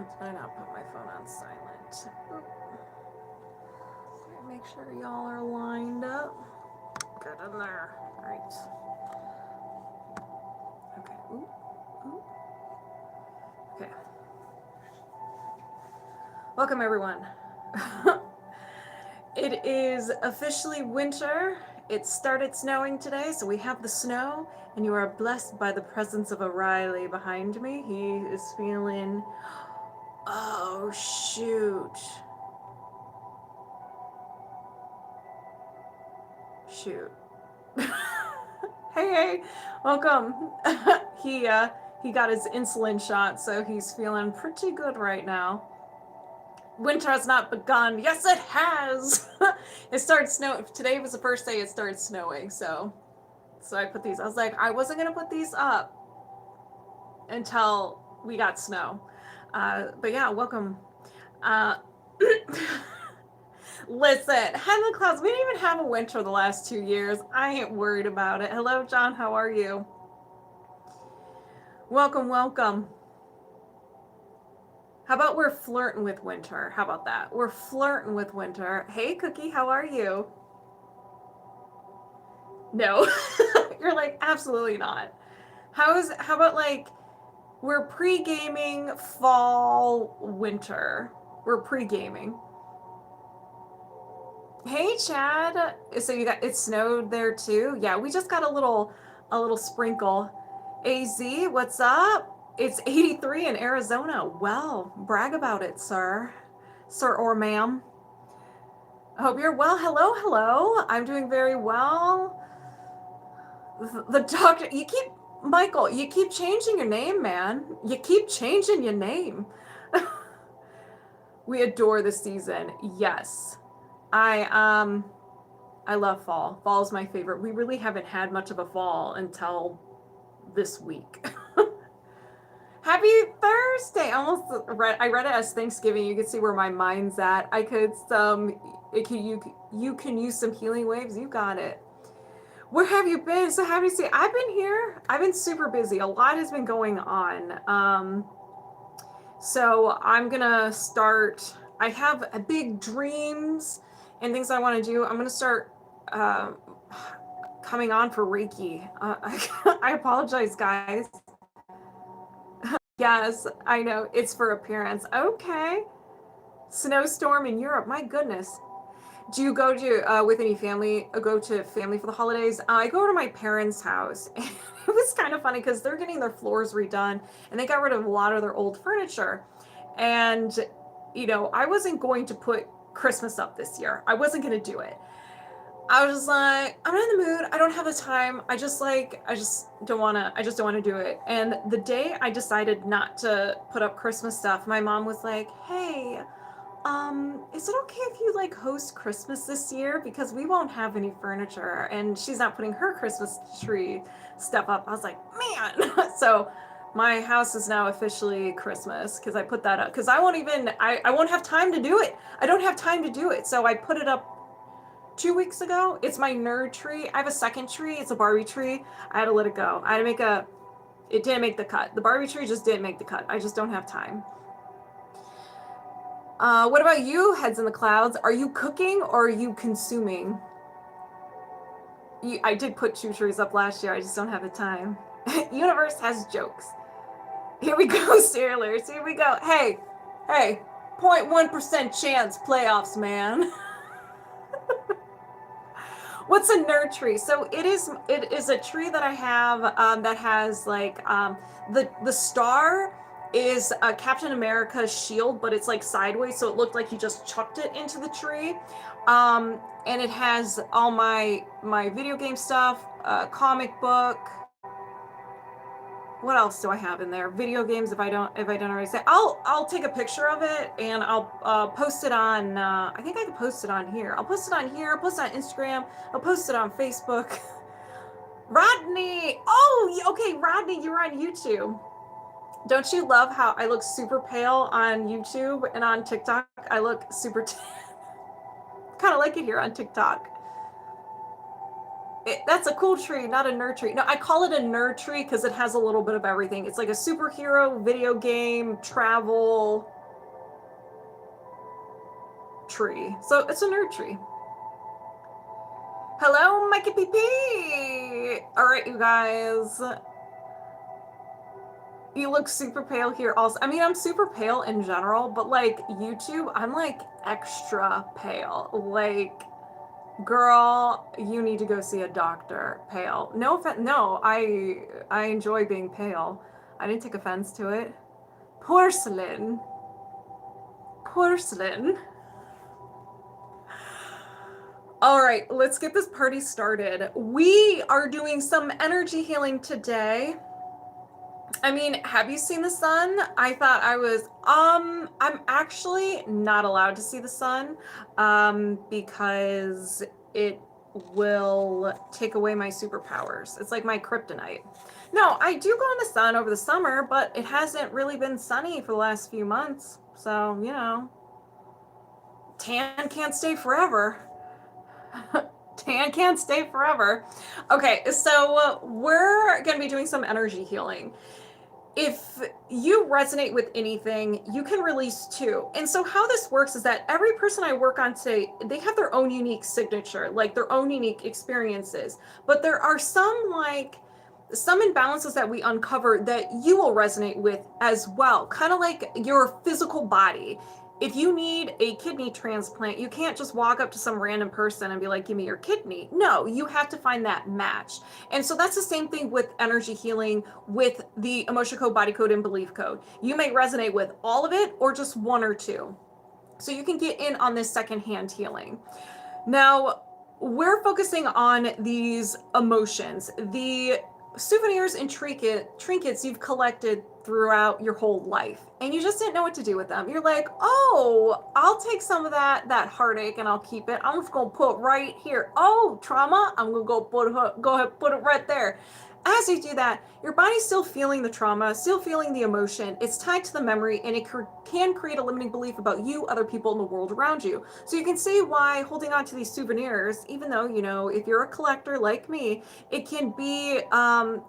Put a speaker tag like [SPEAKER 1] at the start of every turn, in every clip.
[SPEAKER 1] did I not put my phone on silent? Oop. Make sure y'all are lined up. Get in there. All right. Okay. Ooh. Ooh. Okay. Welcome, everyone. It is officially winter. It started snowing today, so we have the snow, and you are blessed by the presence of O'Reilly behind me. He is feeling... Oh, shoot. Shoot. Hey, welcome. He got his insulin shot, so he's feeling pretty good right now. Winter has not begun. Yes, it has. It started snowing. Today was the first day it started snowing, so I put these. I was like, I wasn't gonna put these up until we got snow. But yeah, welcome. Listen, head in the clouds. We didn't even have a winter the last 2 years. I ain't worried about it. Hello, John. How are you? Welcome, welcome. How about we're flirting with winter? How about that? We're flirting with winter. Hey, Cookie, how are you? No. You're like, absolutely not. How about like we're pre-gaming fall winter. We're pre-gaming. Hey, Chad. So it snowed there too? Yeah, we just got a little sprinkle. AZ, what's up? It's 83 in Arizona. Well, brag about it, sir. Sir or ma'am. I hope you're well. Hello, hello. I'm doing very well. The doctor, Michael, you keep changing your name, man. You keep changing your name. We adore the season. Yes. I love fall. Fall is my favorite. We really haven't had much of a fall until this week. Happy Thursday! I read it as Thanksgiving. You can see where my mind's at. You can use some healing waves. You got it. Where have you been? So happy to see. I've been here. I've been super busy. A lot has been going on. So I'm gonna start. I have big dreams and things I want to do. I'm gonna start coming on for Reiki. I apologize, guys. Yes, I know. It's for appearance. Okay. Snowstorm in Europe. My goodness. Do you go to with any family? Go to family for the holidays? I go to my parents' house. It was kind of funny because they're getting their floors redone, and they got rid of a lot of their old furniture. And I wasn't going to put Christmas up this year. I wasn't going to do it. I was just like, I'm not in the mood. I don't have the time. I just don't want to do it. And the day I decided not to put up Christmas stuff, my mom was like, hey, is it okay if you like host Christmas this year? Because we won't have any furniture and she's not putting her Christmas tree stuff up. I was like, man. So my house is now officially Christmas because I put that up because I won't have time to do it. I don't have time to do it. So I put it up 2 weeks ago. It's my nerd tree. I have a second tree. It's a Barbie tree. I had to let it go. It didn't make the cut. The Barbie tree just didn't make the cut. I just don't have time. What about you, heads in the clouds? Are you cooking or are you consuming? I did put 2 trees up last year. I just don't have the time. Universe has jokes. Here we go, sailors. Here we go. Hey, 0.1% chance playoffs, man. What's a nerd tree? So it is a tree that I have that has like the star is Captain America's shield, but it's like sideways, so it looked like he just chucked it into the tree. And it has all my video game stuff, comic book. What else do I have in there? Video games. If I don't already say, I'll take a picture of it and I'll post it on. I think I can post it on here. I'll post it on here. I'll post it on Instagram. I'll post it on Facebook. Rodney. Oh, okay, Rodney, you're on YouTube. Don't you love how I look super pale on YouTube and on TikTok? I look super kind of like it here on TikTok. That's a cool tree, not a nerd tree. No, I call it a nerd tree because it has a little bit of everything. It's like a superhero, video game, travel tree. So it's a nerd tree. Hello, Mikey PP. All right, you guys. You look super pale here also. I mean, I'm super pale in general, but like YouTube, I'm like extra pale. Like, girl, you need to go see a doctor. Pale. No offense. No, I enjoy being pale. I didn't take offense to it. Porcelain. Porcelain. All right, let's get this party started. We are doing some energy healing today. I mean, have you seen the sun? I thought I was, I'm actually not allowed to see the sun, because it will take away my superpowers. It's like my kryptonite. No, I do go in the sun over the summer, but it hasn't really been sunny for the last few months. So, you know, tan can't stay forever. Tan can't stay forever. Okay, so we're going to be doing some energy healing. If you resonate with anything, you can release too. And so how this works is that every person I work on today, they have their own unique signature, like their own unique experiences. But there are some imbalances that we uncover that you will resonate with as well, kind of like your physical body. If you need a kidney transplant, you can't just walk up to some random person and be like, give me your kidney. No, you have to find that match. And so that's the same thing with energy healing, with the emotion code, body code, and belief code. You may resonate with all of it or just one or two. So you can get in on this secondhand healing. Now, we're focusing on these emotions, the souvenirs and trinkets you've collected throughout your whole life, and you just didn't know what to do with them. You're like, oh, I'll take some of that heartache and I'll keep it. I'm just gonna put right here. Oh, trauma, I'm gonna go ahead, put it right there. As you do that, your body's still feeling the trauma, still feeling the emotion. It's tied to the memory, and it can create a limiting belief about you, other people, in the world around you. So you can see why holding on to these souvenirs, even though, you know, if you're a collector like me, it can be, it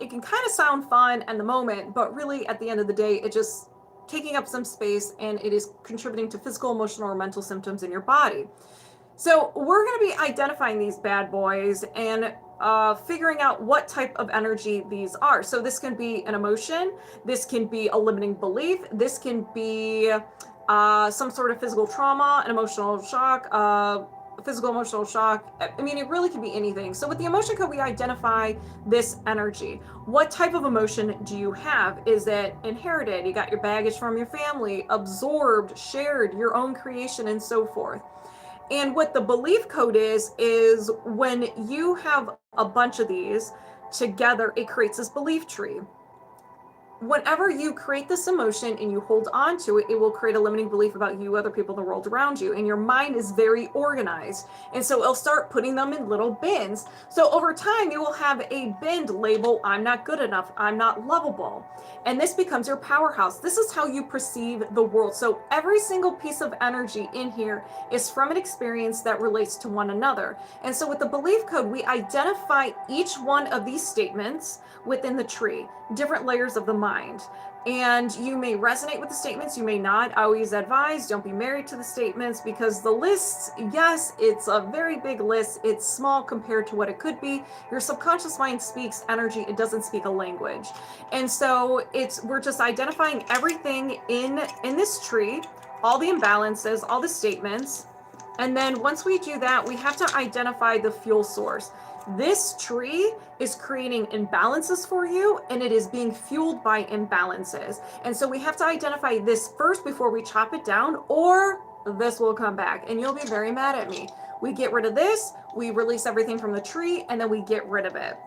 [SPEAKER 1] can kind of sound fun in the moment, but really at the end of the day, it just taking up some space, and it is contributing to physical, emotional, or mental symptoms in your body. So we're going to be identifying these bad boys and figuring out what type of energy these are. So this can be an emotion, this can be a limiting belief, this can be some sort of physical trauma, an emotional shock, physical emotional shock. I mean, it really can be anything. So with the emotion code, we identify this energy. What type of emotion do you have? Is it inherited? You got your baggage from your family, absorbed, shared, your own creation, and so forth. And what the belief code is when you have a bunch of these together, it creates this belief tree. Whenever you create this emotion and you hold on to it, it will create a limiting belief about you, other people, the world around you. And your mind is very organized. And so it'll start putting them in little bins. So over time, you will have a bin label, I'm not good enough, I'm not lovable. And this becomes your powerhouse. This is how you perceive the world. So every single piece of energy in here is from an experience that relates to one another. And so with the belief code, we identify each one of these statements within the tree, different layers of the mind. And you may resonate with the statements, you may not. I always advise, don't be married to the statements, because the lists, yes, it's a very big list. It's small compared to what it could be. Your subconscious mind speaks energy, it doesn't speak a language. And so we're just identifying everything in this tree, all the imbalances, all the statements. And then once we do that, we have to identify the fuel source. This tree is creating imbalances for you, and it is being fueled by imbalances. And so we have to identify this first before we chop it down, or this will come back and you'll be very mad at me. We get rid of this, we release everything from the tree, and then we get rid of it.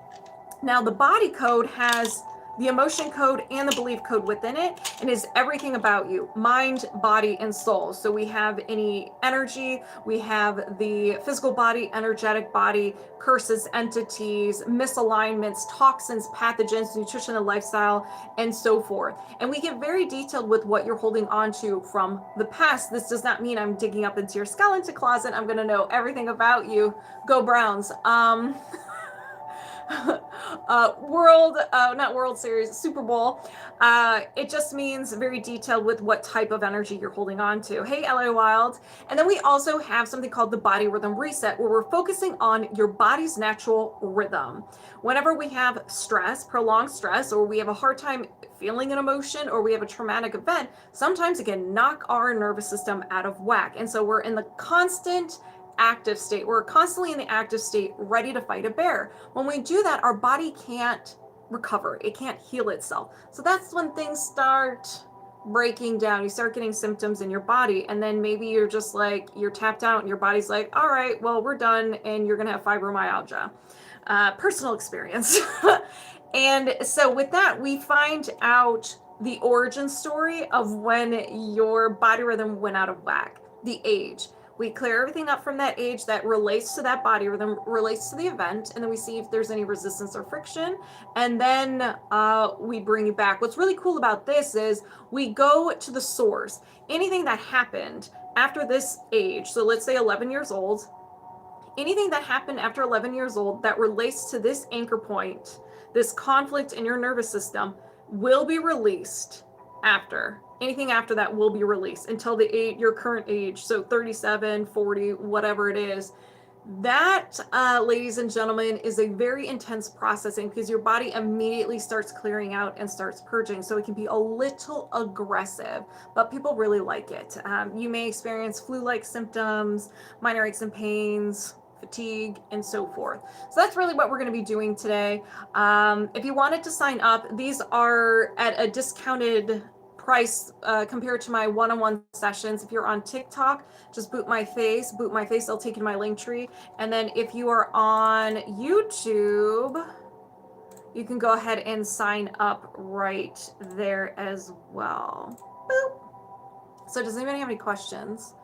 [SPEAKER 1] Now the body code has the emotion code and the belief code within it, and is everything about you, mind, body, and soul. So we have any energy, we have the physical body, energetic body, curses, entities, misalignments, toxins, pathogens, nutrition and lifestyle, and so forth. And we get very detailed with what you're holding on to from the past. This does not mean I'm digging up into your skeleton closet. I'm going to know everything about you. Go Browns. not World Series, Super Bowl. It just means very detailed with what type of energy you're holding on to. Hey, LA Wild. And then we also have something called the Body Rhythm Reset, where we're focusing on your body's natural rhythm. Whenever we have stress, prolonged stress, or we have a hard time feeling an emotion, or we have a traumatic event, sometimes it can knock our nervous system out of whack. And so we're in the constant active state. We're constantly in the active state, ready to fight a bear. When we do that, our body can't recover. It can't heal itself. So that's when things start breaking down. You start getting symptoms in your body, and then maybe you're just like, you're tapped out and your body's like, all right, well, we're done, and you're going to have fibromyalgia. Personal experience. And so with that, we find out the origin story of when your body rhythm went out of whack, the age. We clear everything up from that age that relates to that body rhythm, relates to the event, and then we see if there's any resistance or friction, and then we bring it back. What's really cool about this is we go to the source. Anything that happened after this age, so let's say 11 years old, anything that happened after 11 years old that relates to this anchor point, this conflict in your nervous system, will be released after. Anything after that will be released until the age, your current age, so 37, 40, whatever it is. That, ladies and gentlemen, is a very intense processing because your body immediately starts clearing out and starts purging. So it can be a little aggressive, but people really like it. You may experience flu-like symptoms, minor aches and pains, fatigue, and so forth. So that's really what we're going to be doing today. If you wanted to sign up, these are at a discounted price compared to my one-on-one sessions. If you're on TikTok, just boot my face, I'll take you to my link tree. And then if you are on YouTube, you can go ahead and sign up right there as well. Boop. So does anybody have any questions?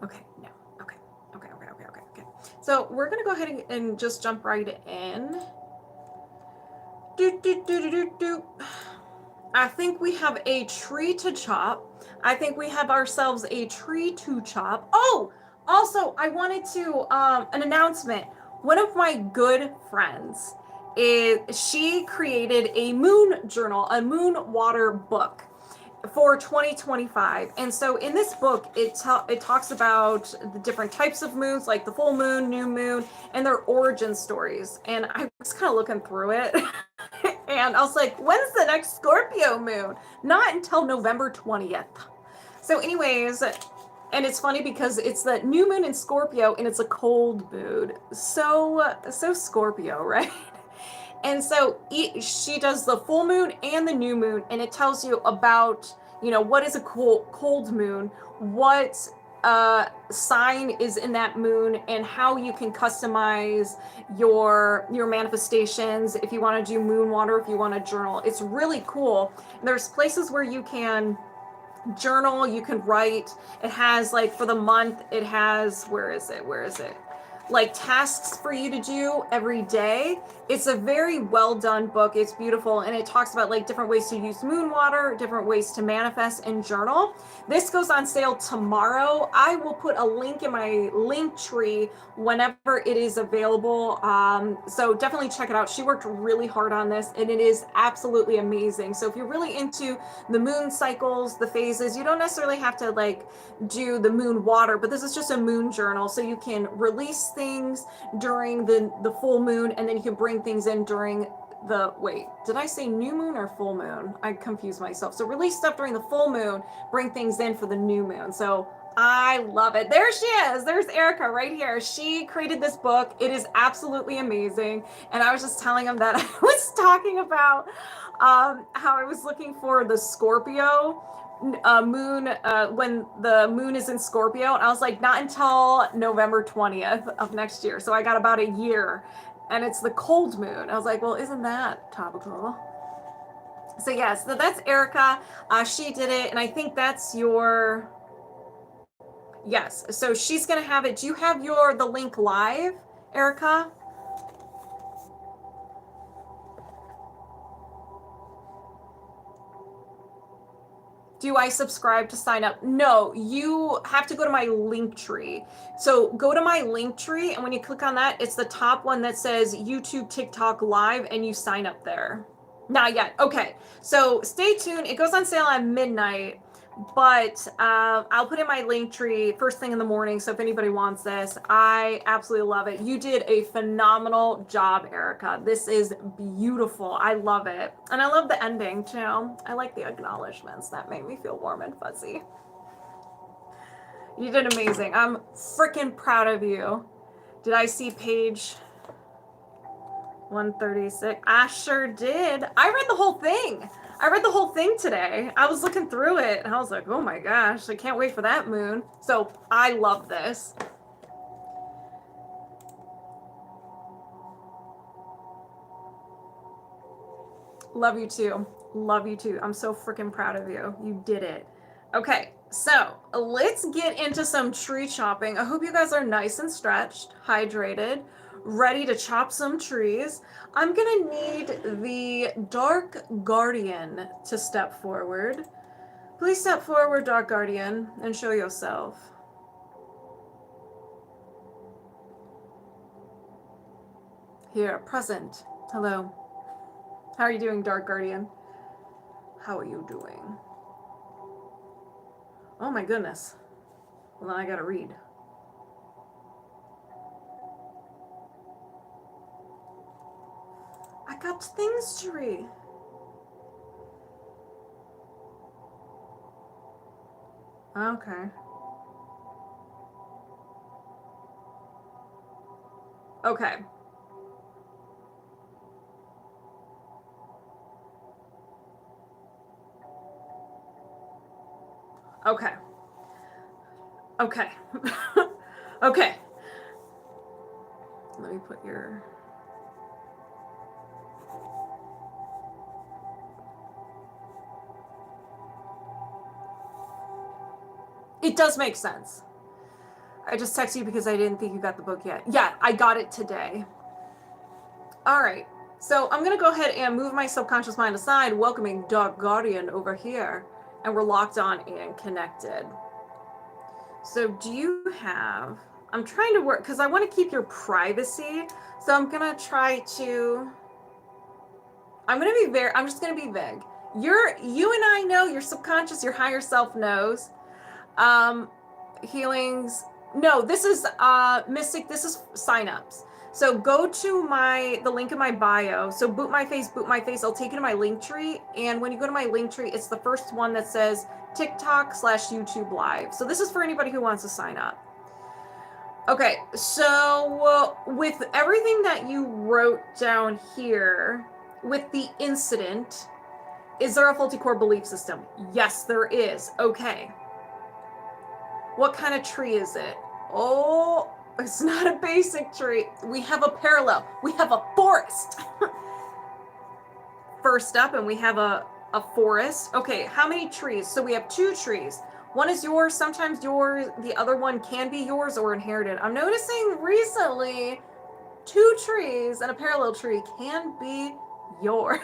[SPEAKER 1] Okay, no. Okay. So we're gonna go ahead and just jump right in. I think we have a tree to chop. I think we have ourselves a tree to chop. Oh, also, I wanted to, an announcement. One of my good friends, she created a moon journal, a moon water book for 2025. And so in this book, it talks about the different types of moons, like the full moon, new moon, and their origin stories. And I was kind of looking through it. And I was like, when's the next Scorpio moon? Not until November 20th. So anyways, and it's funny because it's the new moon in Scorpio and it's a cold moon. So Scorpio, right? And so she does the full moon and the new moon, and it tells you about, what is a cold moon, what sign is in that moon, and how you can customize your manifestations if you want to do moon water, if you want to journal. It's really cool. There's places where you can journal, you can write. It has, like, for the month, it has, where is it? Like tasks for you to do every day. It's a very well done book. It's beautiful, and it talks about like different ways to use moon water, different ways to manifest and journal. This goes on sale tomorrow. I will put a link in my link tree whenever it is available. So definitely check it out. She worked really hard on this, and it is absolutely amazing. So if you're really into the moon cycles, the phases, you don't necessarily have to like do the moon water, but this is just a moon journal, so you can release things during the full moon, and then you can bring things in during the, wait, did I say new moon or full moon? I confused myself. So release stuff during the full moon, bring things in for the new moon. So I love it. There she is. There's Erica right here. She created this book. It is absolutely amazing. And I was just telling him that I was talking about how I was looking for the Scorpio moon when the moon is in Scorpio, and I was like, not until November 20th of next year. So I got about a year, and it's the cold moon. I was like, well, isn't that topical? So yes, so that's Erica. She did it, and I think that's your, yes. So she's gonna have it. Do you have the link live, Erica? Do I subscribe to sign up? No, you have to go to my link tree. So go to my link tree, and when you click on that, it's the top one that says YouTube, TikTok Live, and you sign up there. Not yet. Okay. So stay tuned. It goes on sale at midnight, but I'll put in my link tree first thing in the morning. So if anybody wants this, I absolutely love it. You did a phenomenal job, Erica. This is beautiful. I love it. And I love the ending too. I like the acknowledgments. That made me feel warm and fuzzy. You did amazing. I'm freaking proud of you. Did I see page 136? I sure did. I read the whole thing. I read the whole thing today. I was looking through it and I was like, oh my gosh, I can't wait for that moon. So I love this. Love you too. Love you too. I'm so freaking proud of you. You did it. Okay, so let's get into some tree chopping. I hope you guys are nice and stretched, hydrated, ready to chop some trees. I'm gonna need the Dark Guardian to step forward. Please step forward, Dark Guardian, and show yourself. Here, present. Hello. How are you doing, Dark Guardian? How are you doing? Oh my goodness. Well, then I gotta read. I got things to read. Okay. Okay. Okay. Okay. Okay. Let me put your... It does make sense. I just texted you because I didn't think you got the book yet. Yeah, I got it today. All right. So I'm going to go ahead and move my subconscious mind aside, welcoming Dark Guardian over here. And we're locked on and connected. So do you have... I'm trying to work, because I want to keep your privacy. So I'm going to try to... I'm just going to be vague. You and I know, your subconscious, your higher self knows. Healings. No, this is Mystic. This is signups. So go to the link in my bio. So boot my face. I'll take you to my link tree. And when you go to my link tree, it's the first one that says TikTok/YouTube Live. So this is for anybody who wants to sign up. Okay, so with everything that you wrote down here, with the incident, is there a faulty core belief system? Yes, there is. Okay. What kind of tree is it? Oh, it's not a basic tree. We have a parallel. We have a forest. First up, and we have a forest. Okay, how many trees? So we have 2 trees. One is yours, sometimes yours. The other one can be yours or inherited. I'm noticing recently 2 trees and a parallel tree can be yours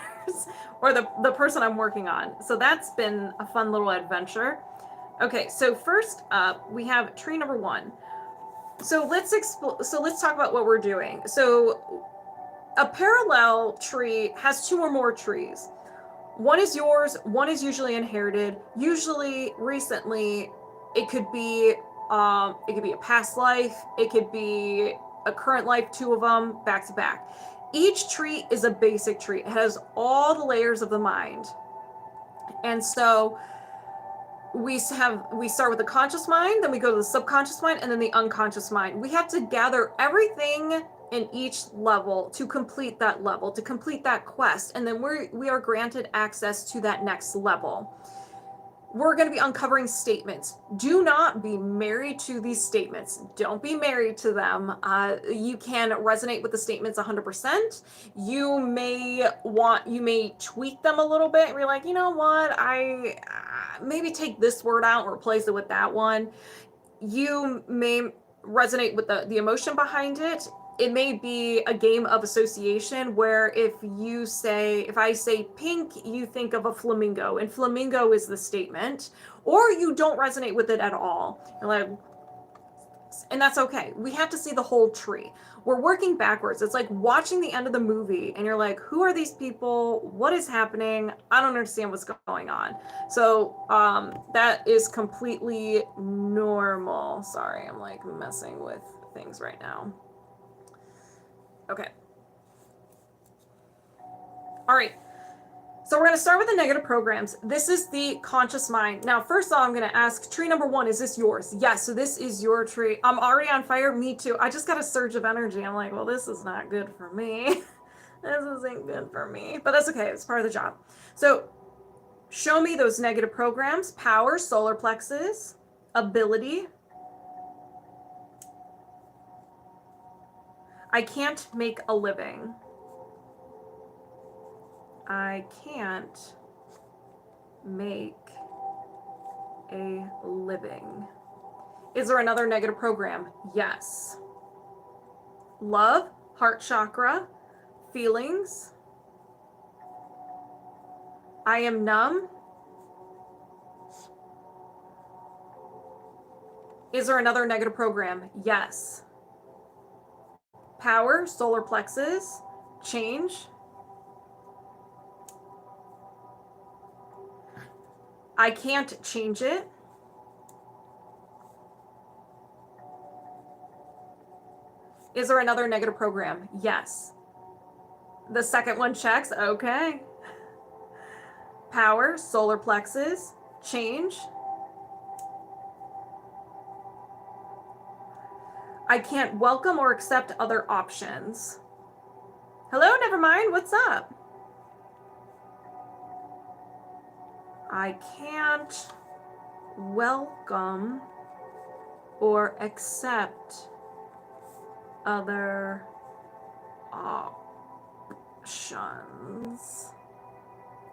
[SPEAKER 1] or the person I'm working on. So that's been a fun little adventure. Okay, so first up, we have tree number 1. So let's talk about what we're doing. So a parallel tree has 2 or more trees. One is yours, one is usually inherited. Usually, recently, it could be a past life, it could be a current life, 2 of them back to back. Each tree is a basic tree. It has all the layers of the mind. And so we start with the conscious mind, then we go to the subconscious mind, and then the unconscious mind. We have to gather everything in each level to complete that level, to complete that quest, and then we are granted access to that next level. We're going to be uncovering statements. Do not be married to these statements. Don't be married to them. You can resonate with the statements 100%. You may tweak them a little bit and be like, you know what, I maybe take this word out and replace it with that one. You may resonate with the emotion behind it. It may be a game of association where if I say pink, you think of a flamingo, and flamingo is the statement, or you don't resonate with it at all. You're like, and that's okay. We have to see the whole tree. We're working backwards. It's like watching the end of the movie and you're like, who are these people? What is happening? I don't understand what's going on. So that is completely normal. Sorry, I'm like messing with things right now. Okay. All right. So we're going to start with the negative programs. This is the conscious mind. Now, first of all, I'm going to ask tree number 1, is this yours? Yes, so this is your tree. I'm already on fire. Me too. I just got a surge of energy. I'm like, well, this is not good for me. This isn't good for me. But that's okay. It's part of the job. So show me those negative programs. Power, solar plexus, ability. I can't make a living. I can't make a living. Is there another negative program? Yes. Love, heart chakra, feelings. I am numb. Is there another negative program? Yes. Power, solar plexus, change. I can't change it. Is there another negative program? Yes. The second one checks. Okay. Power, solar plexus, change. I can't welcome or accept other options. Hello, never mind. What's up? I can't welcome or accept other options.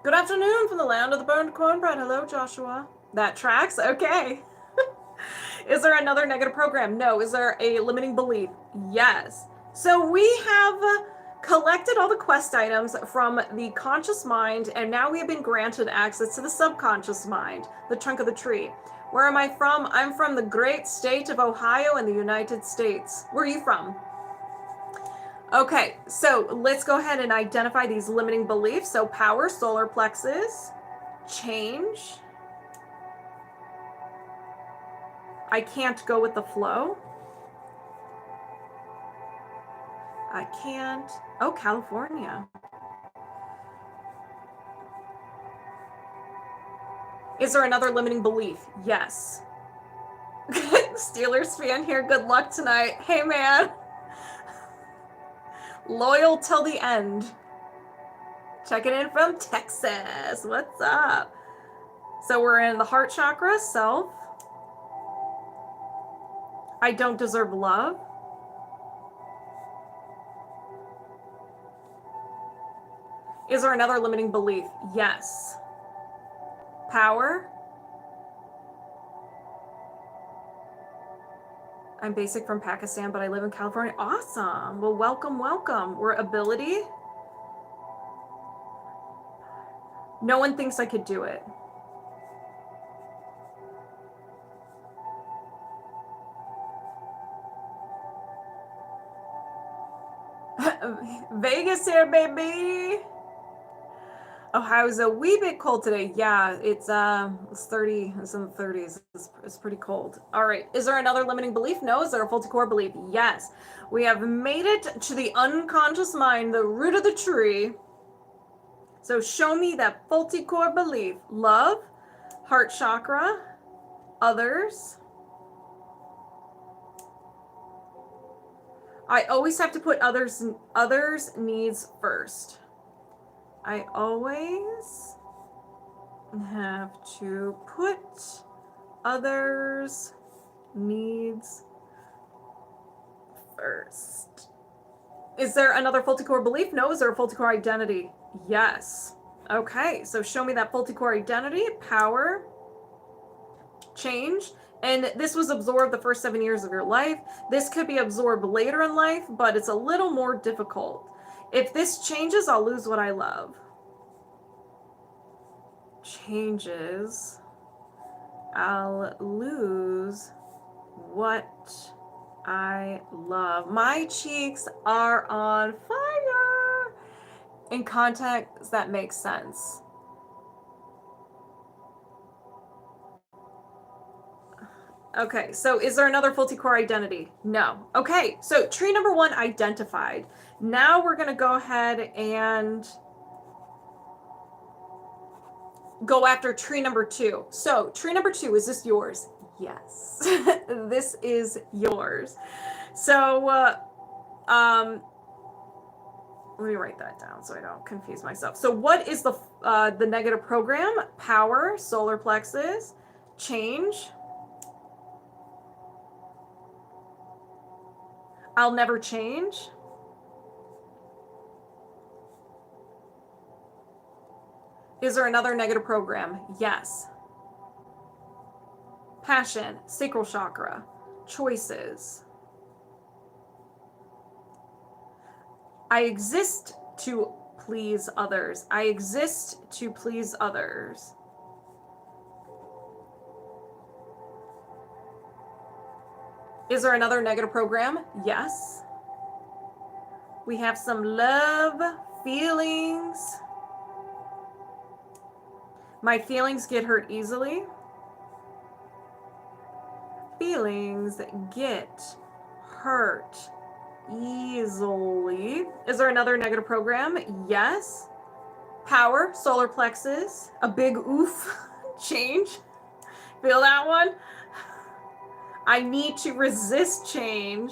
[SPEAKER 1] Good afternoon from the land of the burned cornbread. Hello, Joshua. That tracks? Okay. Is there another negative program? No. Is there a limiting belief? Yes. So we have collected all the quest items from the conscious mind, and now we have been granted access to the subconscious mind, the trunk of the tree. Where am I from? I'm from the great state of Ohio in the United States. Where are you from? Okay, so let's go ahead and identify these limiting beliefs. So power, solar plexus, change. I can't go with the flow. I can't. Oh, California. Is there another limiting belief? Yes. Steelers fan here. Good luck tonight. Hey, man. Loyal till the end. Checking in from Texas. What's up? So we're in the heart chakra, self. I don't deserve love. Is there another limiting belief? Yes. Power. I'm basic from Pakistan, but I live in California. Awesome. Well, welcome, welcome. We're ability. No one thinks I could do it. Vegas here, baby. Ohio's a wee bit cold today. Yeah, it's 30. It's in the 30s. It's pretty cold. All right. Is there another limiting belief? No. Is there a faulty core belief? Yes. We have made it to the unconscious mind, the root of the tree. So show me that faulty core belief. Love, heart chakra, others. I always have to put others' needs first. I always have to put others' needs first. Is there another faulty core belief? No. Is there a faulty core identity? Yes. Okay, so show me that faulty core identity. Power, change. And this was absorbed the first 7 years of your life. This could be absorbed later in life, but it's a little more difficult. If this changes, I'll lose what I love. Changes, I'll lose what I love. My cheeks are on fire. In context, that makes sense. Okay, so is there another multi-core identity? No. Okay, so tree number 1 identified. Now we're going to go ahead and go after tree number 2. So tree number 2, is this yours? Yes, this is yours. So let me write that down so I don't confuse myself. So what is the negative program? Power, solar plexus, change. I'll never change. Is there another negative program? Yes. Passion, sacral chakra, choices. I exist to please others. I exist to please others. Is there another negative program? Yes. We have some love, feelings. My feelings get hurt easily. Feelings get hurt easily. Is there another negative program? Yes. Power, solar plexus, a big oof, change. Feel that one? I need to resist change.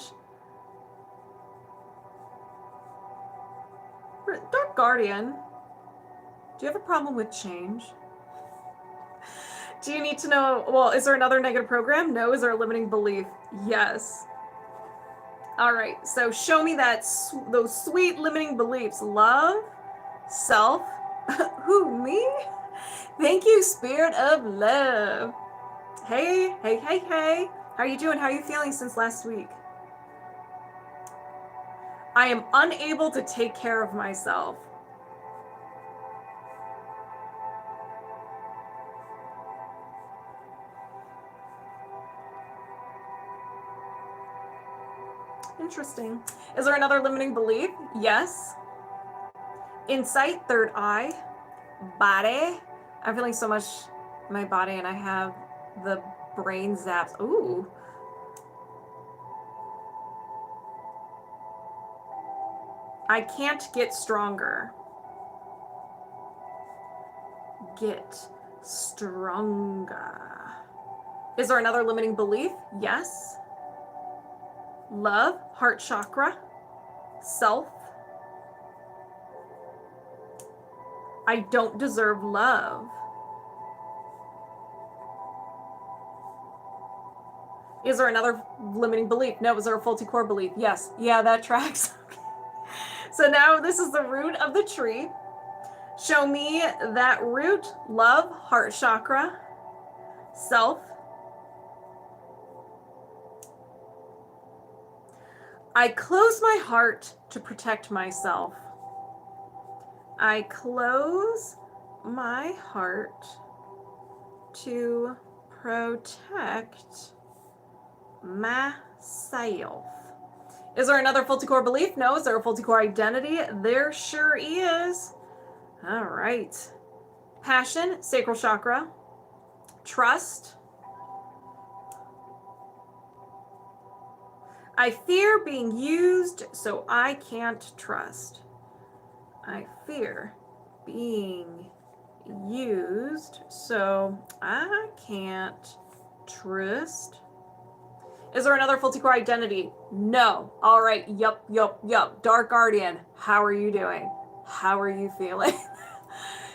[SPEAKER 1] Dark Guardian, do you have a problem with change? Do you need to know, well, is there another negative program? No. Is there a limiting belief? Yes. All right, so show me that those sweet limiting beliefs. Love, self, who, me? Thank you, spirit of love. Hey, hey, hey, hey. How are you doing? How are you feeling since last week? I am unable to take care of myself. Interesting. Is there another limiting belief? Yes. Insight, third eye, body. I'm feeling so much my body, and I have the brain zaps. Ooh. I can't get stronger. Get stronger. Is there another limiting belief? Yes. Love, heart chakra, self. I don't deserve love. Is there another limiting belief? No. Is there a faulty core belief? Yes. Yeah, that tracks. So now this is the root of the tree. Show me that root. Love, heart chakra, self. I close my heart to protect myself. I close my heart to protect myself. Is there another faulty core belief? No. Is there a faulty core identity? There sure is. All right. Passion, sacral chakra, trust. I fear being used, so I can't trust. I fear being used, so I can't trust. Is there another faulty core identity? No. All right. Yup. Dark Guardian, how are you doing? How are you feeling?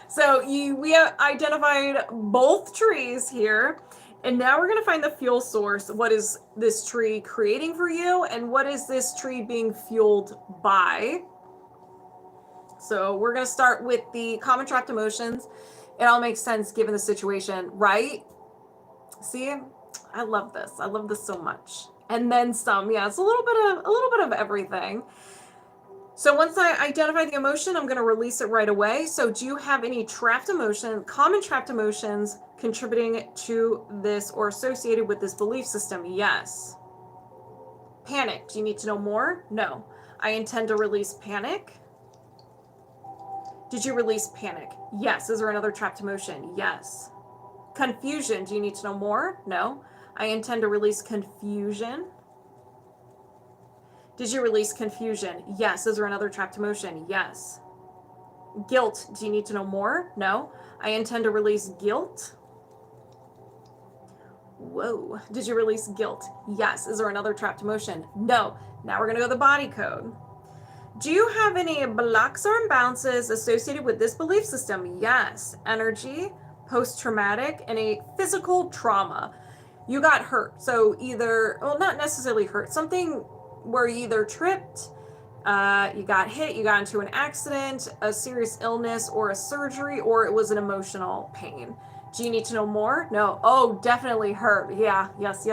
[SPEAKER 1] So we have identified both trees here. And now we're going to find the fuel source. What is this tree creating for you? And what is this tree being fueled by? So we're going to start with the common trapped emotions. It all makes sense given the situation, right? See, I love this. I love this so much. And then some. Yeah, it's a little bit of everything. So once I identify the emotion, I'm going to release it right away. So do you have any trapped emotion, common trapped emotions contributing to this or associated with this belief system? Yes. Panic. Do you need to know more? No. I intend to release panic. Did you release panic? Yes. Is there another trapped emotion? Yes. Confusion. Do you need to know more? No. I intend to release confusion. Did you release confusion? Yes. Is there another trapped emotion? Yes. Guilt. Do you need to know more? No. I intend to release guilt. Whoa. Did you release guilt? Yes. Is there another trapped emotion? No. Now we're going to go to the body code. Do you have any blocks or imbalances associated with this belief system? Yes. Energy, post-traumatic, and a physical trauma. You got hurt. So either, well, not necessarily hurt, something where you either tripped, you got hit, you got into an accident, a serious illness, or a surgery, or it was an emotional pain. Do you need to know more? No. Oh, definitely hurt. Yeah. Yes.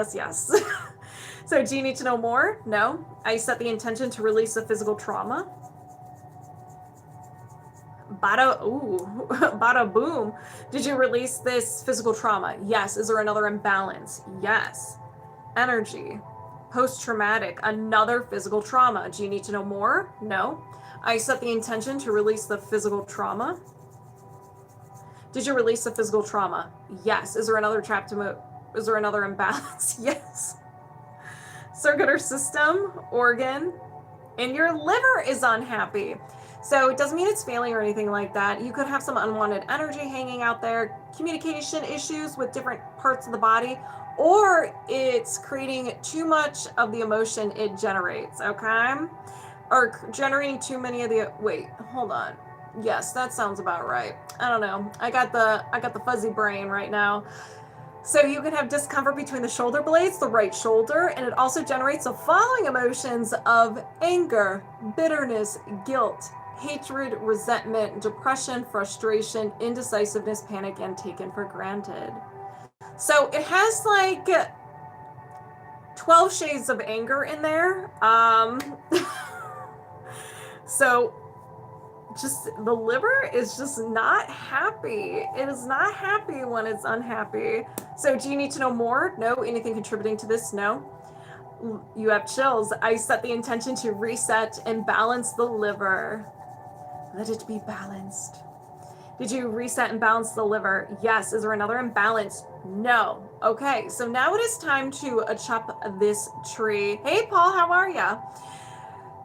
[SPEAKER 1] So do you need to know more? No. I set the intention to release the physical trauma. Bada boom. Did you release this physical trauma? Yes. Is there another imbalance? Yes. Energy. Post-traumatic. Another physical trauma. Do you need to know more? No. I set the intention to release the physical trauma. Did you release the physical trauma? Yes. Is there another is there another imbalance? Yes. Circular system, organ, and your liver is unhappy. So it doesn't mean it's failing or anything like that. You could have some unwanted energy hanging out there, communication issues with different parts of the body, or it's creating too much of the emotion it generates, okay? Or generating too many of the, wait, hold on. Yes, that sounds about right. I don't know. I got the fuzzy brain right now. So you can have discomfort between the shoulder blades, the right shoulder, and it also generates the following emotions of anger, bitterness, guilt, hatred, resentment, depression, frustration, indecisiveness, panic, and taken for granted. So it has like 12 shades of anger in there. So just the liver is just not happy. It is not happy when it's unhappy. So do you need to know more? No. Anything contributing to this? No. You have chills. I set the intention to reset and balance the liver. Let it be balanced. Did you reset and balance the liver? Yes. Is there another imbalance? No. Okay, so now it is time to chop this tree. Hey, Paul, how are ya?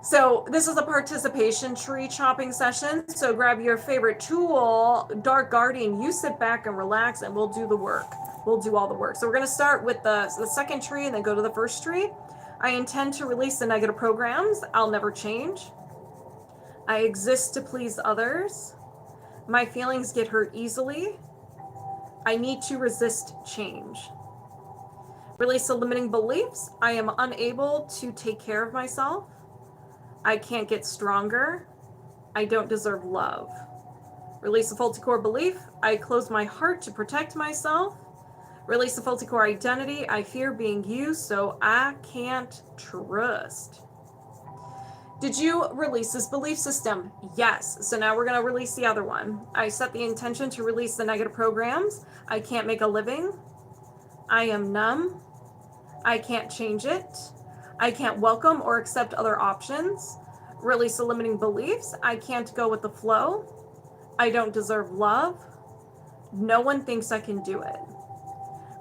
[SPEAKER 1] So this is a participation tree chopping session. So grab your favorite tool, Dark Guardian. You sit back and relax and we'll do the work. We'll do all the work. So we're going to start with the second tree and then go to the first tree. I intend to release the negative programs. I'll never change. I exist to please others. My feelings get hurt easily. I need to resist change. Release the limiting beliefs. I am unable to take care of myself. I can't get stronger. I don't deserve love. Release the faulty core belief. I close my heart to protect myself. Release the faulty core identity. I fear being used, so I can't trust. Did you release this belief system? Yes. So now we're going to release the other one. I set the intention to release the negative programs. I can't make a living. I am numb. I can't change it. I can't welcome or accept other options. Release the limiting beliefs. I can't go with the flow. I don't deserve love. No one thinks I can do it.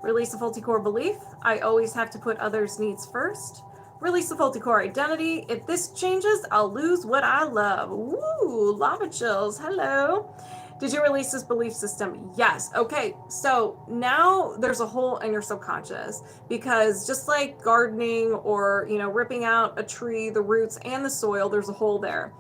[SPEAKER 1] Release the faulty core belief. I always have to put others' needs first. Release the faulty core identity. If this changes, I'll lose what I love. Woo, lava chills. Hello. Did you release this belief system? Yes. Okay, so now there's a hole in your subconscious, because just like gardening or, ripping out a tree, the roots and the soil, there's a hole there.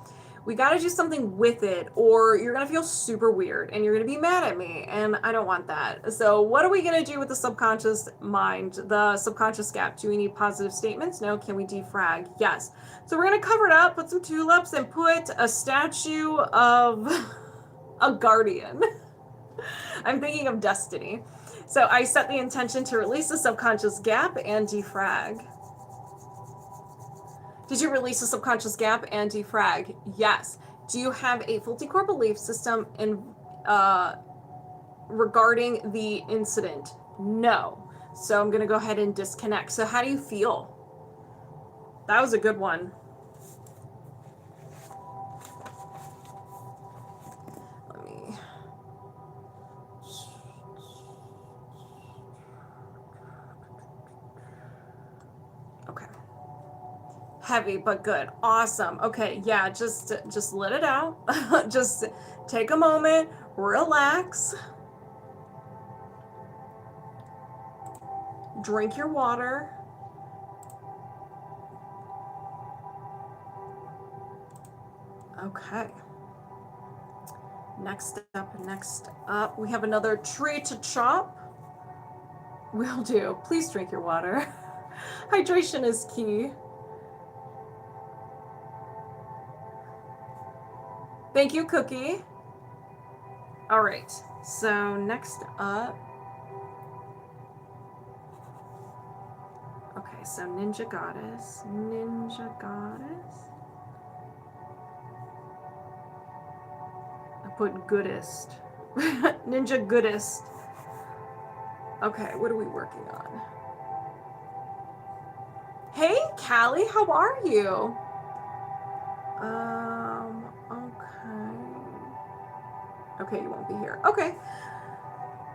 [SPEAKER 1] We got to do something with it, or you're going to feel super weird and you're going to be mad at me, and I don't want that. So what are we going to do with the subconscious mind, the subconscious gap? Do we need positive statements? No. Can we defrag? Yes. So we're going to cover it up, put some tulips, and put a statue of a guardian. I'm thinking of Destiny. So I set the intention to release the subconscious gap and defrag. Did you release the subconscious gap and defrag? Yes. Do you have a faulty core belief system in regarding the incident? No. So I'm going to go ahead and disconnect. So how do you feel? That was a good one. Let me... Okay. Heavy, but good. Awesome. Okay, yeah, just let it out. Just take a moment, relax. Drink your water. Okay. Next up, we have another tree to chop. Will do. Please drink your water. Hydration is key. Thank you, Cookie. All right, so next up. Okay, so NinjaGoddess. I put goodest. NinjaGoddess. Okay, what are we working on? Hey, Callie, how are you? Okay, you won't be here. Okay.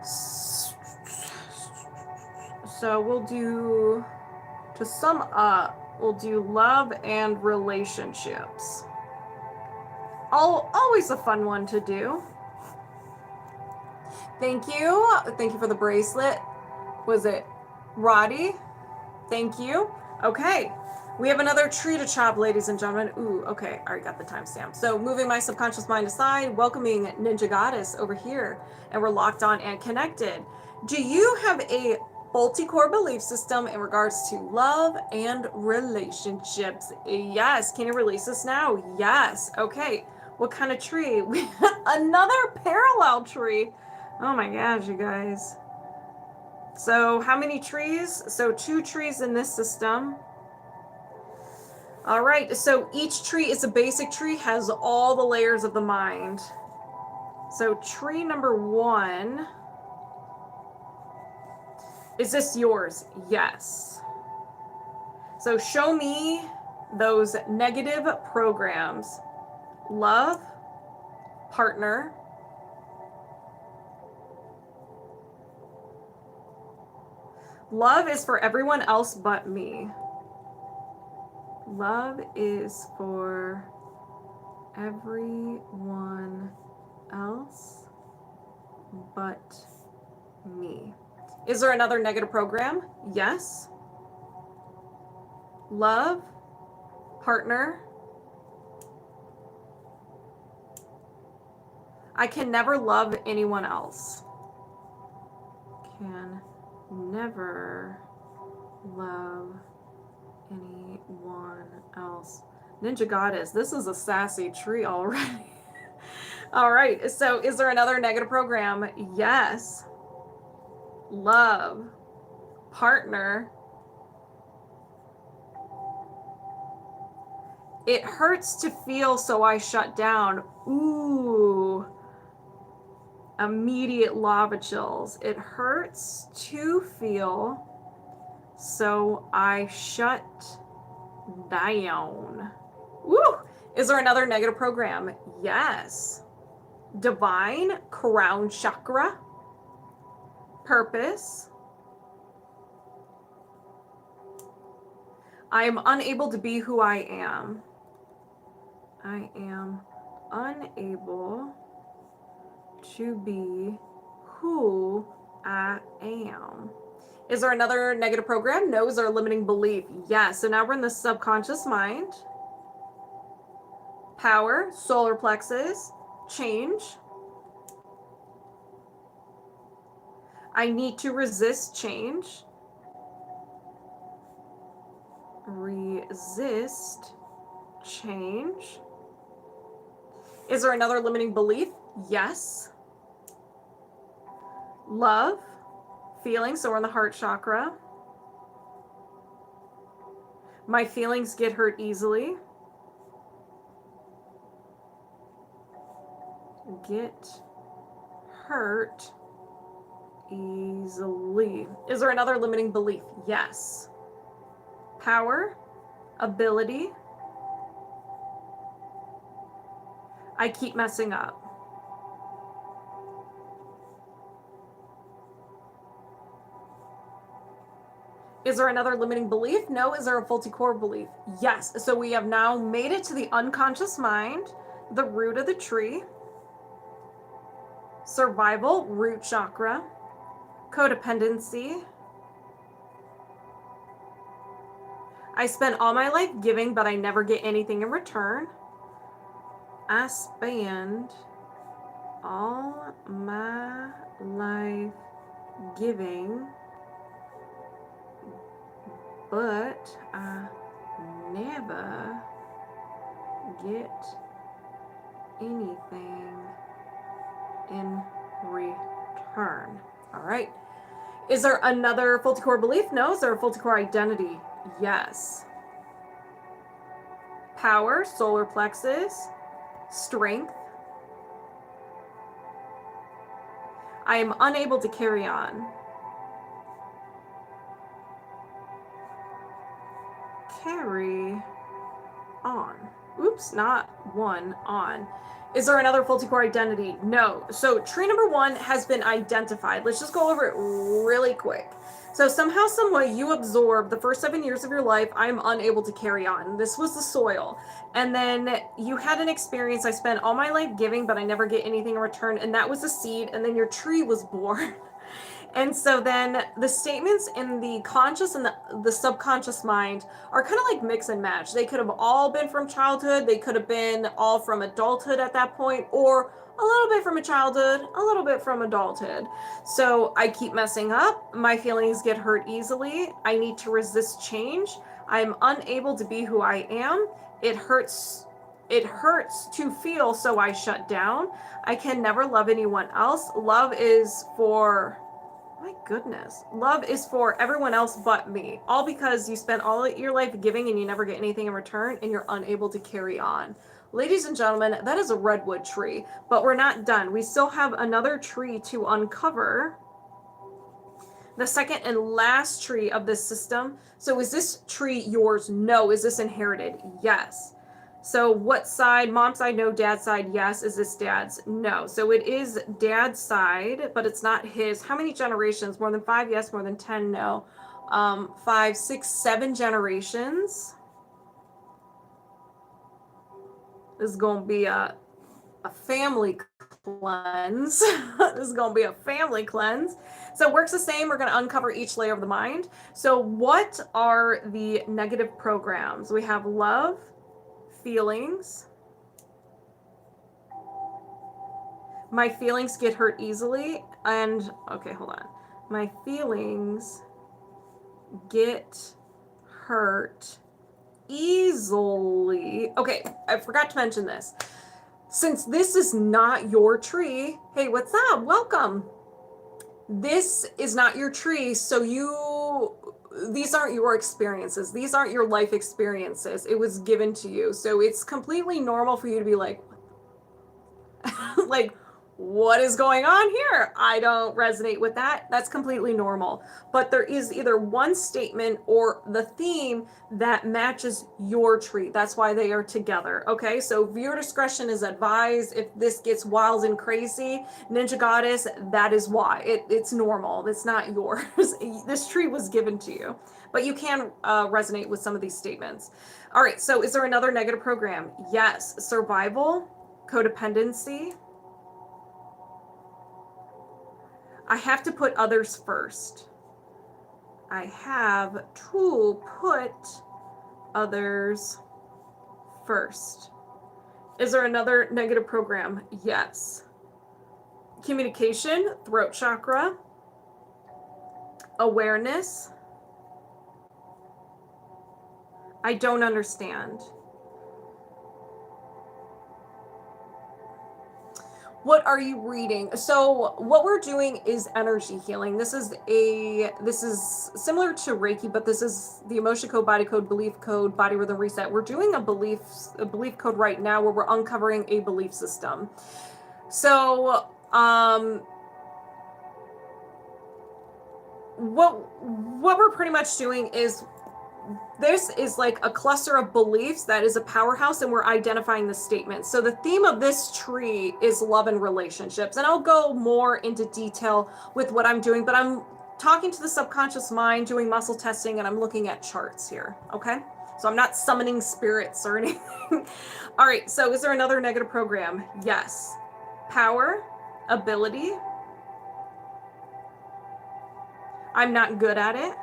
[SPEAKER 1] So we'll do, to sum up, we'll do love and relationships. Always a fun one to do. Thank you. Thank you for the bracelet. Was it Roddy? Thank you. Okay. We have another tree to chop, ladies and gentlemen. Ooh, okay. I already got the timestamp. So moving my subconscious mind aside, welcoming NinjaGoddess over here. And we're locked on and connected. Do you have a faulty core belief system in regards to love and relationships? Yes. Can you release this now? Yes. Okay. What kind of tree? Another parallel tree. Oh my gosh, you guys. So how many trees? So 2 trees in this system. All right, so each tree is a basic tree, has all the layers of the mind. So tree number 1. Is this yours? Yes. So show me those negative programs. Love, partner, love is for everyone else but me. Love is for everyone else but me. Is there another negative program? Yes. Love, partner. I can never love anyone else. Can never love anyone else. NinjaGoddess, this is a sassy tree already. All right, so is there another negative program? Yes. Love, partner. It hurts to feel, so I shut down. Ooh. Immediate lava chills. It hurts to feel, so I shut down. Woo! Is there another negative program? Yes. Divine, crown chakra, purpose. I am unable to be who I am. I am unable to be who I am. Is there another negative program? No. Is there a limiting belief? Yes. So now we're in the subconscious mind. Power, solar plexus, change. I need to resist change. Resist change. Is there another limiting belief? Yes. Love, Feelings, so we're in the heart chakra. My feelings get hurt easily. Get hurt easily. Is there another limiting belief? Yes. Power, ability. I keep messing up. Is there another limiting belief? No. Is there a faulty core belief? Yes. So we have now made it to the unconscious mind, the root of the tree. Survival, root chakra. Codependency. I spend all my life giving, but I never get anything in return. I spend all my life giving, but I never get anything in return. All right. Is there another faulty core belief? No. Is there a faulty core identity? Yes. Power, solar plexus, strength. I am unable to carry on. Carry on. Oops, not one, on. Is there another faulty core identity? No. So tree number 1 has been identified. Let's just go over it really quick. So somehow, some way, you absorb the first 7 years of your life, I'm unable to carry on. This was the soil. And then you had an experience, I spent all my life giving, but I never get anything in return. And that was the seed. And then your tree was born. And so then the statements in the conscious and the subconscious mind are kind of like mix and match. They could have all been from childhood. They could have been all from adulthood at that point, or a little bit from a childhood, a little bit from adulthood. So I keep messing up. My feelings get hurt easily. I need to resist change. I'm unable to be who I am. It hurts to feel, so I shut down. I can never love anyone else. Love is for... My goodness. Love is for everyone else but me. All because you spent all your life giving and you never get anything in return and you're unable to carry on. Ladies and gentlemen, that is a redwood tree, but we're not done. We still have another tree to uncover. The second and last tree of this system. So is this tree yours? No. Is this inherited? Yes. So what side? Mom's side, no. Dad's side, yes. Is this dad's? No. So it is dad's side, but it's not his. How many generations? More than 5? Yes. More than 10? No. 5, 6, 7 generations. This is going to be a family cleanse. This is going to be a family cleanse. So it works the same. We're going to uncover each layer of the mind. So what are the negative programs? We have love, feelings. My feelings get hurt easily. And, okay, hold on. My feelings get hurt easily. Okay, I forgot to mention this. Since this is not your tree, hey, what's up? Welcome. This is not your tree, so these aren't your experiences. These aren't your life experiences. It was given to you. So it's completely normal for you to be like, like, what is going on here? I don't resonate with that. That's completely normal. But there is either one statement or the theme that matches your tree. That's why they are together. Okay, so viewer discretion is advised. If this gets wild and crazy, NinjaGoddess, that is why. It's normal. It's not yours. This tree was given to you. But you can resonate with some of these statements. All right, so is there another negative program? Yes. Survival, codependency. I have to put others first. I have to put others first. Is there another negative program? Yes. Communication, throat chakra. Awareness. I don't understand. What are you reading? So what we're doing is energy healing. This is similar to Reiki, but this is the emotion code, belief code, body rhythm reset. We're doing a belief code right now where we're uncovering a belief system. So what we're pretty much doing is, this is like a cluster of beliefs that is a powerhouse, and we're identifying the statements. So the theme of this tree is love and relationships, and I'll go more into detail with what I'm doing, but I'm talking to the subconscious mind, doing muscle testing, and I'm looking at charts here. Okay, so I'm not summoning spirits or anything. All right, so is there another negative program? Yes. Power, ability, I'm not good at it.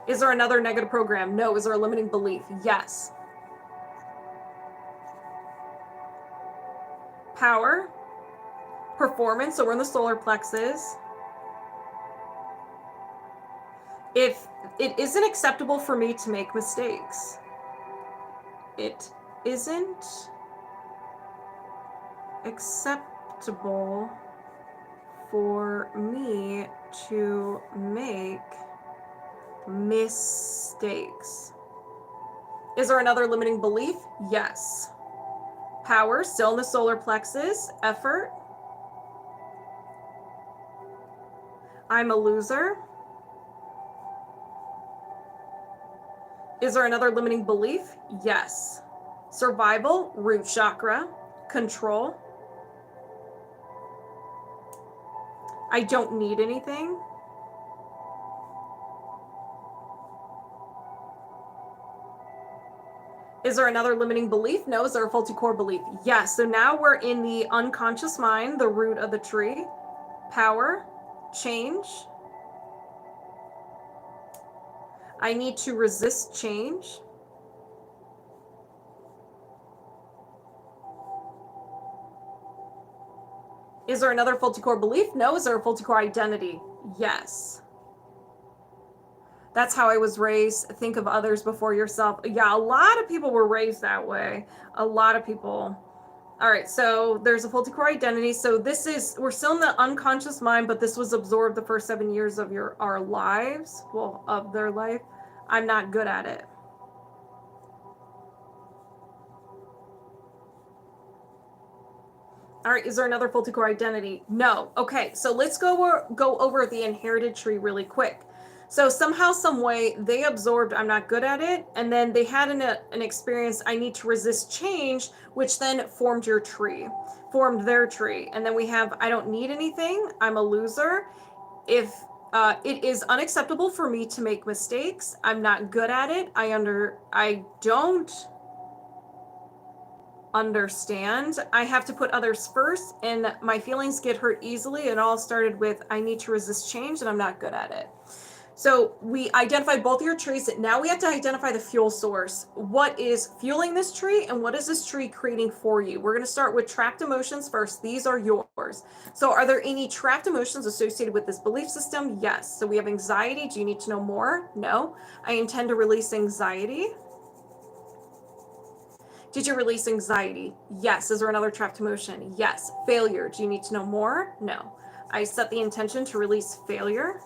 [SPEAKER 1] Is there another negative program? No. Is there a limiting belief? Yes. Power, performance, so we're in the solar plexus. If it isn't acceptable for me to make mistakes, it isn't acceptable for me to make mistakes. Is there another limiting belief? Yes. Power, still in the solar plexus. Effort, I'm a loser. Is there another limiting belief? Yes. Survival, root chakra. Control, I don't need anything. Is there another limiting belief? No. Is there a faulty core belief? Yes. So now we're in the unconscious mind, the root of the tree. Power, change. I need to resist change. Is there another faulty core belief? No. Is there a faulty core identity? Yes. That's how I was raised. Think of others before yourself. Yeah, a lot of people were raised that way. A lot of people. All right, so there's a faulty core identity. So this is, we're still in the unconscious mind, but this was absorbed the first 7 years of our lives, well, of their life. I'm not good at it. All right, is there another faulty core identity? No. Okay, so let's go over the inherited tree really quick. So somehow, some way, they absorbed, I'm not good at it, and then they had an experience, I need to resist change, which then formed your tree, formed their tree. And then we have, I don't need anything, I'm a loser. If it is unacceptable for me to make mistakes, I'm not good at it, I don't understand, I have to put others first, and my feelings get hurt easily. It all started with, I need to resist change, and I'm not good at it. So we identified both your trees. Now we have to identify the fuel source. What is fueling this tree, and what is this tree creating for you? We're going to start with trapped emotions first. These are yours. So are there any trapped emotions associated with this belief system? Yes. So we have anxiety. Do you need to know more? No. I intend to release anxiety. Did you release anxiety? Yes. Is there another trapped emotion? Yes. Failure. Do you need to know more? No. I set the intention to release failure.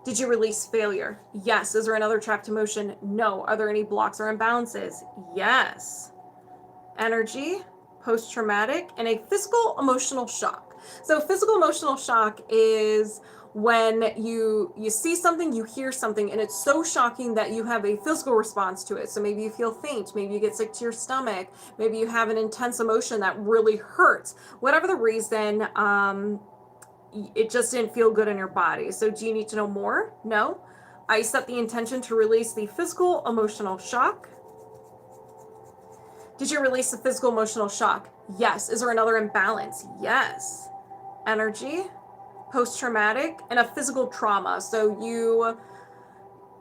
[SPEAKER 1] Did you release failure? Yes. Is there another trapped emotion? No. Are there any blocks or imbalances? Yes. Energy, post-traumatic, and a physical emotional shock. So physical emotional shock is when you see something, you hear something, and it's so shocking that you have a physical response to it. So maybe you feel faint, maybe you get sick to your stomach, maybe you have an intense emotion that really hurts. Whatever the reason, it just didn't feel good in your body. So do you need to know more? No. I set the intention to release the physical emotional shock. Did you release the physical emotional shock? Yes. Is there another imbalance? Yes. Energy, post-traumatic, and a physical trauma. So you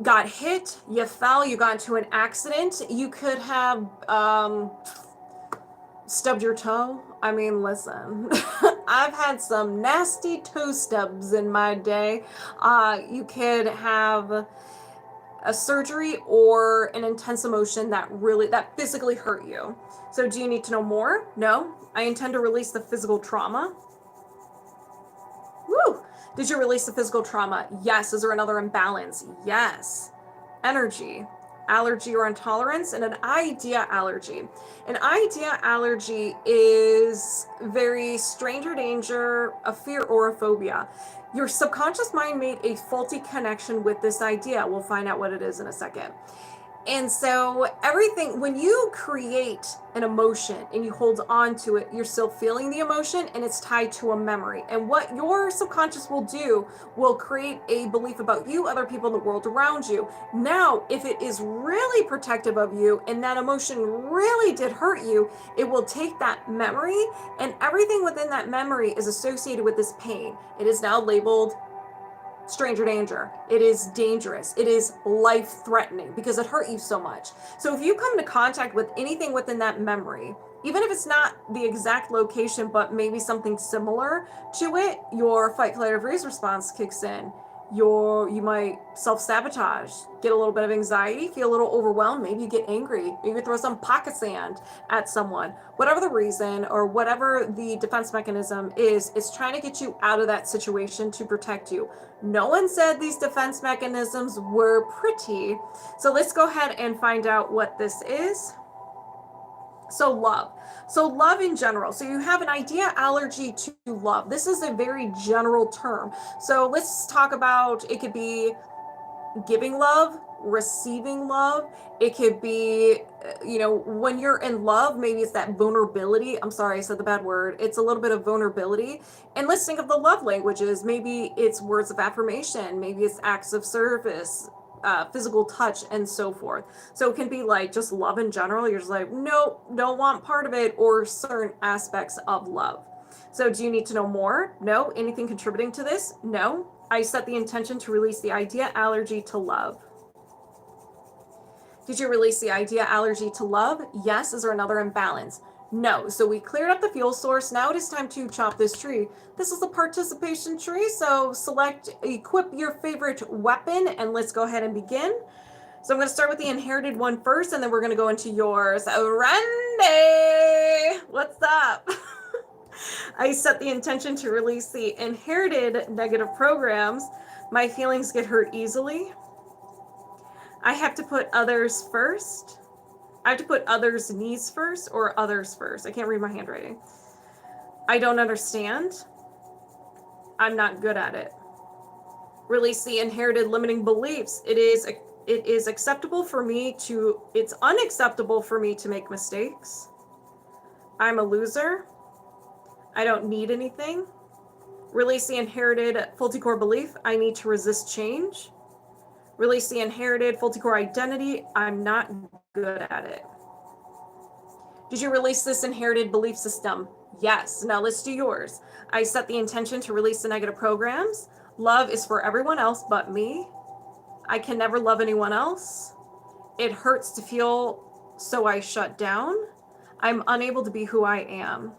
[SPEAKER 1] got hit, you fell, you got into an accident. You could have stubbed your toe. I mean, listen, I've had some nasty toe stubs in my day. You could have a surgery or an intense emotion that physically hurt you. So do you need to know more? No. I intend to release the physical trauma. Woo! Did you release the physical trauma? Yes. Is there another imbalance? Yes. Energy, allergy or intolerance, and an idea allergy. An idea allergy is very stranger danger, a fear or a phobia. Your subconscious mind made a faulty connection with this idea. We'll find out what it is in a second. And so everything, when you create an emotion and you hold on to it, you're still feeling the emotion and it's tied to a memory. And what your subconscious will do will create a belief about you, other people in the world around you. Now, if it is really protective of you and that emotion really did hurt you, it will take that memory, and everything within that memory is associated with this pain. It is now labeled stranger danger. It is dangerous. It is life-threatening because it hurt you so much. So if you come into contact with anything within that memory, even if it's not the exact location, but maybe something similar to it, your fight, flight, or freeze response kicks in. You might self-sabotage, get a little bit of anxiety, feel a little overwhelmed, maybe you get angry, maybe throw some pocket sand at someone. Whatever the reason or whatever the defense mechanism is, it's trying to get you out of that situation to protect you. No one said these defense mechanisms were pretty. So let's go ahead and find out what this is. So love. So love in general. So you have an idea allergy to love. This is a very general term. So let's talk about, it could be giving love, receiving love. It could be, when you're in love, maybe it's that vulnerability. I'm sorry, I said the bad word. It's a little bit of vulnerability. And let's think of the love languages. Maybe it's words of affirmation. Maybe it's acts of service, physical touch, and so forth. So it can be like just love in general. You're just like, nope, don't want part of it, or certain aspects of love. So do you need to know more? No. Anything contributing to this? No. I set the intention to release the idea allergy to love. Did you release the idea allergy to love? Yes. Is there another imbalance? No. So we cleared up the fuel source. Now it is time to chop this tree. This is the participation tree. So equip your favorite weapon, and let's go ahead and begin. So I'm going to start with the inherited one first, and then we're going to go into yours. Randy, what's up? I set the intention to release the inherited negative programs. My feelings get hurt easily. I have to put others first. I have to put others' needs first or others first. I can't read my handwriting. I don't understand. I'm not good at it. Release the inherited limiting beliefs. It's unacceptable for me to make mistakes. I'm a loser. I don't need anything. Release the inherited faulty core belief. I need to resist change. Release the inherited faulty core identity. I'm not good at it. Did you release this inherited belief system? Yes. Now let's do yours. I set the intention to release the negative programs. Love is for everyone else but me. I can never love anyone else. It hurts to feel, so I shut down. I'm unable to be who I am.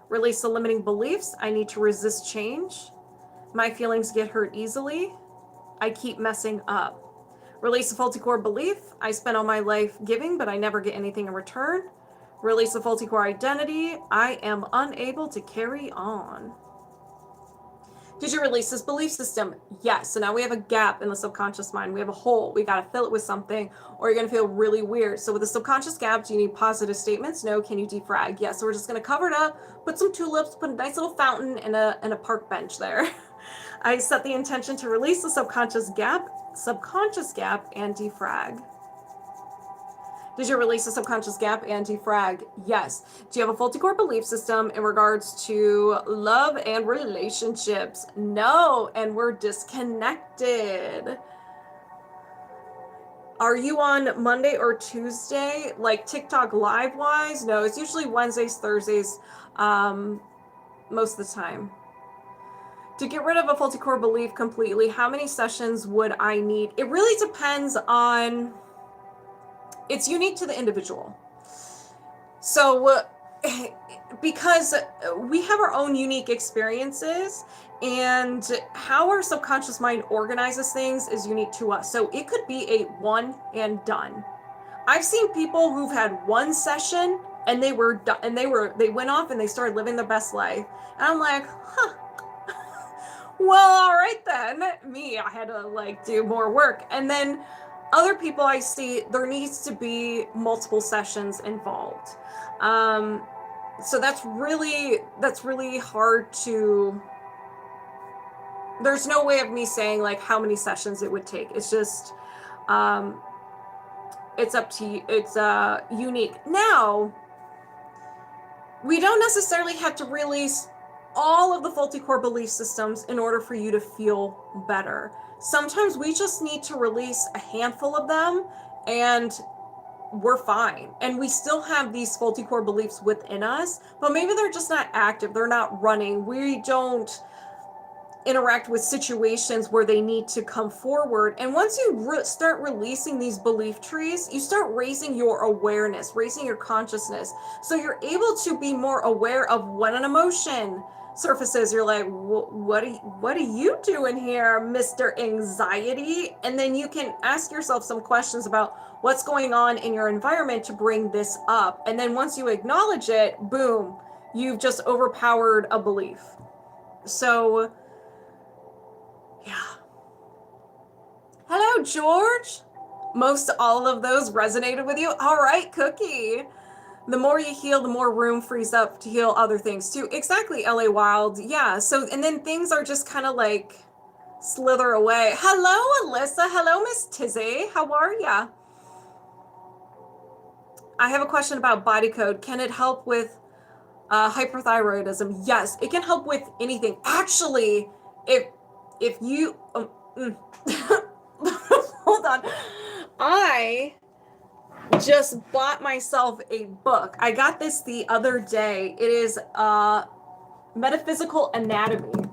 [SPEAKER 1] Release the limiting beliefs. I need to resist change. My feelings get hurt easily. I keep messing up. Release the faulty core belief. I spend all my life giving, but I never get anything in return. Release the faulty core identity. I am unable to carry on. Did you release this belief system? Yes. So now we have a gap in the subconscious mind. We have a hole. We got to fill it with something, or you're going to feel really weird. So with the subconscious gap, do you need positive statements? No. Can you defrag? Yes. So we're just going to cover it up, put some tulips, put a nice little fountain and a park bench there. I set the intention to release the subconscious gap, and defrag. Did you release the subconscious gap and defrag? Yes. Do you have a faulty core belief system in regards to love and relationships? No. And we're disconnected. Are you on Monday or Tuesday, like TikTok live wise? No, it's usually Wednesdays, Thursdays, most of the time. To get rid of a faulty core belief completely, how many sessions would I need? It really depends on, it's unique to the individual. So because we have our own unique experiences, and how our subconscious mind organizes things is unique to us. So it could be a one and done. I've seen people who've had one session and they were done, and they went off and they started living their best life. And I'm like, huh. Well, all right then. Me, I had to like do more work. And then other people I see, there needs to be multiple sessions involved. So that's really hard to. There's no way of me saying like how many sessions it would take. It's just, it's up to you. It's unique. Now, we don't necessarily have to release all of the faulty core belief systems in order for you to feel better. Sometimes we just need to release a handful of them and we're fine. And we still have these faulty core beliefs within us, but maybe they're just not active. They're not running. We don't interact with situations where they need to come forward. And once you start releasing these belief trees, you start raising your awareness, raising your consciousness. So you're able to be more aware of when an emotion surfaces. You're like, what are you doing here, Mr. Anxiety? And then you can ask yourself some questions about what's going on in your environment to bring this up. And then once you acknowledge it, boom, you've just overpowered a belief. So yeah. Hello, George. Most all of those resonated with you. All right, Cookie. The more you heal, the more room frees up to heal other things too. Exactly, LA Wild. Yeah. So, and then things are just kind of like slither away. Hello, Alyssa. Hello, Miss Tizzy. How are ya? I have a question about body code. Can it help with hyperthyroidism? Yes, it can help with anything. Actually, if you hold on, I just bought myself a book. I got this the other day. It is Metaphysical Anatomy,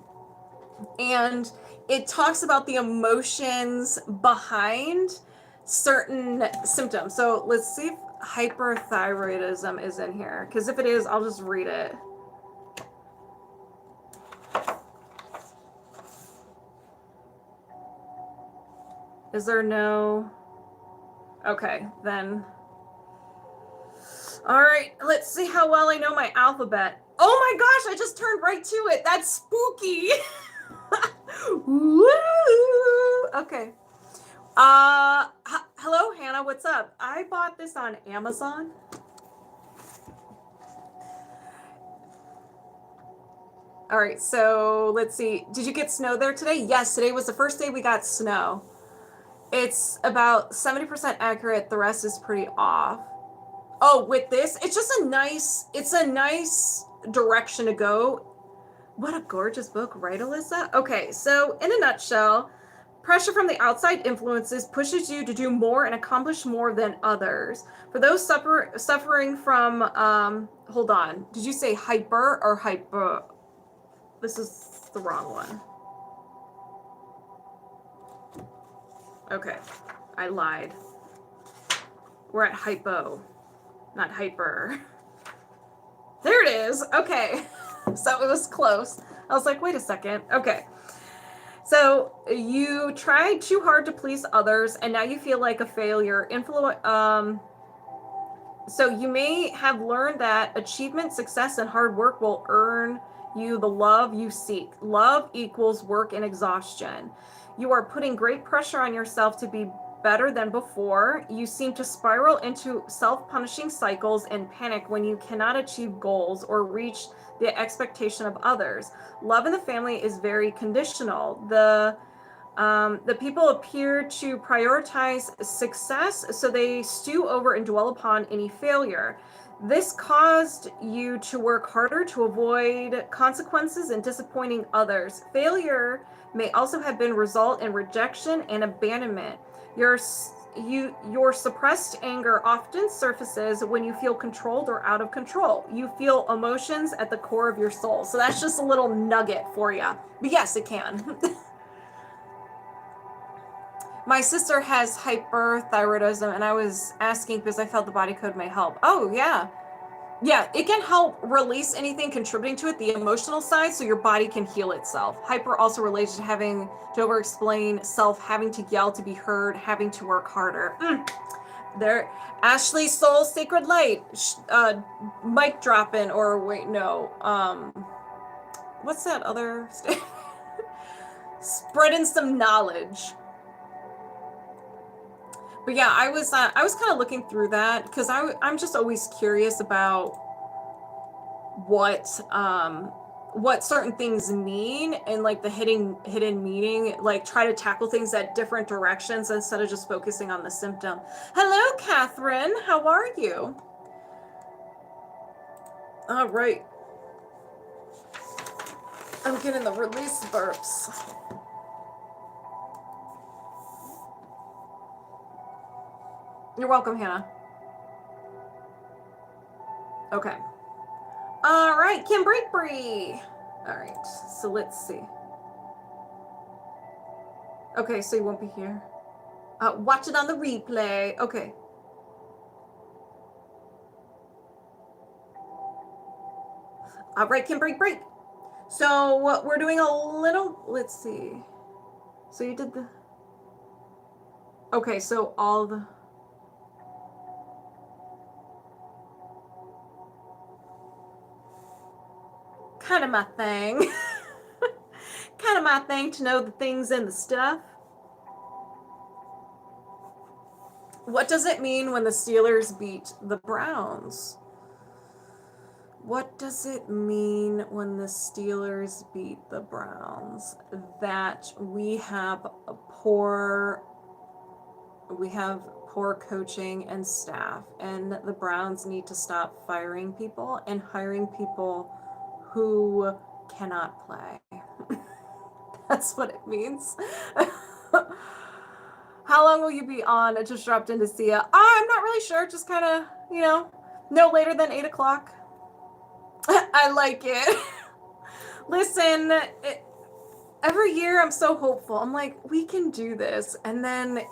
[SPEAKER 1] and it talks about the emotions behind certain symptoms. So let's see if hyperthyroidism is in here, because if it is, I'll just read it. Is there no? Okay, then. All right, let's see how well I know my alphabet. Oh my gosh, I just turned right to it. That's spooky. Woo! Okay. Hello, Hannah, what's up? I bought this on Amazon. All right, so let's see. Did you get snow there today? Yes, today was the first day we got snow. It's about 70% accurate. The rest is pretty off. Oh, with this, it's just it's a nice direction to go. What a gorgeous book, right, Alyssa? Okay, so in a nutshell, pressure from the outside influences pushes you to do more and accomplish more than others. For those suffering from, hold on, did you say hyper or hyper? This is the wrong one. Okay, I lied. We're at hypo, not hyper. There it is. Okay, so it was close. I was like, wait a second. Okay, so you tried too hard to please others, and now you feel like a failure. So you may have learned that achievement, success, and hard work will earn you the love you seek. Love equals work and exhaustion. You are putting great pressure on yourself to be better than before. You seem to spiral into self-punishing cycles and panic when you cannot achieve goals or reach the expectation of others. Love in the family is very conditional. The people appear to prioritize success, so they stew over and dwell upon any failure. This caused you to work harder to avoid consequences and disappointing others. Failure may also have been result in rejection and abandonment. Your suppressed anger often surfaces when you feel controlled or out of control. You feel emotions at the core of your soul. So that's just a little nugget for you. But yes, it can. My sister has hyperthyroidism, and I was asking because I felt the body code may help. Oh, yeah. Yeah, it can help release anything contributing to it, the emotional side, so your body can heal itself. Hyper also related to having to over-explain self, having to yell to be heard, having to work harder. There, Ashley Soul Sacred Light, mic dropping, or wait, no, what's that other? Spreading some knowledge. But yeah, I was kind of looking through that because I'm just always curious about what certain things mean and like the hidden meaning, like try to tackle things at different directions instead of just focusing on the symptom. Hello, Catherine. How are you? All right. I'm getting the release burps. You're welcome, Hannah. Okay. All right, Kim Breakbree. All right, so let's see. Okay, so you won't be here. Watch it on the replay. Okay. All right, Kim Break. So we're doing a little, let's see. So you did the, okay, so all the, kind of my thing. Kind of my thing to know the things and the stuff. What does it mean when the Steelers beat the Browns? What does it mean when the Steelers beat the Browns? That we have poor coaching and staff, and the Browns need to stop firing people and hiring people who cannot play. That's what it means. How long will you be on? I just dropped in to see ya. I'm not really sure. Just kind of, no later than 8 o'clock. I like it. Listen, every year I'm so hopeful. I'm like, we can do this. And then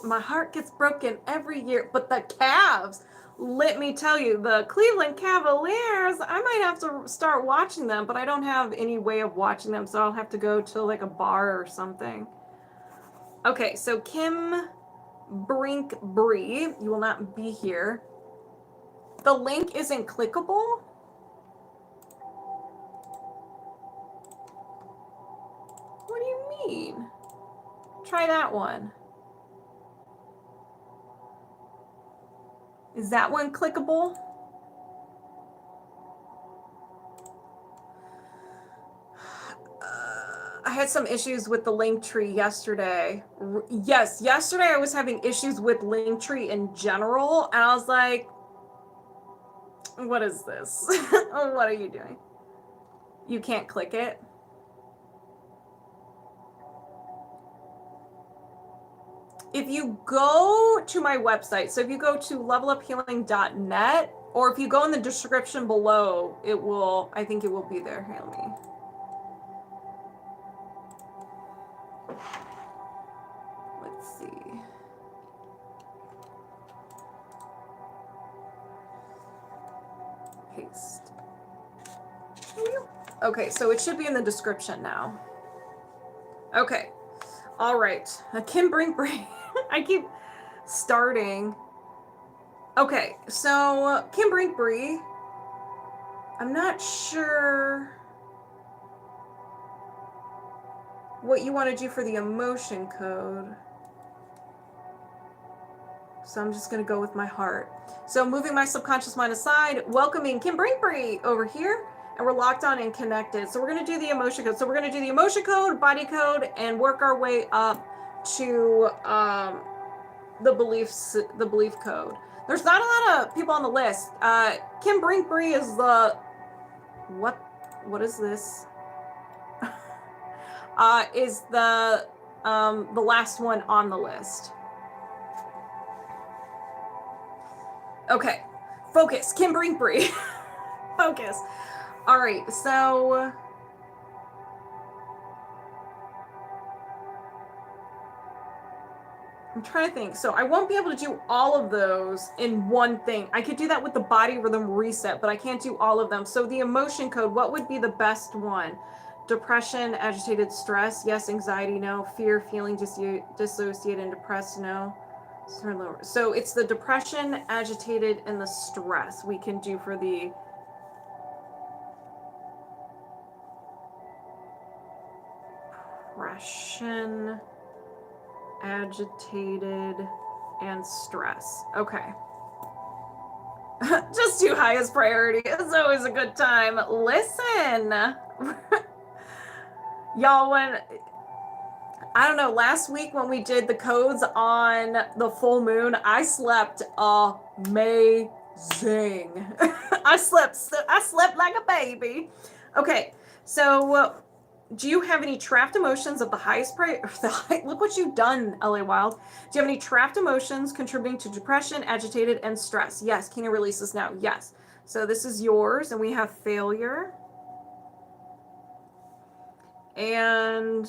[SPEAKER 1] my heart gets broken every year. But the Cavs, let me tell you, the Cleveland Cavaliers, I might have to start watching them, but I don't have any way of watching them. So I'll have to go to like a bar or something. Okay, so Kim Bree, you will not be here. The link isn't clickable. What do you mean? Try that one. Is that one clickable? I had some issues with the Linktree yesterday. Yes, yesterday I was having issues with Linktree in general, and I was like, what is this? What are you doing? You can't click it? If you go to my website, so if you go to leveluphealing.net, or if you go in the description below, I think it will be there. Here, let me. Let's see. Paste. Okay, so it should be in the description now. Okay. All right. Kim Brinkbrink. I keep starting. Okay, so Kim Brinkbree. I'm not sure what you want to do for the emotion code. So I'm just going to go with my heart. So moving my subconscious mind aside, welcoming Kim Brinkbree over here. And we're locked on and connected. So we're going to do the emotion code. So we're going to do the emotion code, body code, and work our way up to the belief code. There's not a lot of people on the list. Kim Brinkbree is the what is this? Is the last one on the list. Okay, focus, Kim Brinkbree. Focus. All right, so I'm trying to think. So I won't be able to do all of those in one thing. I could do that with the body rhythm reset, but I can't do all of them. So the emotion code, what would be the best one? Depression, agitated, stress, yes. Anxiety, no. Fear, feeling dissociated and depressed, no. So it's the depression, agitated, and the stress we can do for the depression, agitated, and stress. Okay. Just do highest priority. It's always a good time. Listen. Y'all, when I don't know, last week when we did the codes on the full moon, I slept amazing. I slept like a baby. Okay, so do you have any trapped emotions of the highest priority? Look what you've done, LA Wild. Do you have any trapped emotions contributing to depression, agitated, and stress? Yes. Can you release this now? Yes. So this is yours, and we have failure. And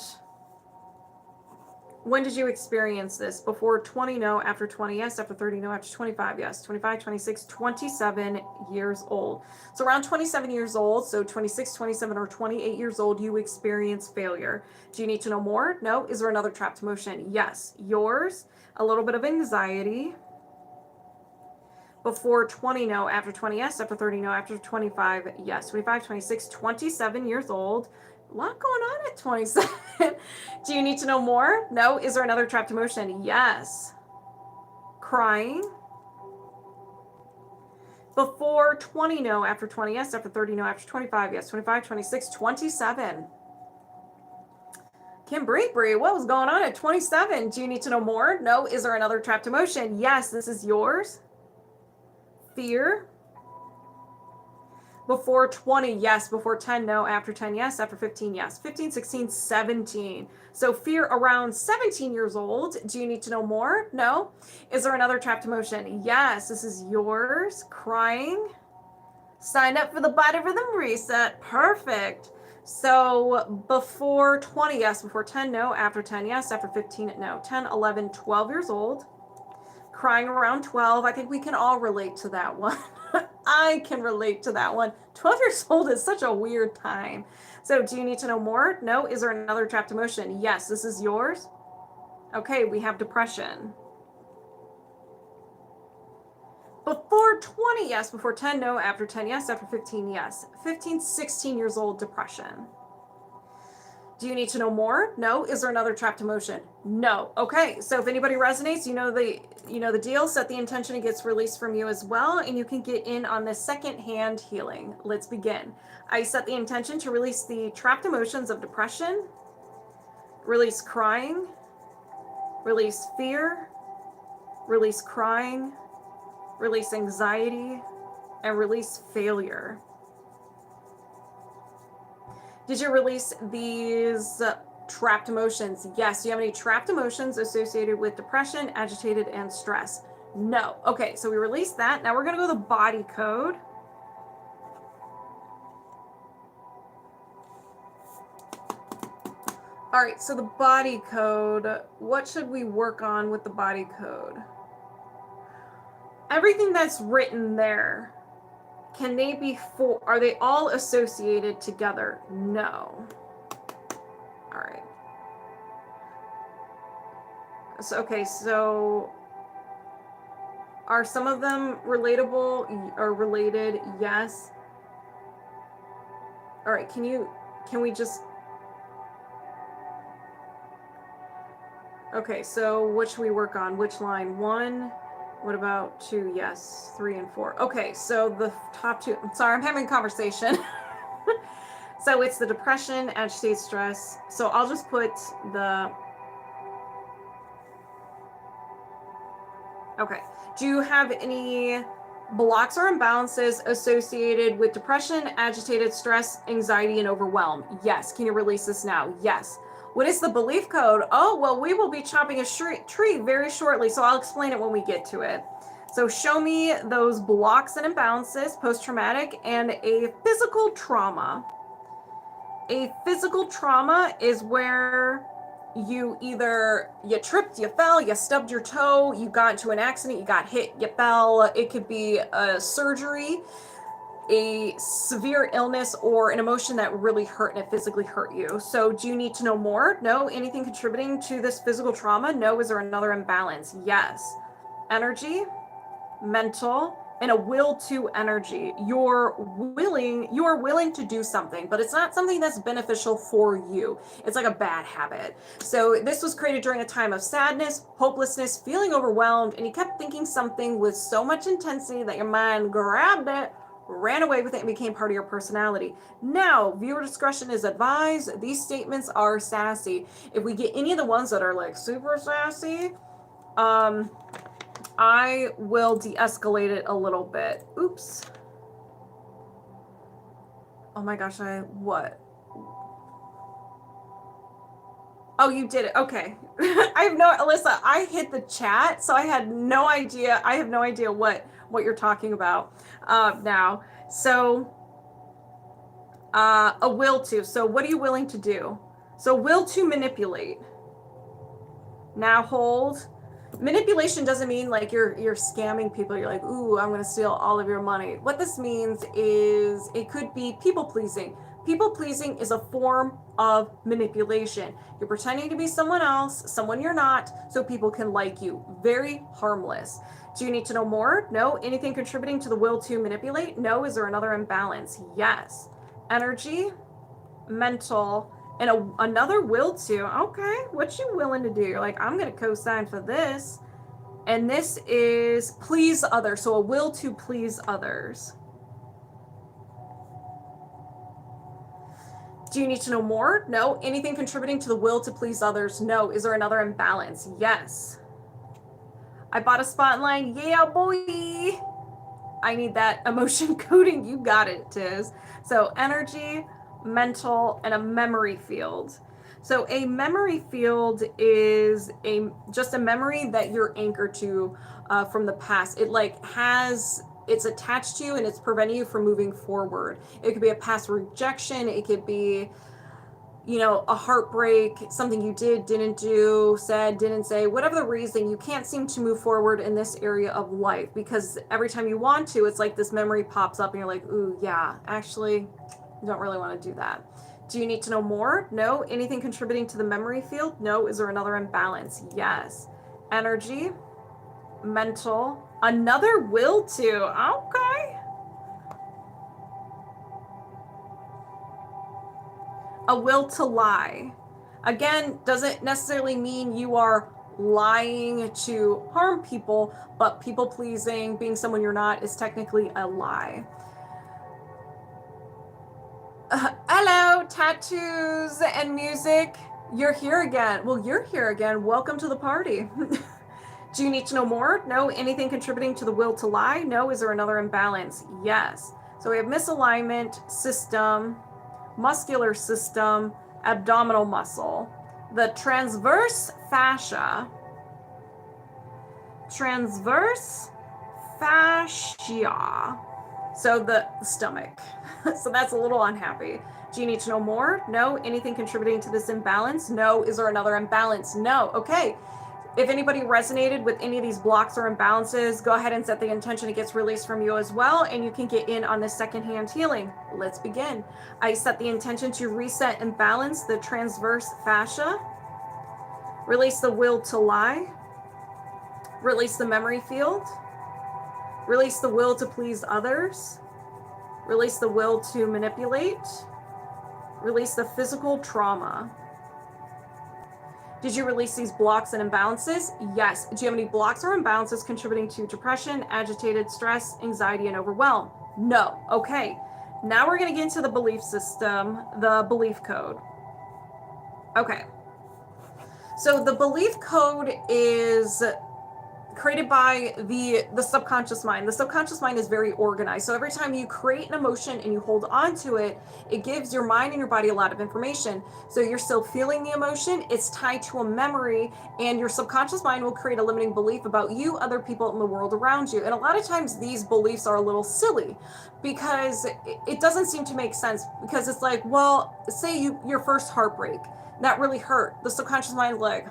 [SPEAKER 1] when did you experience this? Before 20, no. After 20, yes. After 30, no. After 25, yes. 25, 26, 27 years old. So around 27 years old, so 26, 27, or 28 years old, you experience failure. Do you need to know more? No. Is there another trapped emotion? Yes. Yours. A little bit of anxiety. Before 20, no. After 20, yes. After 30, no. After 25, yes. 25, 26, 27 years old. A lot going on at 27. Do you need to know more? No. Is there another trapped emotion? Yes. Crying. Before 20, no. After 20, yes. After 30, no. After 25, yes. 25, 26, 27. Kim Bree, what was going on at 27? Do you need to know more? No. Is there another trapped emotion? Yes. This is yours. Fear. Before 20, yes. Before 10, no. After 10, yes. After 15, yes. 15, 16, 17. So fear around 17 years old. Do you need to know more? No. Is there another trapped emotion? Yes. This is yours. Crying. Sign up for the body rhythm reset. Perfect. So before 20, yes. Before 10, no. After 10, yes. After 15, no. 10, 11, 12 years old. Crying around 12. I think we can all relate to that one. I can relate to that one. 12 years old is such a weird time. So do you need to know more? No. Is there another trapped emotion? Yes. This is yours. Okay, we have depression. Before 20, yes. Before 10, no. After 10, yes. After 15, yes. 15, 16 years old, depression. Do you need to know more? No. Is there another trapped emotion? No. Okay, so if anybody resonates, you know the deal. Set the intention, it gets released from you as well, and you can get in on this secondhand healing. Let's begin. I set the intention to release the trapped emotions of depression, release crying, release fear, release crying, release anxiety, and release failure. Did you release these trapped emotions? Yes. Do you have any trapped emotions associated with depression, agitated, and stress? No. Okay, so we released that. Now we're going to go to the body code. All right, so the body code, what should we work on with the body code? Everything that's written there, can they be are they all associated together? No. All right. So, okay, so are some of them relatable or related? Yes. All right, can we just, okay, so what should we work on? Which line? 1? What about 2? Yes. 3 and 4. Okay, so the top 2, I'm sorry, I'm having a conversation. So it's the depression, agitated, stress. So I'll just put the, okay. Do you have any blocks or imbalances associated with depression, agitated, stress, anxiety, and overwhelm? Yes. Can you release this now? Yes. What is the belief code? Oh, well, we will be chopping a tree very shortly, so I'll explain it when we get to it. So show me those blocks and imbalances, post-traumatic, and a physical trauma. A physical trauma is where you tripped, you fell, you stubbed your toe, you got into an accident, you got hit, you fell. It could be a surgery, a severe illness, or an emotion that really hurt and it physically hurt you. So do you need to know more? No. Anything contributing to this physical trauma? No. Is there another imbalance? Yes. Energy, mental, and a will to energy. You're willing to do something, but it's not something that's beneficial for you. It's like a bad habit. So this was created during a time of sadness, hopelessness, feeling overwhelmed, and you kept thinking something with so much intensity that your mind grabbed it, ran away with it, and became part of your personality. Now, viewer discretion is advised. These statements are sassy. If we get any of the ones that are like super sassy, I will de-escalate it a little bit. Oops. Oh my gosh, what? Oh, you did it. Okay. Alyssa, I hit the chat, so I had no idea. I have no idea what you're talking about now. So, a will to. So what are you willing to do? So will to manipulate. Now hold. Manipulation doesn't mean like you're scamming people. You're like, ooh, I'm going to steal all of your money. What this means is it could be people pleasing. People pleasing is a form of manipulation. You're pretending to be someone else, someone you're not, so people can like you. Very harmless. Do you need to know more? No. Anything contributing to the will to manipulate? No. Is there another imbalance? Yes. Energy, mental, and another will to. Okay, what you willing to do? You're like, I'm going to co-sign for this. And this is please others. So a will to please others. Do you need to know more? No. Anything contributing to the will to please others? No. Is there another imbalance? Yes. I bought a spotlight. Yeah, boy. I need that emotion coding. You got it, Tiz. So energy, mental, and a memory field. So a memory field is just a memory that you're anchored to from the past. It's attached to you and it's preventing you from moving forward. It could be a past rejection. It could be, a heartbreak, something you didn't do, said, didn't say, whatever the reason, you can't seem to move forward in this area of life because every time you want to, it's like this memory pops up and you're like, ooh, yeah, actually, I don't really want to do that. Do you need to know more? No. Anything contributing to the memory field? No. Is there another imbalance? Yes. Energy, mental, another will to. Okay. A will to lie. Again, doesn't necessarily mean you are lying to harm people, but people pleasing, being someone you're not, is technically a lie. Hello, tattoos and music. You're here again. Well, you're here again. Welcome to the party. Do you need to know more? No. Anything contributing to the will to lie? No. Is there another imbalance? Yes. So we have misalignment, system, muscular system, abdominal muscle, the transverse fascia, so the stomach. So that's a little unhappy. Do you need to know more? No. Anything contributing to this imbalance? No. Is there another imbalance? No. Okay. If anybody resonated with any of these blocks or imbalances, go ahead and set the intention it gets released from you as well, and you can get in on this secondhand healing. Let's begin. I set the intention to reset and balance the transverse fascia, release the will to lie, release the memory field, release the will to please others, release the will to manipulate, release the physical trauma. Did you release these blocks and imbalances? Yes. Do you have any blocks or imbalances contributing to depression, agitated, stress, anxiety, and overwhelm? No. Okay. Now we're going to get into the belief system, the belief code. Okay. So the belief code is created by the subconscious mind. The subconscious mind is very organized. So every time you create an emotion and you hold on to it, it gives your mind and your body a lot of information. So you're still feeling the emotion, it's tied to a memory, and your subconscious mind will create a limiting belief about you, other people, and the world around you. And a lot of times these beliefs are a little silly because it doesn't seem to make sense, because it's like, well, say your first heartbreak. that really hurt. The subconscious mind is like,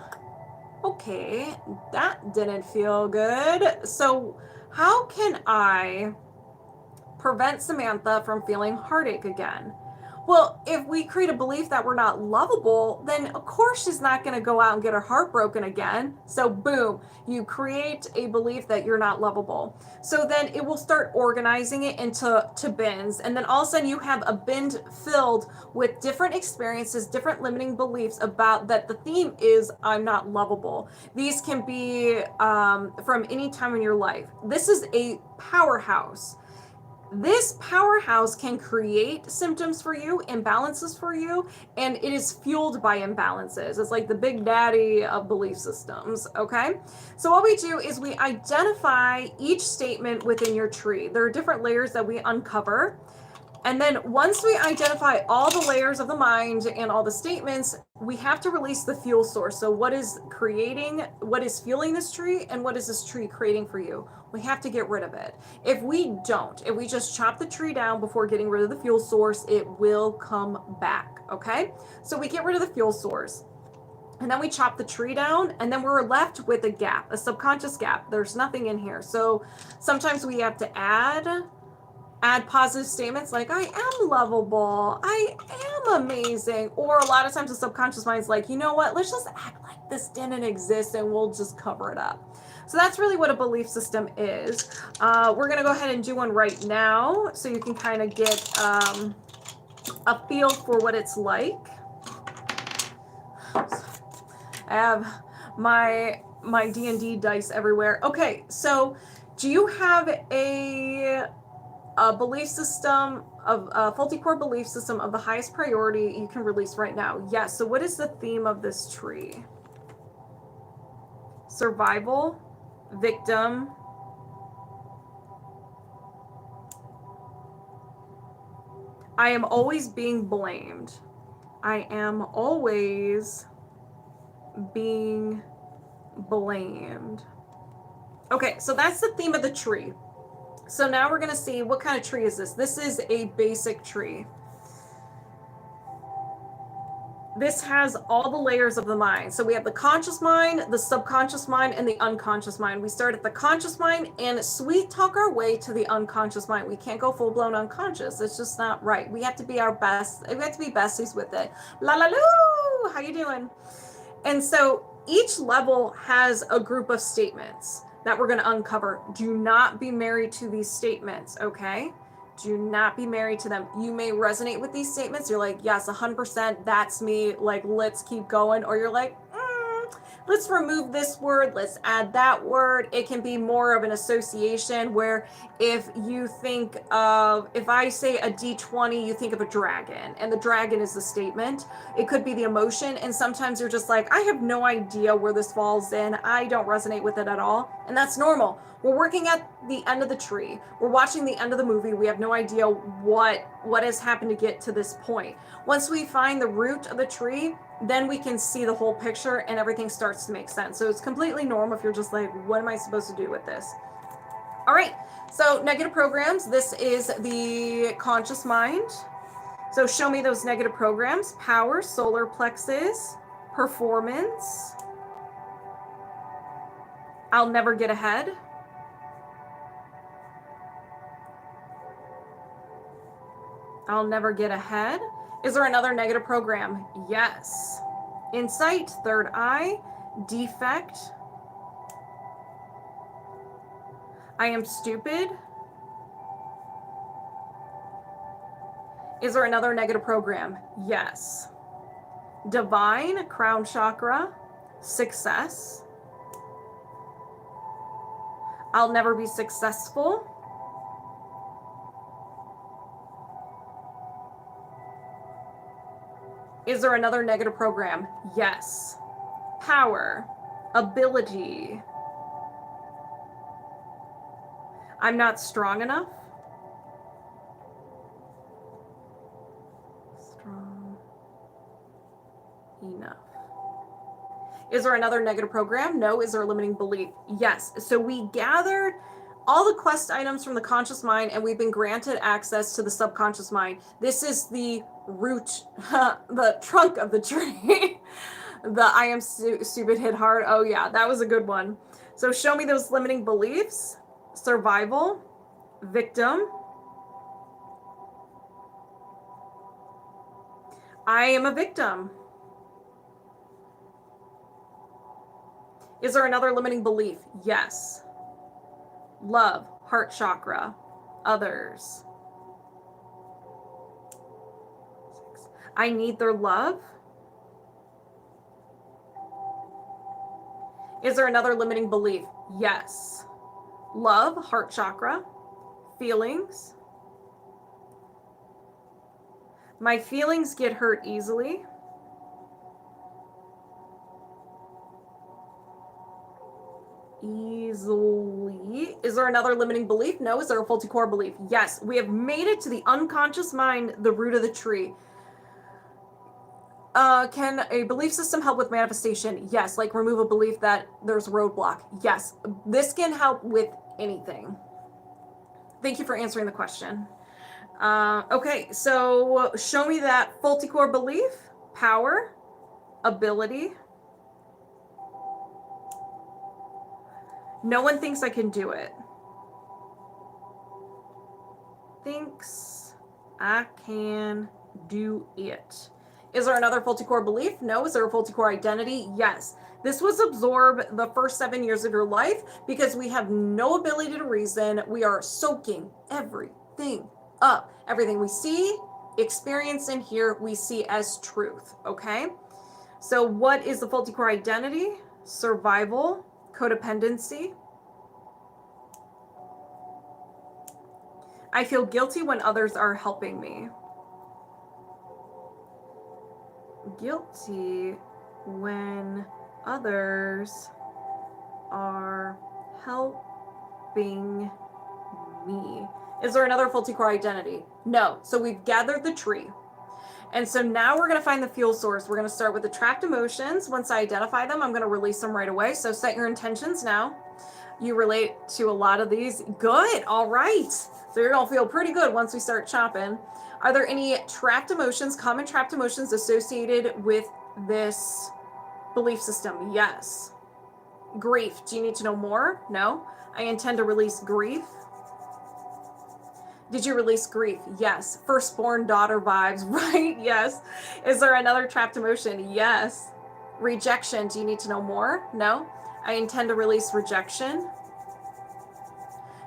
[SPEAKER 1] okay, that didn't feel good. So how can I prevent Samantha from feeling heartache again? Well, if we create a belief that we're not lovable, then of course she's not going to go out and get her heart broken again. So boom, you create a belief that you're not lovable. So then it will start organizing it into bins. And then all of a sudden you have a bin filled with different experiences, different limiting beliefs about that the theme is I'm not lovable. These can be from any time in your life. This is a powerhouse. This powerhouse can create symptoms for you, imbalances for you, and it is fueled by imbalances. It's like the big daddy of belief systems, okay? So what we do is we identify each statement within your tree. There are different layers that we uncover. And then once we identify all the layers of the mind and all the statements, we have to release the fuel source. So what is fueling this tree, and what is this tree creating for you? We have to get rid of it. If we just chop the tree down before getting rid of the fuel source, it will come back, okay? So we get rid of the fuel source. And then we chop the tree down, and then we're left with a gap, a subconscious gap. There's nothing in here. So sometimes we have to add positive statements like, I am lovable, I am amazing. Or a lot of times the subconscious mind is like, you know what, let's just act like this didn't exist and we'll just cover it up. So that's really what a belief system is. We're going to go ahead and do one right now so you can kind of get a feel for what it's like. I have my D&D dice everywhere. Okay, so do you have a belief system of a faulty core belief system of the highest priority you can release right now? Yes. So what is the theme of this tree? Survival, victim, I am always being blamed. I am always being blamed. Okay, so that's the theme of the tree. So now we're going to see what kind of tree is this. This is a basic tree. This has all the layers of the mind. So we have the conscious mind, the subconscious mind, and the unconscious mind. We start at the conscious mind and sweet talk our way to the unconscious mind. We can't go full-blown unconscious. It's just not right. We have to be our best. We have to be besties with it. La la loo! How you doing? And so each level has a group of statements that we're going to uncover. Do not be married to these statements, okay? Do not be married to them. You may resonate with these statements. You're like, yes, 100%, that's me. Like, let's keep going. Or you're like, let's remove this word. Let's add that word. It can be more of an association where if you think of, if I say a D20, you think of a dragon, and the dragon is the statement. It could be the emotion. And sometimes you're just like, I have no idea where this falls in. I don't resonate with it at all. And that's normal. We're working at the end of the tree. We're watching the end of the movie. We have no idea what has happened to get to this point. Once we find the root of the tree, then we can see the whole picture and everything starts to make sense. So it's completely normal if you're just like, what am I supposed to do with this? All right, so negative programs. This is the conscious mind. So show me those negative programs. Power, solar plexus, performance. I'll never get ahead. I'll never get ahead. Is there another negative program? Yes. Insight, third eye, defect. I am stupid. Is there another negative program? Yes. Divine, crown chakra, success. I'll never be successful. Is there another negative program? Yes. Power, ability. I'm not strong enough. Strong enough. Is there another negative program? No. Is there a limiting belief? Yes. So we gathered all the quest items from the conscious mind, and we've been granted access to the subconscious mind. This is the root, the trunk of the tree. The I am stupid hit hard. Oh yeah, that was a good one. So show me those limiting beliefs. Survival, victim. I am a victim. Is there another limiting belief? Yes. Love, heart chakra, others. I need their love. Is there another limiting belief? Yes. Love, heart chakra, feelings. My feelings get hurt easily. Easily. Is there another limiting belief? No. Is there a faulty core belief? Yes. We have made it to the unconscious mind, the root of the tree. Can a belief system help with manifestation? Yes. Like remove a belief that there's a roadblock. Yes. This can help with anything. Thank you for answering the question. Okay, so show me that faulty core belief, power, ability. No one thinks I can do it. Thinks I can do it. Is there another faulty core belief? No. Is there a faulty core identity? Yes. This was absorbed the first 7 years of your life because we have no ability to reason. We are soaking everything up. Everything we see, experience, and hear, we see as truth. Okay? So what is the faulty core identity? Survival, codependency. I feel guilty when others are helping me. Guilty when others are helping me. Is there another faulty core identity? No. So we've gathered the tree. And so now we're going to find the fuel source. We're going to start with the trapped emotions. Once I identify them, I'm going to release them right away. So set your intentions now. You relate to a lot of these. Good. All right. So you're going to feel pretty good once we start chopping. Are there any trapped emotions, common trapped emotions associated with this belief system? Yes. Grief. Do you need to know more? No. I intend to release grief. Did you release grief? Yes. Firstborn daughter vibes, right? Yes. Is there another trapped emotion? Yes. Rejection. Do you need to know more? No. I intend to release rejection.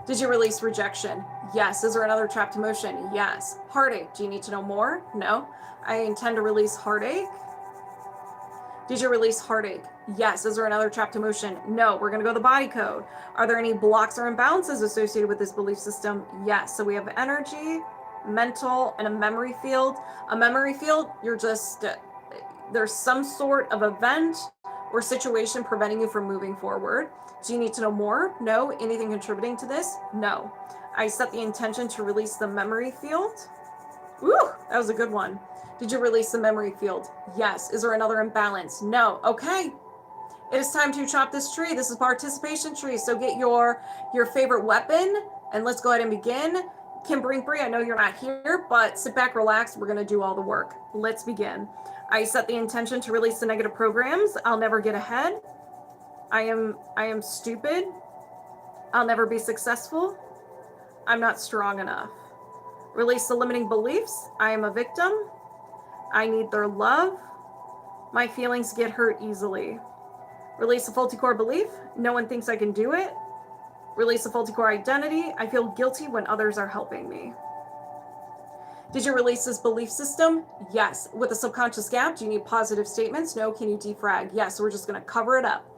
[SPEAKER 1] Did you release rejection? Yes. Is there another trapped emotion? Yes. Heartache. Do you need to know more? No. I intend to release heartache. Did you release heartache? Yes. Is there another trapped emotion? No. We're going to go to the body code. Are there any blocks or imbalances associated with this belief system? Yes. So we have energy, mental, and a memory field. A memory field, you're just, there's some sort of event or situation preventing you from moving forward. Do you need to know more? No. Anything contributing to this? No. I set the intention to release the memory field. Ooh, that was a good one. Did you release the memory field? Yes. Is there another imbalance? No. Okay. It is time to chop this tree. This is participation tree. So get your favorite weapon and let's go ahead and begin. Kim Brinkbury, I know you're not here, but sit back, relax. We're going to do all the work. Let's begin. I set the intention to release the negative programs. I'll never get ahead. I am stupid. I'll never be successful. I'm not strong enough. Release the limiting beliefs. I am a victim. I need their love. My feelings get hurt easily. Release a faulty core belief. No one thinks I can do it. Release a faulty core identity. I feel guilty when others are helping me. Did you release this belief system? Yes. With a subconscious gap, do you need positive statements? No. Can you defrag? Yes. So we're just going to cover it up.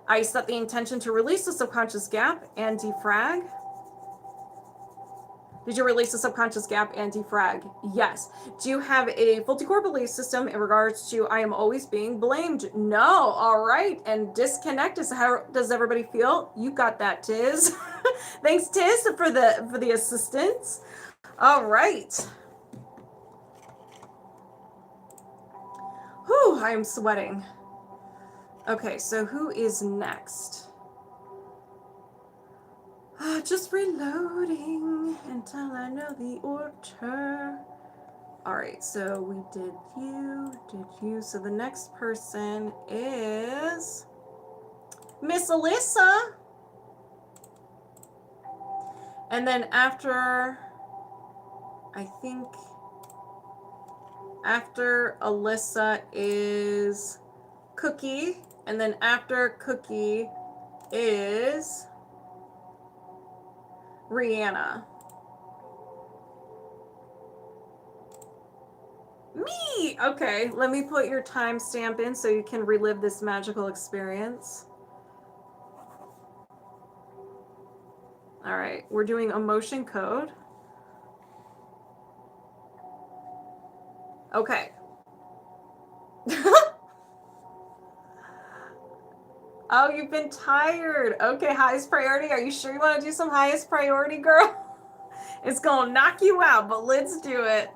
[SPEAKER 1] I set the intention to release the subconscious gap and defrag. Did you release the subconscious gap and defrag? Yes. Do you have a faulty core belief system in regards to I am always being blamed? No. All right. And disconnect is how does everybody feel? You got that, Tiz. Thanks, Tiz, for the assistance. All right. Whew, I am sweating. Okay, so who is next? Just reloading until I know the order. All right, so we did you. So the next person is Miss Alyssa. And then after, I think, after Alyssa is Cookie. And then after Cookie is Reanna. Me! Okay, let me put your timestamp in so you can relive this magical experience. All right, we're doing emotion code. Okay. Oh, you've been tired. Okay, highest priority. Are you sure you want to do some highest priority, girl? It's gonna knock you out, but let's do it.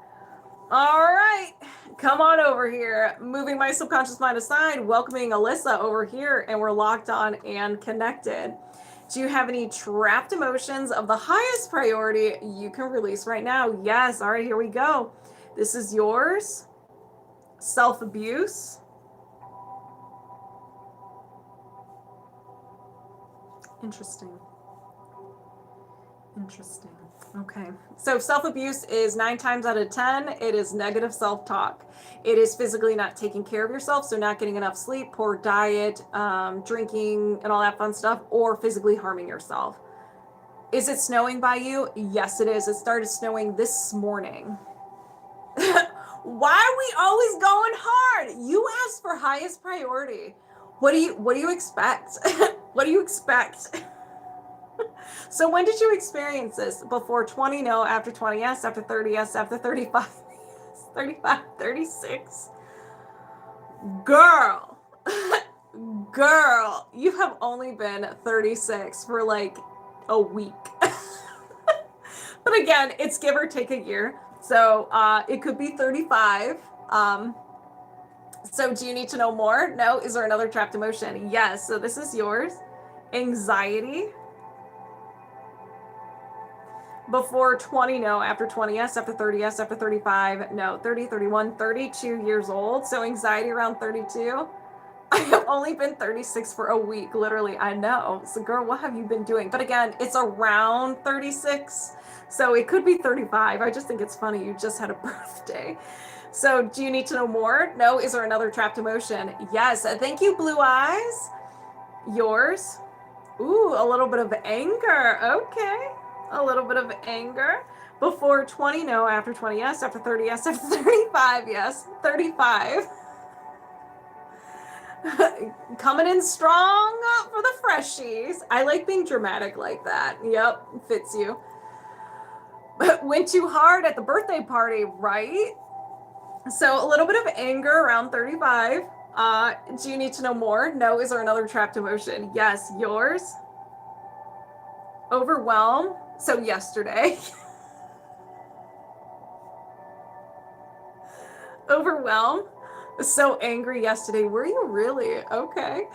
[SPEAKER 1] All right, come on over here. Moving my subconscious mind aside, welcoming Alyssa over here, and we're locked on and connected. Do you have any trapped emotions of the highest priority you can release right now? Yes. All right, here we go. This is yours. Self-abuse. Interesting. Okay. So self-abuse is 9 times out of 10. It is negative self-talk. It is physically not taking care of yourself, so not getting enough sleep, poor diet, drinking, and all that fun stuff, or physically harming yourself. Is it snowing by you? Yes, it is. It started snowing this morning. Why are we always going hard? You asked for highest priority. What do you expect? What do you expect? So when did you experience this? Before 20? No. After 20? Yes. After 30? Yes. After 35? Yes. 35? 36? Girl. Girl, you have only been 36 for like a week. But again, it's give or take a year. So it could be 35. So do you need to know more? No. Is there another trapped emotion? Yes. So this is yours. Anxiety. Before 20, no. After 20, yes. After 30, yes. After 35, no. 30, 31, 32 years old. So anxiety around 32. I have only been 36 for a week, literally. I know. So girl, what have you been doing? But again, it's around 36. So it could be 35. I just think it's funny. You just had a birthday. So do you need to know more? No. Is there another trapped emotion? Yes. Thank you, Blue Eyes. Yours. Ooh, a little bit of anger. Okay. A little bit of anger. Before 20, no. After 20, yes. After 30, yes. After 35, yes. 35. Coming in strong for the freshies. I like being dramatic like that. Yep, fits you. Went too hard at the birthday party, right? So a little bit of anger around 35. Do you need to know more? No. Is there another trapped emotion? Yes. Yours. Overwhelm. So yesterday. Overwhelm. So angry yesterday. Were you really? Okay.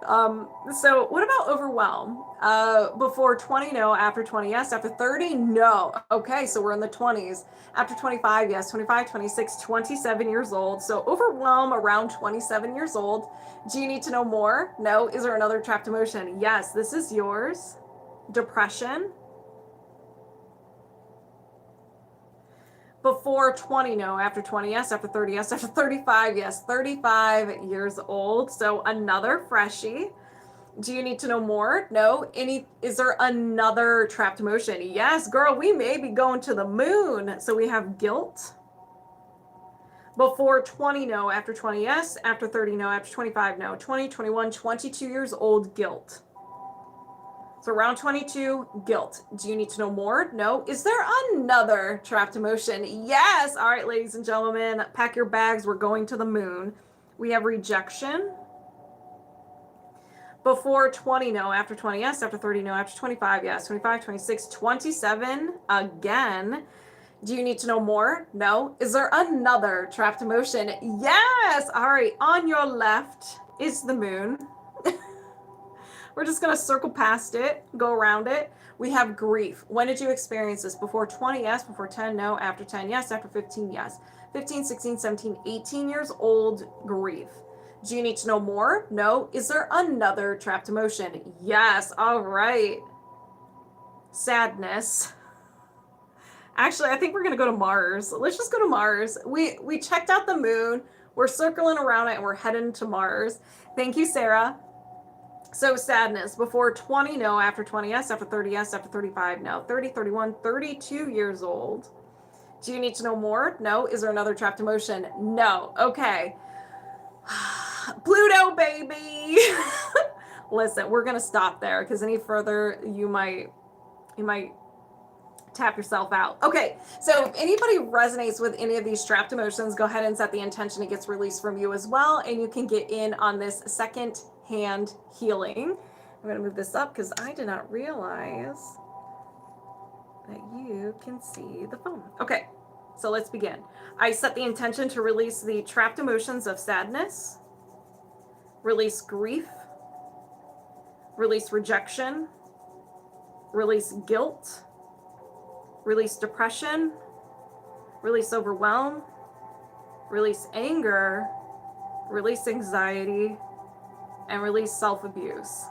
[SPEAKER 1] So what about overwhelm? Before 20, no. After 20, yes. After 30, no. Okay, so we're in the 20s. After 25, yes. 25, 26, 27 years old. So overwhelm around 27 years old. Do you need to know more? No. Is there another trapped emotion? Yes. This is yours. Depression. Before 20, no. After 20, yes. After 30, yes. After 35, yes. 35 years old. So another freshie. Do you need to know more? No. Is there another trapped emotion? Yes, girl, we may be going to the moon. So we have guilt. Before 20, no. After 20, yes. After 30, no. After 25, no. 20, 21, 22 years old, guilt. So around 22, guilt. Do you need to know more? No. Is there another trapped emotion? Yes. All right, ladies and gentlemen, pack your bags. We're going to the moon. We have rejection. Before 20, no. After 20, yes. After 30, no. After 25, yes. 25, 26, 27, again. Do you need to know more? No. Is there another trapped emotion? Yes. All right. On your left is the moon. We're just going to circle past it, go around it. We have grief. When did you experience this? Before 20, yes. Before 10, no. After 10, yes. After 15, yes. 15, 16, 17, 18 years old, grief. Do you need to know more? No. Is there another trapped emotion? Yes. All right. Sadness. Actually, I think we're going to go to Mars. Let's just go to Mars. We checked out the moon. We're circling around it and we're heading to Mars. Thank you, Sarah. So sadness. Before 20, no. After 20, yes. After 30, yes. After 35, no. 30, 31, 32 years old. Do you need to know more? No. Is there another trapped emotion? No. Okay. Pluto, baby. Listen, we're going to stop there because any further you might tap yourself out. Okay, so if anybody resonates with any of these trapped emotions, go ahead and set the intention it gets released from you as well, and you can get in on this second-hand healing. I'm going to move this up because I did not realize that you can see the phone. Okay, so let's begin. I set the intention to release the trapped emotions of sadness, release grief, release rejection, release guilt, release depression, release overwhelm, release anger, release anxiety, and release self-abuse.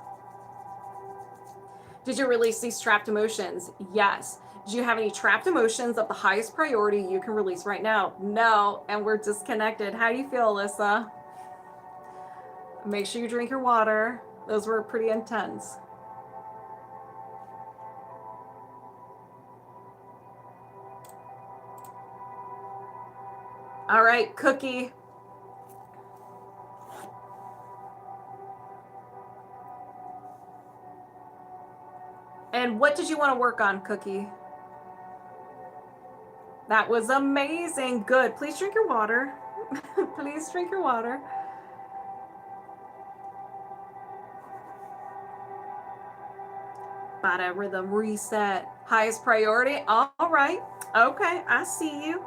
[SPEAKER 1] Did you release these trapped emotions? Yes. Do you have any trapped emotions of the highest priority you can release right now? No, and we're disconnected. How do you feel, Alyssa? Make sure you drink your water. Those were pretty intense. All right, Cookie. And what did you want to work on, Cookie? That was amazing. Good. Please drink your water. Please drink your water. Bada rhythm reset. Highest priority. All right. Okay, I see you.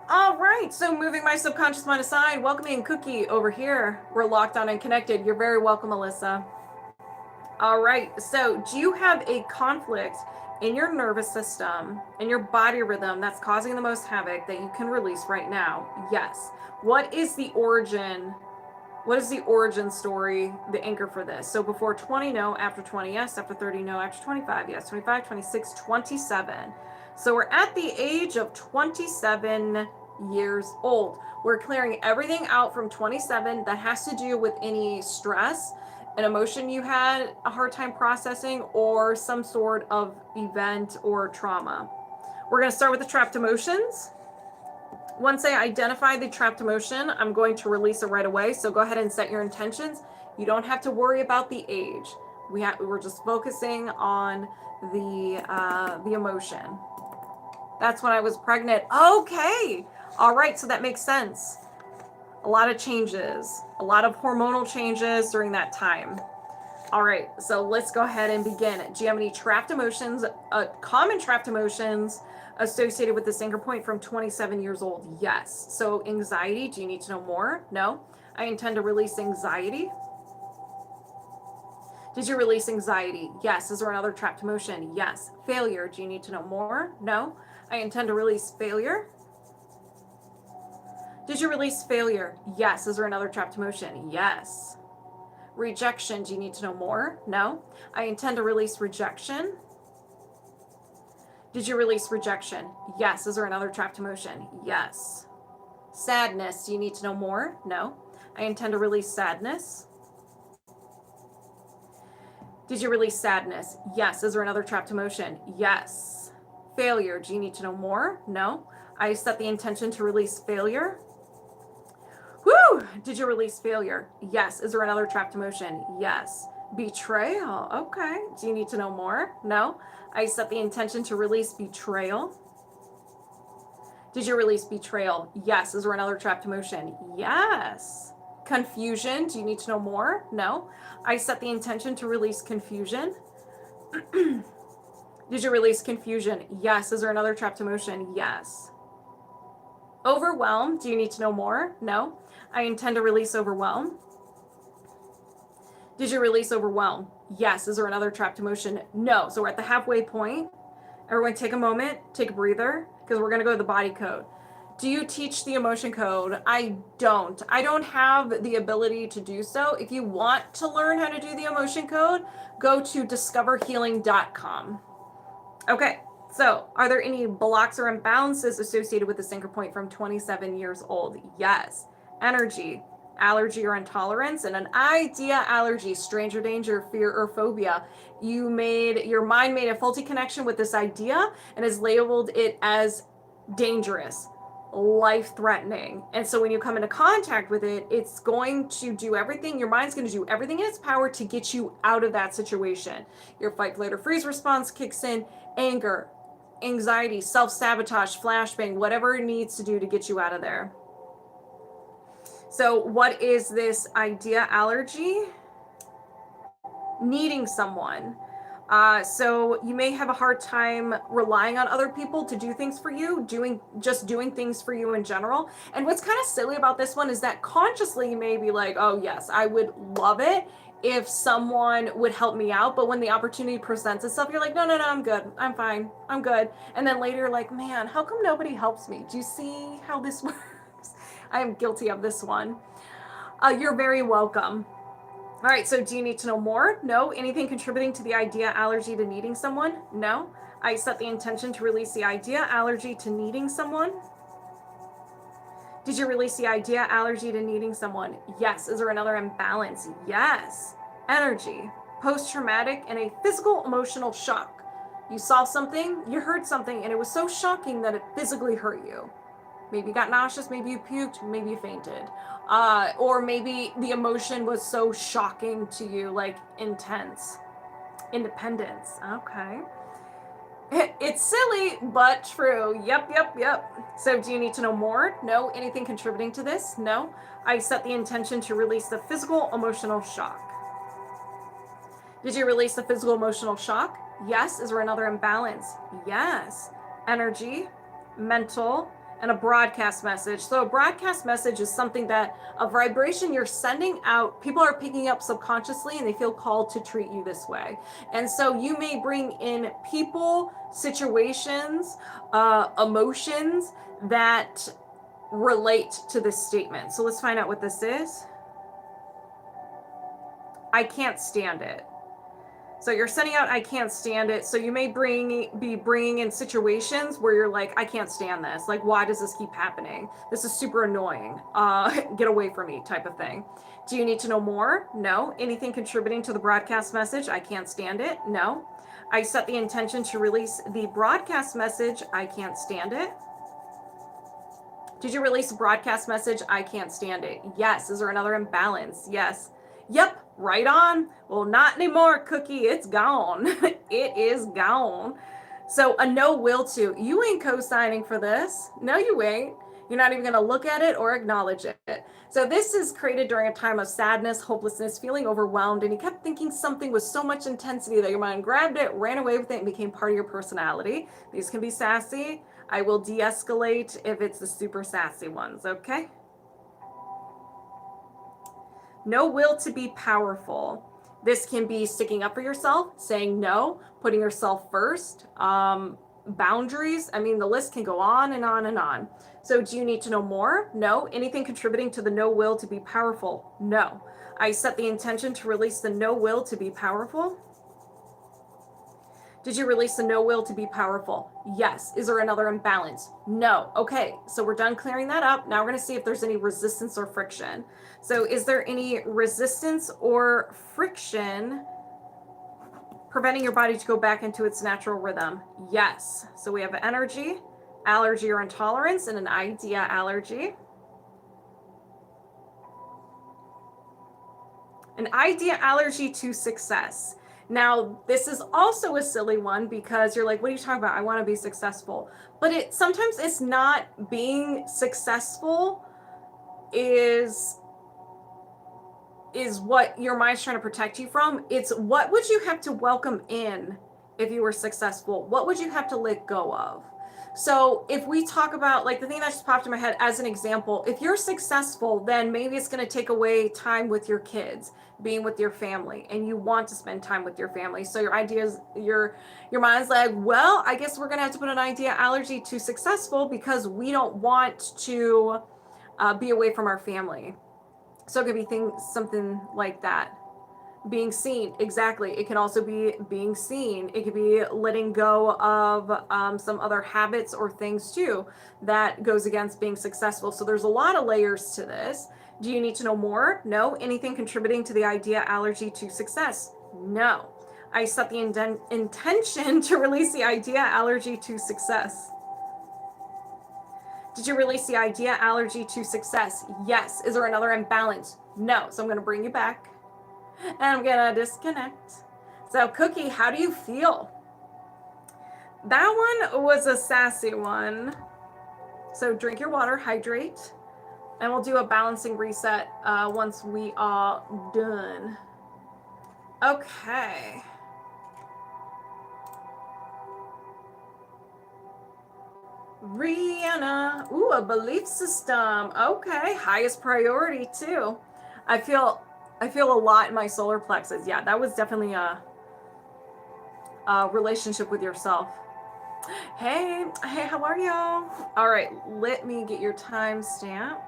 [SPEAKER 1] All right, so moving my subconscious mind aside, welcoming Cookie over here. We're locked on and connected. You're very welcome, Alyssa. All right, so do you have a conflict in your nervous system, in your body rhythm that's causing the most havoc that you can release right now? Yes. What is the origin? What is the origin story, the anchor for this? So before 20, no. After 20, yes. After 30, no. After 25, yes. 25, 26, 27. So we're at the age of 27 years old. We're clearing everything out from 27 that has to do with any stress, an emotion you had a hard time processing, or some sort of event or trauma. We're going to start with the trapped emotions. Once I identify the trapped emotion, I'm going to release it right away. So go ahead and set your intentions. You don't have to worry about the age. We're just focusing on the emotion. That's when I was pregnant. Okay. All right. So that makes sense. A lot of changes, a lot of hormonal changes during that time. All right. So let's go ahead and begin. Do you have any trapped emotions, common trapped emotions associated with this anchor point from 27 years old? Yes. So anxiety, do you need to know more? No. I intend to release anxiety. Did you release anxiety? Yes. Is there another trapped emotion? Yes. Failure, do you need to know more? No. I intend to release failure. Did you release failure? Yes. Is there another trapped emotion? Yes. Rejection, do you need to know more? No. I intend to release rejection. Did you release rejection? Yes. Is there another trapped emotion? Yes. Sadness, do you need to know more? No. I intend to release sadness. Did you release sadness? Yes. Is there another trapped emotion? Yes. Failure, do you need to know more? No. I set the intention to release failure. Woo! Did you release failure? Yes. Is there another trapped emotion? Yes. Betrayal. Okay. Do you need to know more? No. I set the intention to release betrayal. Did you release betrayal? Yes. Is there another trapped emotion? Yes. Confusion. Do you need to know more? No. I set the intention to release confusion. Did you release confusion? Yes. Is there another trapped emotion? Yes. Overwhelm. Do you need to know more? No. I intend to release overwhelm. Did you release overwhelm? Yes. Is there another trapped emotion? No. So we're at the halfway point. Everyone take a moment, take a breather, because we're going to go to the body code. Do you teach the emotion code? I don't. I don't have the ability to do so. If you want to learn how to do the emotion code, go to discoverhealing.com. Okay, so are there any blocks or imbalances associated with this anchor point from 27 years old? Yes. Energy, allergy or intolerance, and an idea allergy, stranger danger, fear or phobia. Your mind made a faulty connection with this idea and has labeled it as dangerous, life-threatening. And so when you come into contact with it, it's going to do everything, your mind's going to do everything in its power to get you out of that situation. Your fight, flight, or freeze response kicks in, anger, anxiety, self-sabotage, flashbang, whatever it needs to do to get you out of there. So what is this idea allergy? Needing someone. So you may have a hard time relying on other people to do things for you, doing things for you in general. And what's kind of silly about this one is that consciously you may be like, oh yes, I would love it if someone would help me out. But when the opportunity presents itself, you're like, no, I'm good. I'm fine. I'm good. And then later you're like, man, how come nobody helps me? Do you see how this works? I am guilty of this one. You're very welcome. All right, so do you need to know more? No. Anything contributing to the idea allergy to needing someone? No. I set the intention to release the idea allergy to needing someone. Did you release the idea allergy to needing someone? Yes. Is there another imbalance? Yes. Energy, post-traumatic, and a physical emotional shock. You saw something, you heard something, and it was so shocking that it physically hurt you. Maybe you got nauseous, maybe you puked, maybe you fainted. Or maybe the emotion was so shocking to you, like intense. Independence. Okay. It's silly, but true. Yep. So do you need to know more? No. Anything contributing to this? No. I set the intention to release the physical emotional shock. Did you release the physical emotional shock? Yes. Is there another imbalance? Yes. Energy, mental, and a broadcast message. So a broadcast message is something that a vibration you're sending out, people are picking up subconsciously and they feel called to treat you this way. And so you may bring in people, situations, emotions that relate to this statement. So let's find out what this is. I can't stand it. So you're sending out, I can't stand it. So you may be bringing in situations where you're like, I can't stand this. Like, why does this keep happening? This is super annoying. Get away from me type of thing. Do you need to know more? No. Anything contributing to the broadcast message? I can't stand it. No. I set the intention to release the broadcast message. I can't stand it. Did you release a broadcast message? I can't stand it. Yes. Is there another imbalance? Yes. Yep. Right on. Well, not anymore, Cookie. It's gone. It is gone. So a no will to. You ain't co-signing for this. No, you ain't. You're not even going to look at it or acknowledge it. So this is created during a time of sadness, hopelessness, feeling overwhelmed, and you kept thinking something with so much intensity that your mind grabbed it, ran away with it, and became part of your personality. These can be sassy. I will de-escalate if it's the super sassy ones, okay? No will to be powerful. This can be sticking up for yourself, saying no, putting yourself first, boundaries. I mean, the list can go on and on and on. So do you need to know more? No. Anything contributing to the no will to be powerful? No. I set the intention to release the no will to be powerful. Did you release the no will to be powerful? Yes. Is there another imbalance? No. Okay, so we're done clearing that up. Now we're going to see if there's any resistance or friction. So is there any resistance or friction preventing your body to go back into its natural rhythm? Yes. So we have energy, allergy or intolerance, and an idea allergy. An idea allergy to success. Now, this is also a silly one because you're like, what are you talking about? I want to be successful. But sometimes it's not being successful is what your mind's trying to protect you from. It's what would you have to welcome in if you were successful? What would you have to let go of? So if we talk about, like, the thing that just popped in my head as an example, if you're successful, then maybe it's going to take away time with your kids, being with your family, and you want to spend time with your family. So your ideas, your mind's like, well, I guess we're going to have to put an idea allergy to successful because we don't want to be away from our family. So it could be something like that. Being seen, exactly. It can also be being seen. It could be letting go of some other habits or things too that goes against being successful. So there's a lot of layers to this. Do you need to know more? No. Anything contributing to the idea allergy to success? No. I set the intention to release the idea allergy to success. Did you release the idea allergy to success? Yes. Is there another imbalance? No. So I'm going to bring you back. And I'm gonna disconnect. So Cookie, how do you feel? That one was a sassy one. So drink your water, hydrate, and we'll do a balancing reset once we are done. Okay. Reanna. Ooh, a belief system. Okay, highest priority too. I feel a lot in my solar plexus. Yeah, that was definitely a relationship with yourself. Hey, how are y'all? All right, let me get your timestamp.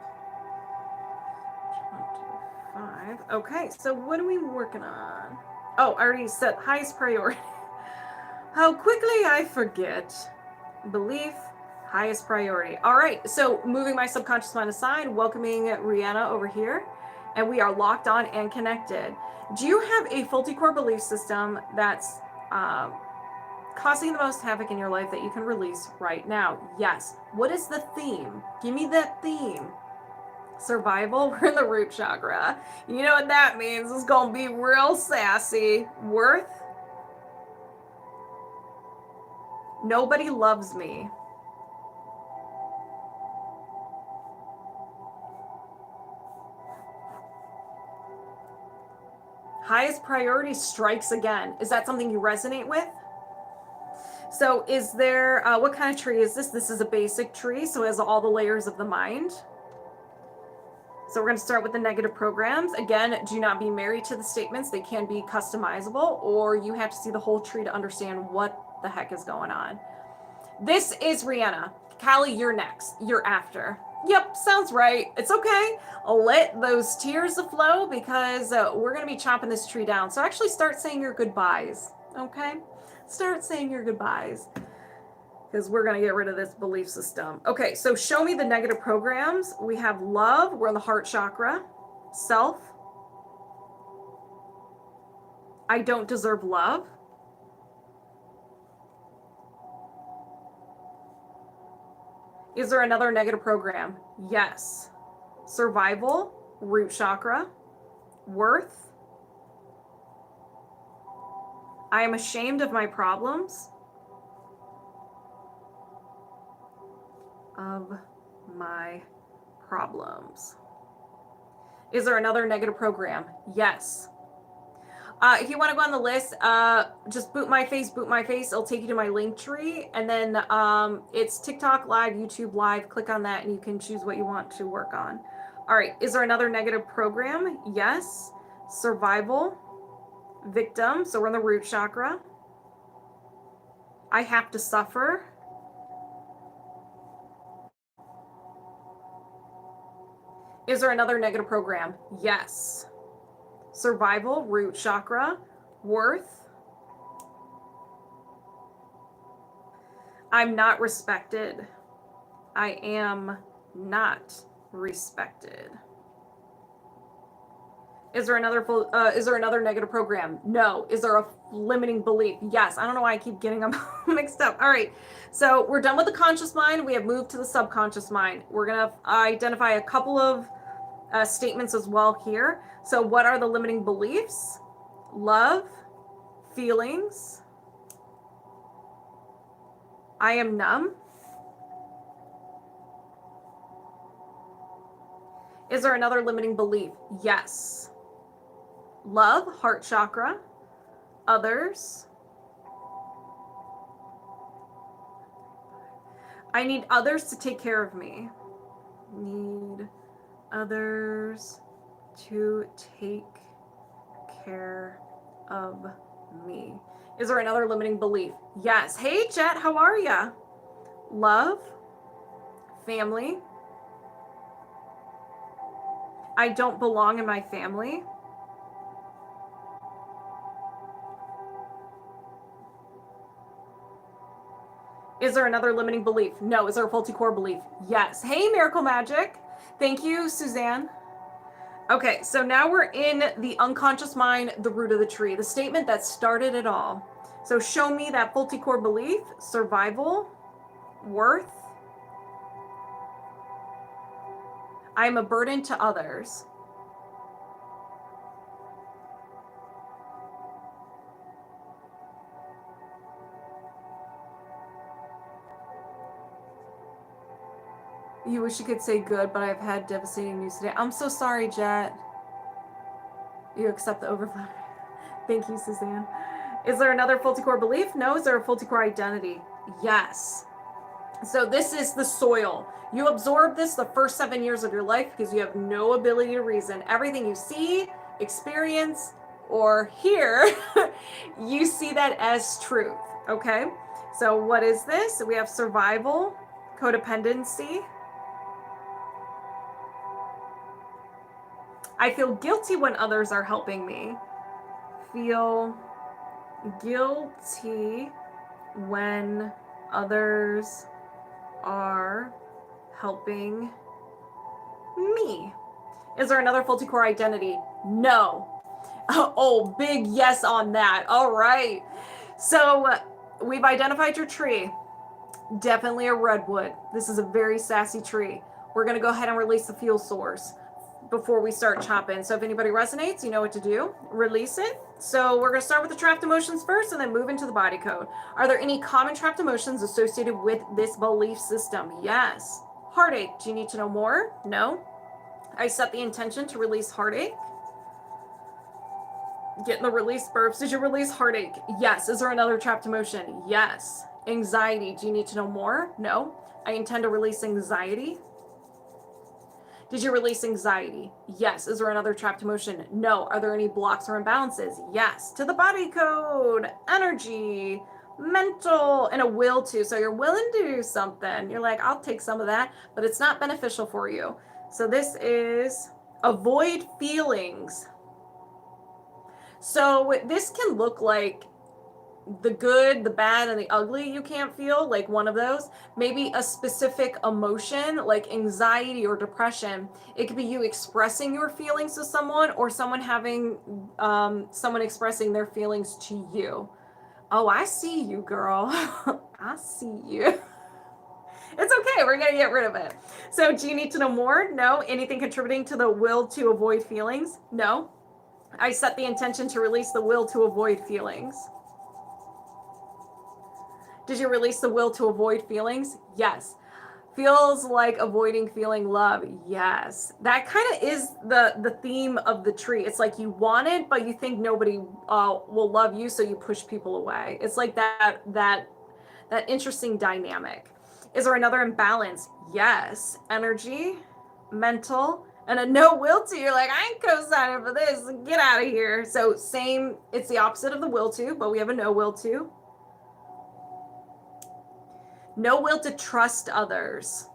[SPEAKER 1] 5. Okay, so what are we working on? Oh, I already said highest priority. How quickly I forget. Belief, highest priority. All right, so moving my subconscious mind aside, welcoming Reanna over here, and we are locked on and connected. Do you have a faulty core belief system that's causing the most havoc in your life that you can release right now? Yes. What is the theme? Give me that theme. Survival. We're in the root chakra. You know what that means. It's gonna be real sassy. Worth. Nobody loves me. Highest priority strikes again. Is that something you resonate with? So is there, what kind of tree is this? This is a basic tree, so it has all the layers of the mind. So we're going to start with the negative programs. Again, do not be married to the statements. They can be customizable, or you have to see the whole tree to understand what the heck is going on. This is Reanna. Callie, you're next. You're after. Yep, sounds right. It's okay. Let those tears flow because we're going to be chopping this tree down. So actually start saying your goodbyes, okay? Start saying your goodbyes because we're going to get rid of this belief system. Okay, so show me the negative programs. We have love. We're in the heart chakra. Self. I don't deserve love. Is there another negative program? Yes. Survival, root chakra, worth. I am ashamed of my problems. Of my problems. Is there another negative program? Yes. If you want to go on the list, just boot my face. It'll take you to my link tree. And then it's TikTok live, YouTube live. Click on that and you can choose what you want to work on. All right. Is there another negative program? Yes. Survival. Victim. So we're in the root chakra. I have to suffer. Is there another negative program? Yes. Survival, root chakra, worth. I'm not respected. I am not respected. Is there another negative program? No. Is there a limiting belief? Yes. I don't know why I keep getting them mixed up. All right. So we're done with the conscious mind. We have moved to the subconscious mind. We're going to identify a couple of statements as well here. So what are the limiting beliefs? Love, feelings. I am numb. Is there another limiting belief? Yes. Love, heart chakra. Others. I need others to take care of me. Need others to take care of me. Is there another limiting belief? Yes. Hey, Jet, how are ya? Love, family. I don't belong in my family. Is there another limiting belief? No. Is there a faulty core belief? Yes. Hey, Miracle Magic. Thank you, Suzanne. Okay, so now we're in the unconscious mind, the root of the tree, the statement that started it all. So show me that faulty core belief, survival, worth. I am a burden to others. You wish you could say good, but I've had devastating news today. I'm so sorry, Jet. You accept the overflow. Thank you, Suzanne. Is there another faulty core belief? No. Is there a faulty core identity? Yes. So this is the soil. You absorb this the first 7 years of your life because you have no ability to reason. Everything you see, experience, or hear, you see that as truth, okay? So what is this? We have survival, codependency. I feel guilty when others are helping me. Feel guilty when others are helping me. Is there another faulty core identity? No. Oh, big yes on that. All right. So we've identified your tree. Definitely a redwood. This is a very sassy tree. We're going to go ahead and release the fuel source before we start chopping. So if anybody resonates, you know what to do. Release it. So we're going to start with the trapped emotions first and then move into the body code. Are there any common trapped emotions associated with this belief system? Yes. Heartache. Do you need to know more? No. I set the intention to release heartache. Getting the release burps. Did you release heartache? Yes. Is there another trapped emotion? Yes. Anxiety. Do you need to know more? No. I intend to release anxiety. Did you release anxiety? Yes. Is there another trapped emotion? No. Are there any blocks or imbalances? Yes. To the body code, energy, mental, and a will to. So you're willing to do something. You're like, I'll take some of that, but it's not beneficial for you. So this is avoid feelings. So this can look like the good, the bad, and the ugly you can't feel, like one of those. Maybe a specific emotion like anxiety or depression. It could be you expressing your feelings to someone or someone having someone expressing their feelings to you. Oh, I see you, girl. I see you. It's okay. We're going to get rid of it. So do you need to know more? No. Anything contributing to the will to avoid feelings? No. I set the intention to release the will to avoid feelings. Did you release the will to avoid feelings? Yes. Feels like avoiding feeling love. Yes. That kind of is the theme of the tree. It's like you want it, but you think nobody will love you, so you push people away. It's like that interesting dynamic. Is there another imbalance? Yes. Energy, mental, and a no will to. You're like, I ain't co-signing for this. Get out of here. So same, it's the opposite of the will to, but we have a no will to. No will to trust others.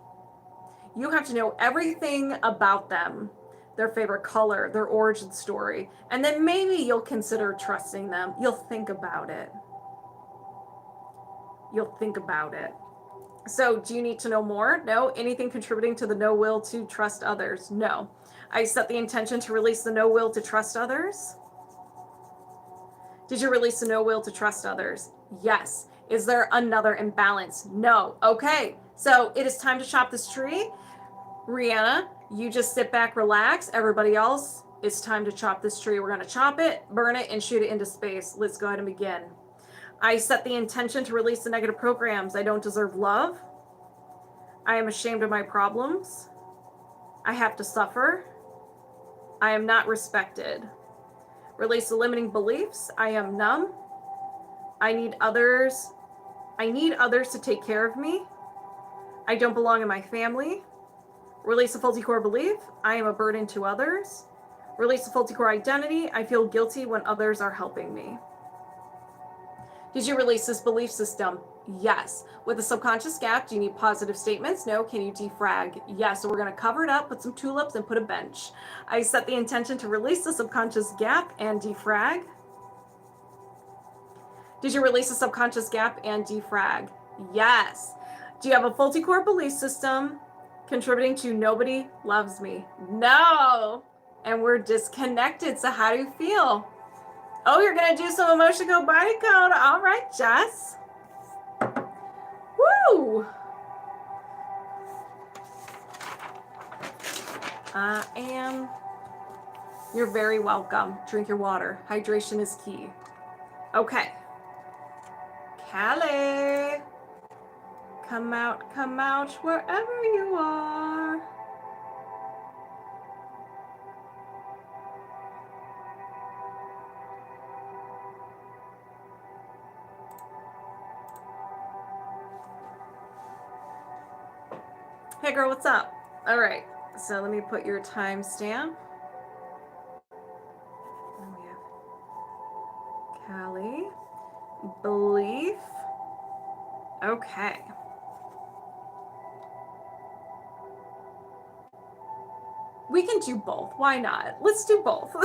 [SPEAKER 1] You have to know everything about them, their favorite color, their origin story, and then maybe you'll consider trusting them. You'll think about it. You'll think about it. So do you need to know more? No. Anything contributing to the no will to trust others? No. I set the intention to release the no will to trust others. Did you release the no will to trust others? Yes. Is there another imbalance? No. Okay. So it is time to chop this tree. Reanna, you just sit back, relax. Everybody else, it's time to chop this tree. We're going to chop it, burn it, and shoot it into space. Let's go ahead and begin. I set the intention to release the negative programs. I don't deserve love. I am ashamed of my problems. I have to suffer. I am not respected. Release the limiting beliefs. I am numb. I need others to take care of me. I don't belong in my family. Release a faulty core belief. I am a burden to others. Release a faulty core identity. I feel guilty when others are helping me. Did you release this belief system? Yes. With a subconscious gap, do you need positive statements? No. Can you defrag? Yes. So we're going to cover it up, put some tulips, and put a bench. I set the intention to release the subconscious gap and defrag. Did you release a subconscious gap and defrag? Yes. Do you have a faulty core belief system contributing to nobody loves me? No. And we're disconnected. So how do you feel? Oh, you're going to do some emotion code body code. All right, Jess. Woo. You're very welcome. Drink your water. Hydration is key. Okay. Callie. Come out wherever you are. Hey girl, what's up? All right, so let me put your timestamp. We have Callie, belief. Okay. We can do both. Why not? Let's do both.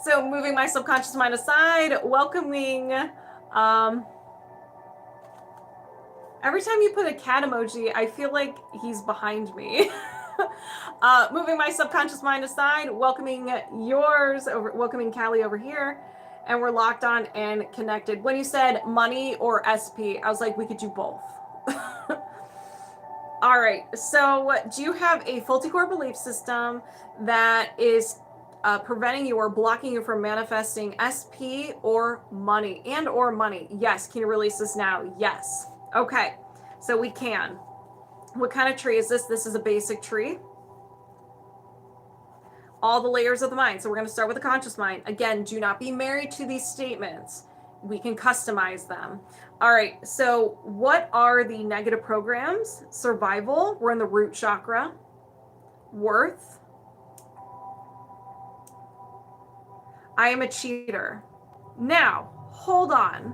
[SPEAKER 1] So moving my subconscious mind aside, welcoming. Every time you put a cat emoji, I feel like he's behind me. Moving my subconscious mind aside, welcoming welcoming Callie over here, and we're locked on and connected. When you said money or SP, I was like, we could do both. All right, so do you have a faulty core belief system that is preventing you or blocking you from manifesting SP or money or money? Yes. Can you release this now? Yes. Okay, so we can. What kind of tree is this? This is a basic tree. All the layers of the mind. So we're going to start with the conscious mind. Again, do not be married to these statements. We can customize them. All right, so what are the negative programs? Survival, we're in the root chakra. Worth, I am a cheater. Now, hold on.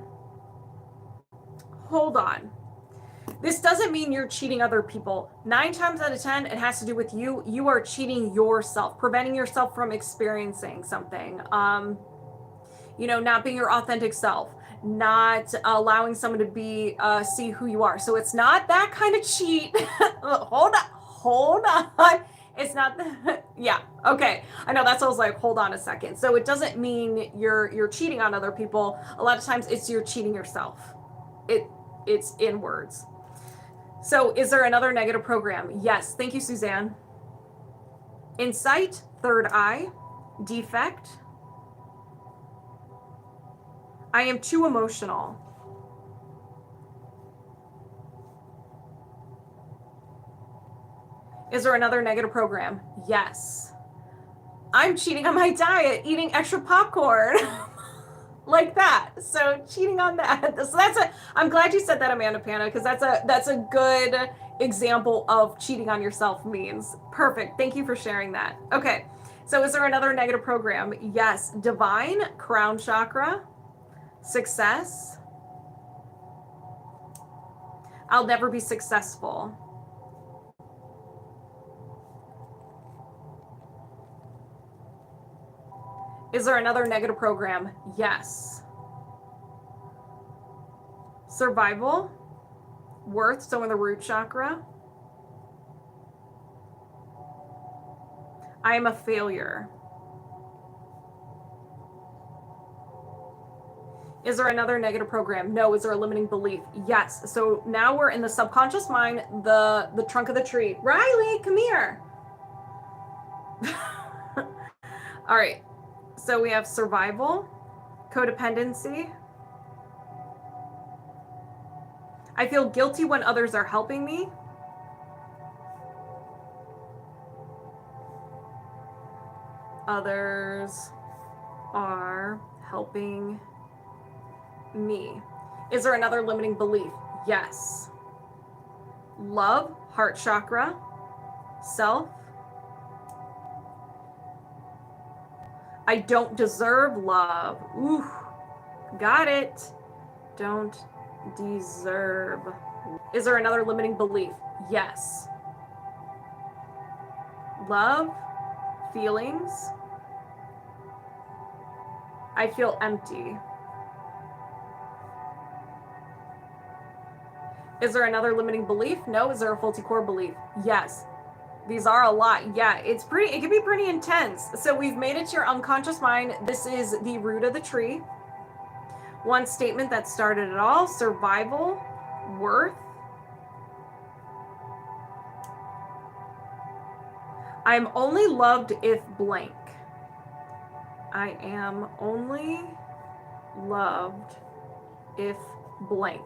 [SPEAKER 1] This doesn't mean you're cheating other people. 9 times out of 10, it has to do with you. You are cheating yourself, preventing yourself from experiencing something. Not being your authentic self, not allowing someone to see who you are. So it's not that kind of cheat. Hold on. It's not yeah. Okay. I know that's what I was like, hold on a second. So it doesn't mean you're cheating on other people. A lot of times it's you're cheating yourself. It's inwards. So is there another negative program? Yes. Thank you, Suzanne. Insight, third eye, defect. I am too emotional. Is there another negative program? Yes. I'm cheating on my diet, eating extra popcorn. Like that. So cheating on that. So I'm glad you said that, Amanda Panda, because that's a good example of cheating on yourself means. Perfect. Thank you for sharing that. Okay. So is there another negative program? Yes. Divine, crown chakra, success. I'll never be successful. Is there another negative program? Yes. Survival, worth, so in the root chakra. I am a failure. Is there another negative program? No. Is there a limiting belief? Yes. So now we're in the subconscious mind, the trunk of the tree. Riley, come here. All right. So we have survival, codependency. I feel guilty when others are helping me. Others are helping me. Is there another limiting belief? Yes. love, heart chakra, self. I don't deserve love. Ooh, got it. Don't deserve. Is there another limiting belief? Yes. Love, feelings. I feel empty. Is there another limiting belief? No. Is there a faulty core belief? Yes. These are a lot. Yeah, it can be pretty intense. So we've made it to your unconscious mind. This is the root of the tree. One statement that started it all: survival, worth. I'm only loved if blank. I am only loved if blank.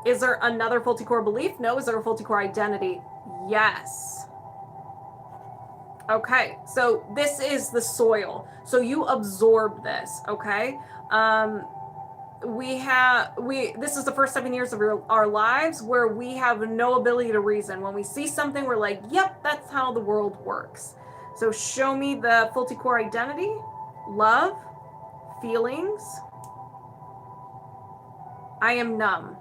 [SPEAKER 1] Is there another faulty core belief? No. Is there a faulty core identity? Yes. Okay, so this is the soil. So you absorb this, okay? This is the first 7 years of our lives where we have no ability to reason. When we see something, we're like, yep, that's how the world works. So show me the faulty core identity. Love, feelings. I am numb.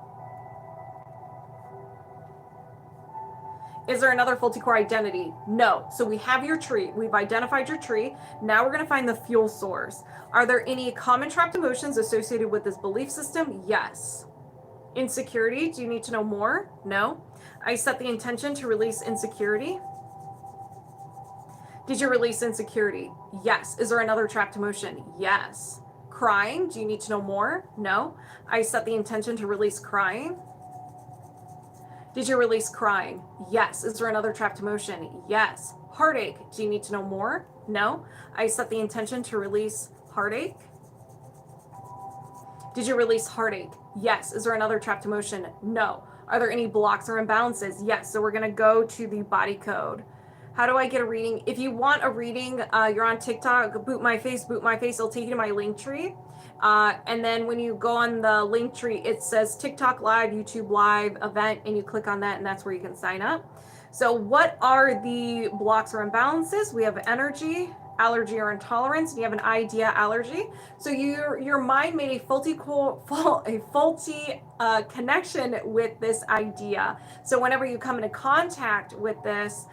[SPEAKER 1] Is there another faulty core identity? No. So we have your tree. We've identified your tree. Now we're going to find the fuel source. Are there any common trapped emotions associated with this belief system? Yes. Insecurity. Do you need to know more? No. I set the intention to release insecurity. Did you release insecurity? Yes. Is there another trapped emotion? Yes. Crying. Do you need to know more? No. I set the intention to release crying. Did you release crying? Yes. Is there another trapped emotion? Yes. Heartache. Do you need to know more? No. I set the intention to release heartache. Did you release heartache? Yes. Is there another trapped emotion? No. Are there any blocks or imbalances? Yes. So we're going to go to the body code. How do I get a reading? If you want a reading, you're on TikTok, boot my face, it'll take you to my link tree. And then when you go on the link tree, it says TikTok live, YouTube live event, and you click on that, and that's where you can sign up. So what are the blocks or imbalances? We have energy, allergy or intolerance, and you have an idea allergy. So your mind made a faulty connection with this idea. So whenever you come into contact with this,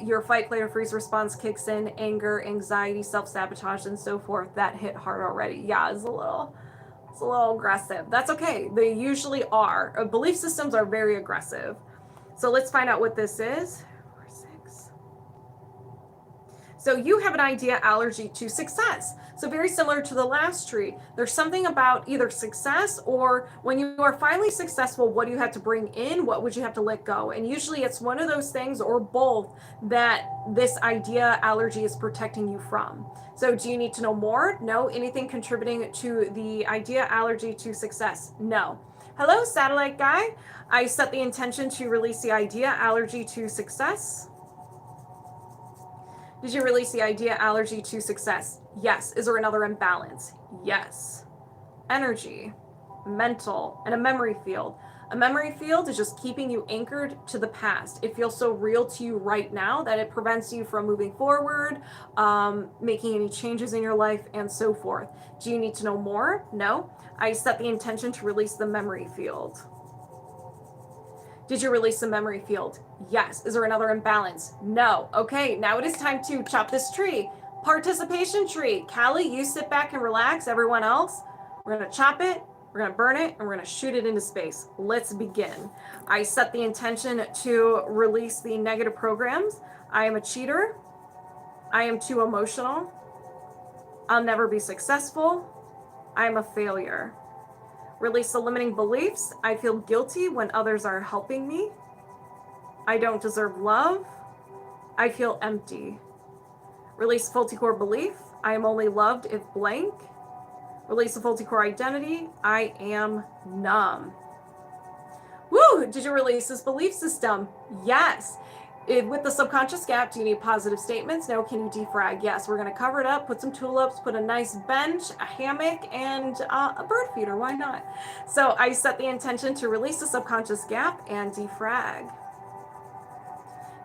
[SPEAKER 1] your fight, flight, or freeze response kicks in: anger, anxiety, self-sabotage, and so forth. That hit hard already. Yeah, it's a little aggressive. That's okay. They usually are. Belief systems are very aggressive. So let's find out what this is. 4, 6. So you have an idea allergy to success. So very similar to the last tree. There's something about either success, or when you are finally successful, what do you have to bring in? What would you have to let go? And usually it's one of those things, or both, that this idea allergy is protecting you from. So do you need to know more? No. Anything contributing to the idea allergy to success? No. Hello, satellite guy. I set the intention to release the idea allergy to success. Did you release the idea allergy to success? Yes. Is there another imbalance? Yes. Energy, mental, and a memory field. A memory field is just keeping you anchored to the past. It feels so real to you right now that it prevents you from moving forward, making any changes in your life, and so forth. Do you need to know more? No. I set the intention to release the memory field. Did you release the memory field? Yes. Is there another imbalance? No. Okay, now it is time to chop this tree. Participation tree. Callie, you sit back and relax. Everyone else, we're going to chop it, we're going to burn it, and we're going to shoot it into space. Let's begin. I set the intention to release the negative programs. I am a cheater. I am too emotional. I'll never be successful. I am a failure. Release the limiting beliefs. I feel guilty when others are helping me. I don't deserve love. I feel empty. Release faulty core belief. I am only loved if blank. Release the faulty core identity. I am numb. Woo! Did you release this belief system? Yes. With the subconscious gap, do you need positive statements? No. Can you defrag? Yes. We're going to cover it up, put some tulips, put a nice bench, a hammock, and a bird feeder. Why not? So I set the intention to release the subconscious gap and defrag.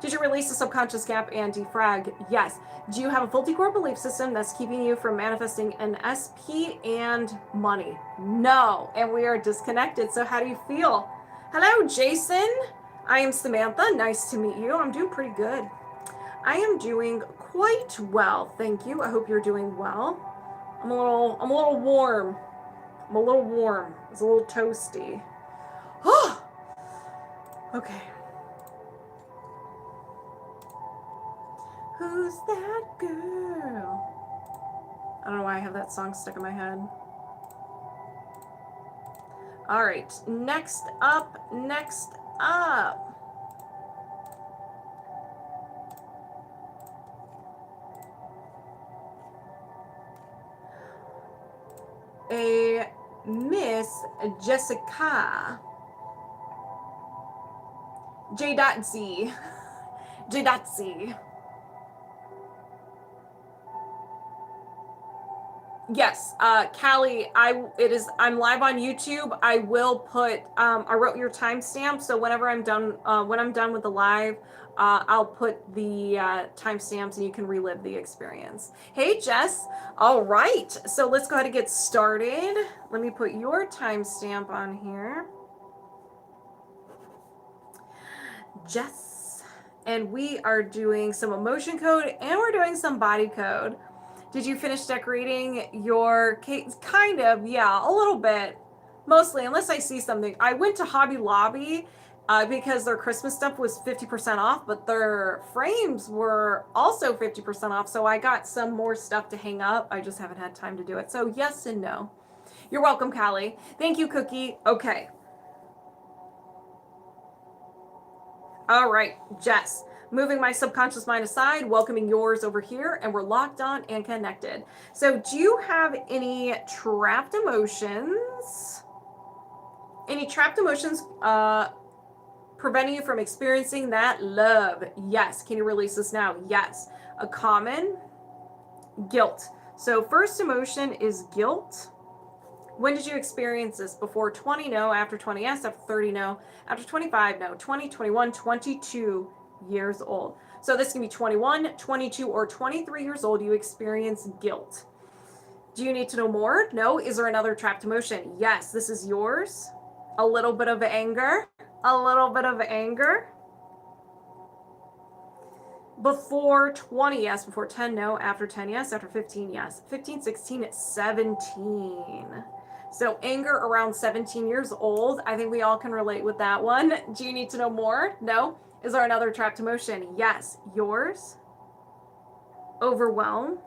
[SPEAKER 1] Did you release the subconscious gap and defrag? Yes. Do you have a faulty core belief system that's keeping you from manifesting an SP and money? No. And we are disconnected. So how do you feel? Hello, Jason. I am Samantha. Nice to meet you. I'm doing pretty good. I am doing quite well. Thank you. I hope you're doing well. I'm a little warm. I'm a little warm. It's a little toasty. Oh, okay. Who's that girl? I don't know why I have that song stuck in my head. All right, next up. A Miss Jessica. Jdotzee. Jdotzee. Yes, Callie, I'm live on YouTube. I will put, I wrote your timestamp, so whenever I'm done, when I'm done with the live, I'll put the timestamps and you can relive the experience. Hey, Jess. All right, so let's go ahead and get started. Let me put your timestamp on here. Jess. And we are doing some emotion code and we're doing some body code. Did you finish decorating your cake? Kind of, yeah, a little bit. Mostly, unless I see something. I went to Hobby Lobby because their Christmas stuff was 50% off, but their frames were also 50% off. So I got some more stuff to hang up. I just haven't had time to do it. So yes and no. You're welcome, Callie. Thank you, Cookie. Okay. All right, Jess. Moving my subconscious mind aside, welcoming yours over here, and we're locked on and connected. So do you have any trapped emotions? Any trapped emotions preventing you from experiencing that love? Yes. Can you release this now? Yes. A common guilt. So first emotion is guilt. When did you experience this? Before 20, no. After 20, yes. After 30, no. After 25, no. 20, 21, 22 years old. So this can be 21, 22, or 23 years old. You experience guilt. Do you need to know more? No. Is there another trapped emotion? Yes. This is yours. A little bit of anger. A little bit of anger. Before 20, yes. Before 10, no. After 10, yes. After 15, yes. 15, 16, 17. So anger around 17 years old. I think we all can relate with that one. Do you need to know more? No. Is there another trapped emotion? Yes. Yours. Overwhelm.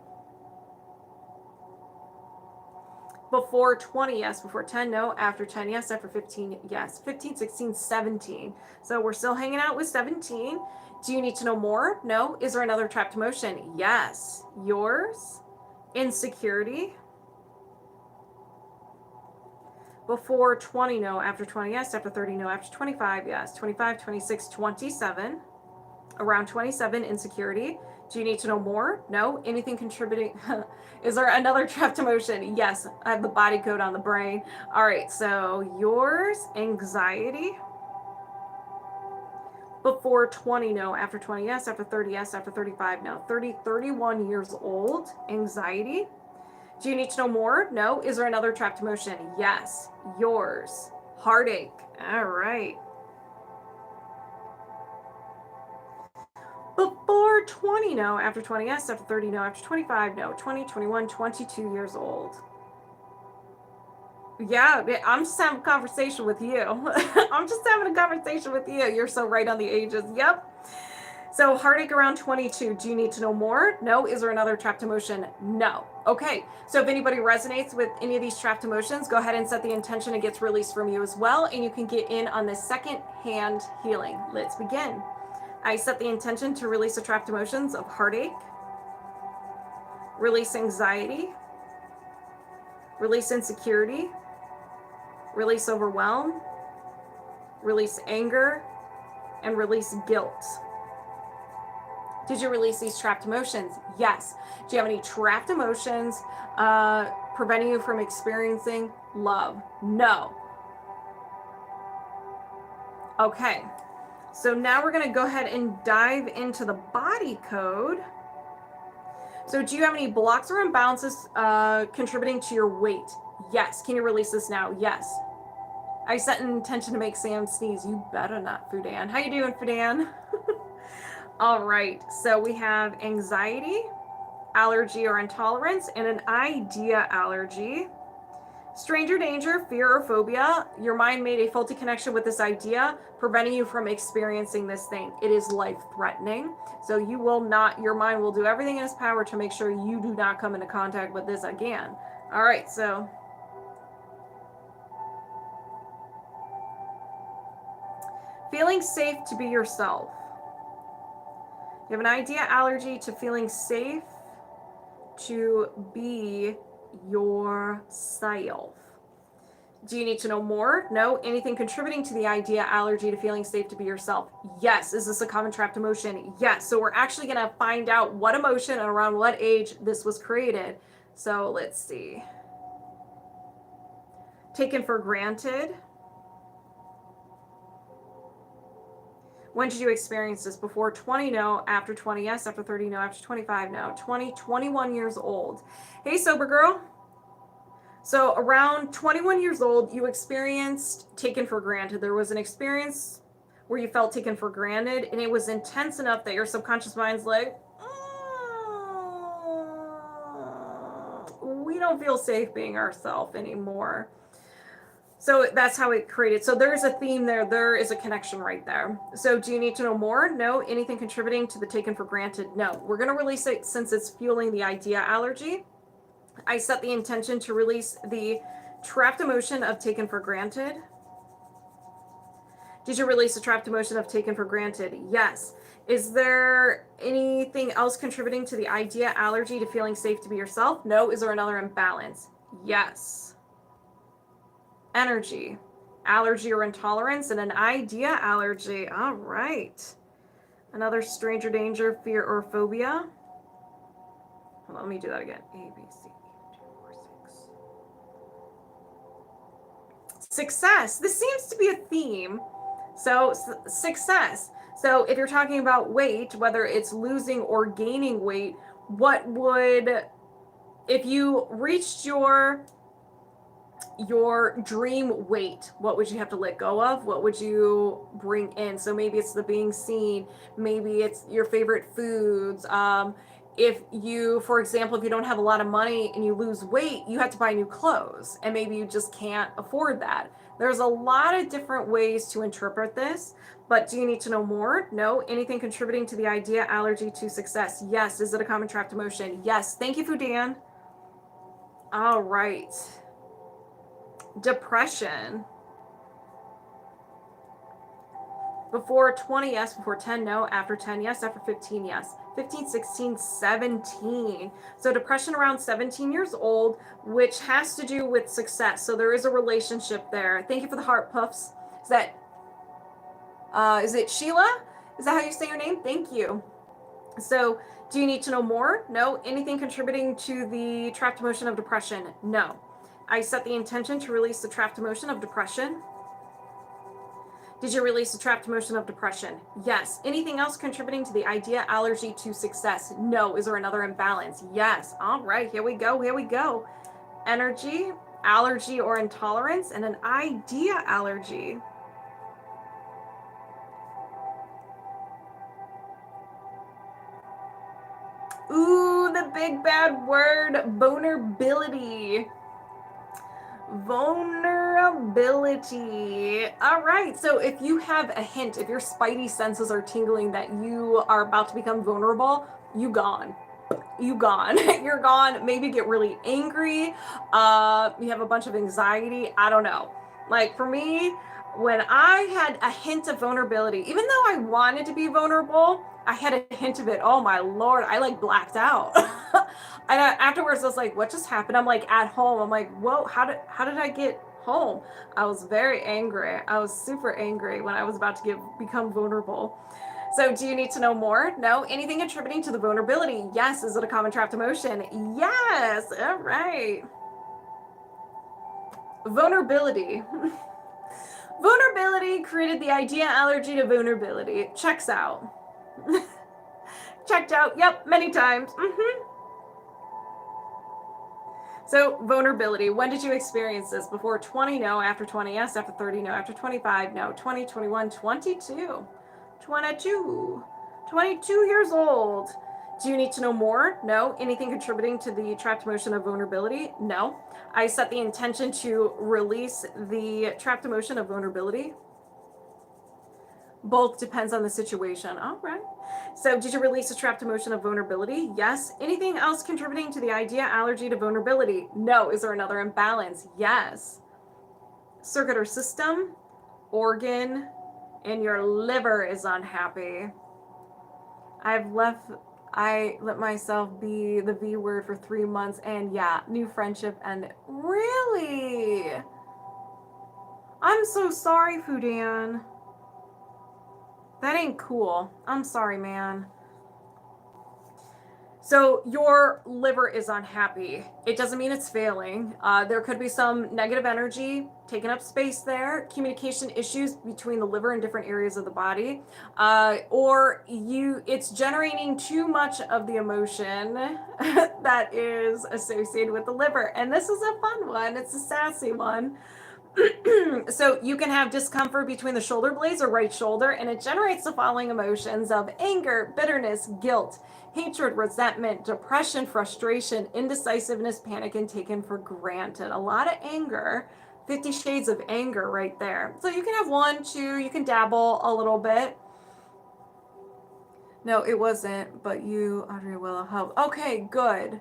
[SPEAKER 1] Before 20, yes. Before 10, no. After 10, yes. After 15, yes. 15, 16, 17. So we're still hanging out with 17. Do you need to know more? No. Is there another trapped emotion? Yes. Yours. Insecurity. Before 20, no. After 20, yes. After 30, no. After 25, yes. 25, 26, 27. Around 27, insecurity. Do you need to know more? No. Anything contributing? Is there another trapped emotion? Yes. I have the body code on the brain. All right. So yours, anxiety. Before 20, no. After 20, yes. After 30, yes. After 35, no. 30, 31 years old, anxiety. Do you need to know more? No. Is there another trapped emotion? Yes. Yours. Heartache. All right. Before 20, no. After 20, yes. After 30, no. After 25, no. 20, 21, 22 years old. Yeah, I'm just having a conversation with you. I'm just having a conversation with you. You're so right on the ages. Yep. So heartache around 22. Do you need to know more? No. Is there another trapped emotion? No. Okay. So if anybody resonates with any of these trapped emotions, go ahead and set the intention. It gets released from you as well. And you can get in on this second-hand healing. Let's begin. I set the intention to release the trapped emotions of heartache, release anxiety, release insecurity, release overwhelm, release anger, and release guilt. Did you release these trapped emotions? Yes. Do you have any trapped emotions preventing you from experiencing love? No. Okay. So now we're going to go ahead and dive into the body code. So do you have any blocks or imbalances contributing to your weight? Yes. Can you release this now? Yes. I set an intention to make Sam sneeze. You better not, Fudan. How you doing, Fudan? All right. So we have anxiety, allergy or intolerance, and an idea allergy. Stranger danger, fear or phobia. Your mind made a faulty connection with this idea, preventing you from experiencing this thing. It is life-threatening. So you will not, your mind will do everything in its power to make sure you do not come into contact with this again. All right, so feeling safe to be yourself. You have an idea allergy to feeling safe to be yourself. Do you need to know more? No. Anything contributing to the idea allergy to feeling safe to be yourself? Yes. Is this a common trapped emotion? Yes. So we're actually going to find out what emotion and around what age this was created. So let's see. Taken for granted. When did you experience this? Before 20, no. After 20, yes. After 30, no. After 25, no. 20, 21 years old. Hey, sober girl. So around 21 years old, you experienced taken for granted. There was an experience where you felt taken for granted, and it was intense enough that your subconscious mind's like, we don't feel safe being ourselves anymore. So that's how it created. So there's a theme there. There is a connection right there. So do you need to know more? No. Anything contributing to the taken for granted? No. We're going to release it since it's fueling the idea allergy. I set the intention to release the trapped emotion of taken for granted. Did you release the trapped emotion of taken for granted? Yes. Is there anything else contributing to the idea allergy to feeling safe to be yourself? No. Is there another imbalance? Yes. Energy, allergy or intolerance, and an idea allergy. All right. Another stranger danger, fear or phobia. Hold on, let me do that again. A, B, C, D, 2, 4, 6. Success. This seems to be a theme. So success. So if you're talking about weight, whether it's losing or gaining weight, what would, if you reached your dream weight, what would you have to let go of? What would you bring in? So maybe it's the being seen, maybe it's your favorite foods. If you, for example, if you don't have a lot of money and you lose weight, you have to buy new clothes, and maybe you just can't afford that. There's a lot of different ways to interpret this, but do you need to know more? No. Anything contributing to the idea allergy to success? Yes. Is it a common trapped emotion? Yes. Thank you, Fudan. All right. Depression. Before 20, yes. Before 10, no. After 10, yes. After 15, yes. 15, 16, 17. So depression around 17 years old, which has to do with success. So there is a relationship there. Thank you for the heart puffs. Is it Sheila? Is that how you say your name? Thank you. So do you need to know more? No. Anything contributing to the trapped emotion of depression? No. I set the intention to release the trapped emotion of depression. Did you release the trapped emotion of depression? Yes. Anything else contributing to the idea allergy to success? No. Is there another imbalance? Yes. All right, here we go. Here we go. Energy, allergy or intolerance, and an idea allergy. Ooh, the big bad word, vulnerability. Vulnerability. All right, so if you have a hint, if your spidey senses are tingling that you are about to become vulnerable, you gone. You're gone. Maybe get really angry. You have a bunch of anxiety. I don't know. Like for me, when I had a hint of vulnerability, even though I wanted to be vulnerable, I had a hint of it. Oh my Lord, I like blacked out. And afterwards I was like, what just happened? I'm like at home. I'm like, whoa, how did I get home? I was very angry. I was super angry when I was about to become vulnerable. So do you need to know more? No. Anything contributing to the vulnerability? Yes. Is it a common trapped emotion? Yes. All right. Vulnerability. Vulnerability created the idea allergy to vulnerability. Checks out. Checked out. Yep, many times. So vulnerability. When did you experience this? Before 20? No. After 20? Yes. After 30? No. After 25? No. 20, 21, 22. 22. 22 years old. Do you need to know more? No. Anything contributing to the trapped emotion of vulnerability? No. I set the intention to release the trapped emotion of vulnerability. Both depends on the situation. All right. So did you release the trapped emotion of vulnerability? Yes. Anything else contributing to the idea allergy to vulnerability? No. Is there another imbalance? Yes. Circuit or system, organ, and your liver is unhappy. I let myself be the V word for 3 months, and yeah, new friendship, and really? I'm so sorry, Fudan. That ain't cool. I'm sorry, man. So your liver is unhappy. It doesn't mean it's failing. There could be some negative energy taking up space there, communication issues between the liver and different areas of the body, or it's generating too much of the emotion that is associated with the liver. And this is a fun one. It's a sassy one. So you can have discomfort between the shoulder blades or right shoulder, and it generates the following emotions of anger, bitterness, guilt, hatred, resentment, depression, frustration, indecisiveness, panic, and taken for granted. A lot of anger. 50 shades of anger right there. So you can have 1, 2, you can dabble a little bit. No, it wasn't, but you, Audrey, will help. Okay, good.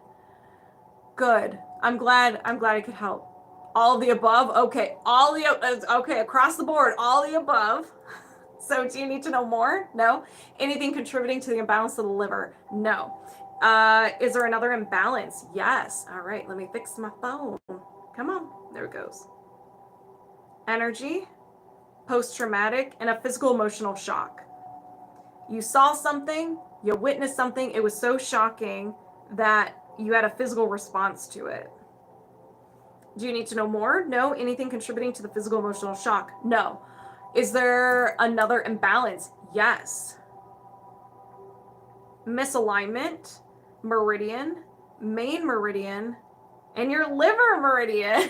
[SPEAKER 1] Good. I'm glad I could help. All the above? Okay. Okay, across the board, all the above. So do you need to know more? No. Anything contributing to the imbalance of the liver? No. Is there another imbalance? Yes. All right, let me fix my phone. Come on. There it goes. Energy, post-traumatic, and a physical emotional shock. You saw something, you witnessed something, it was so shocking that you had a physical response to it. Do you need to know more? No. Anything contributing to the physical emotional shock? No. Is there another imbalance? Yes. Misalignment, meridian, main meridian, and your liver meridian.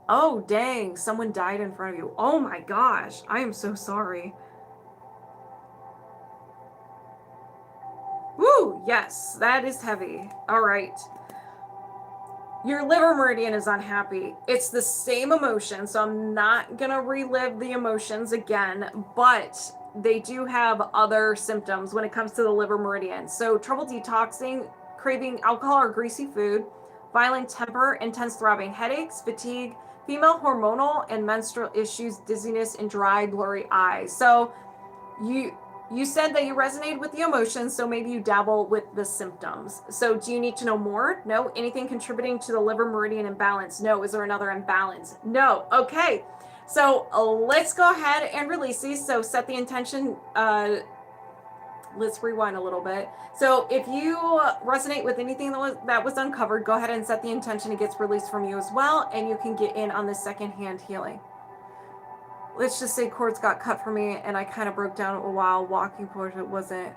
[SPEAKER 1] Oh, dang. Someone died in front of you. Oh my gosh. I am so sorry. Woo, yes, that is heavy. All right. Your liver meridian is unhappy. It's the same emotion, so I'm not going to relive the emotions again, but they do have other symptoms when it comes to the liver meridian. So trouble detoxing, craving alcohol or greasy food, violent temper, intense throbbing headaches, fatigue, female hormonal and menstrual issues, dizziness, and dry, blurry eyes. So you said that you resonated with the emotions, so maybe you dabble with the symptoms. So do you need to know more? No. Anything contributing to the liver meridian imbalance? No. Is there another imbalance? No. Okay. So let's go ahead and release these. So set the intention. Let's rewind a little bit. So if you resonate with anything that was uncovered, go ahead and set the intention. It gets released from you as well, and you can get in on the secondhand healing. Let's just say cords got cut for me and I kind of broke down a while walking towards it. Wasn't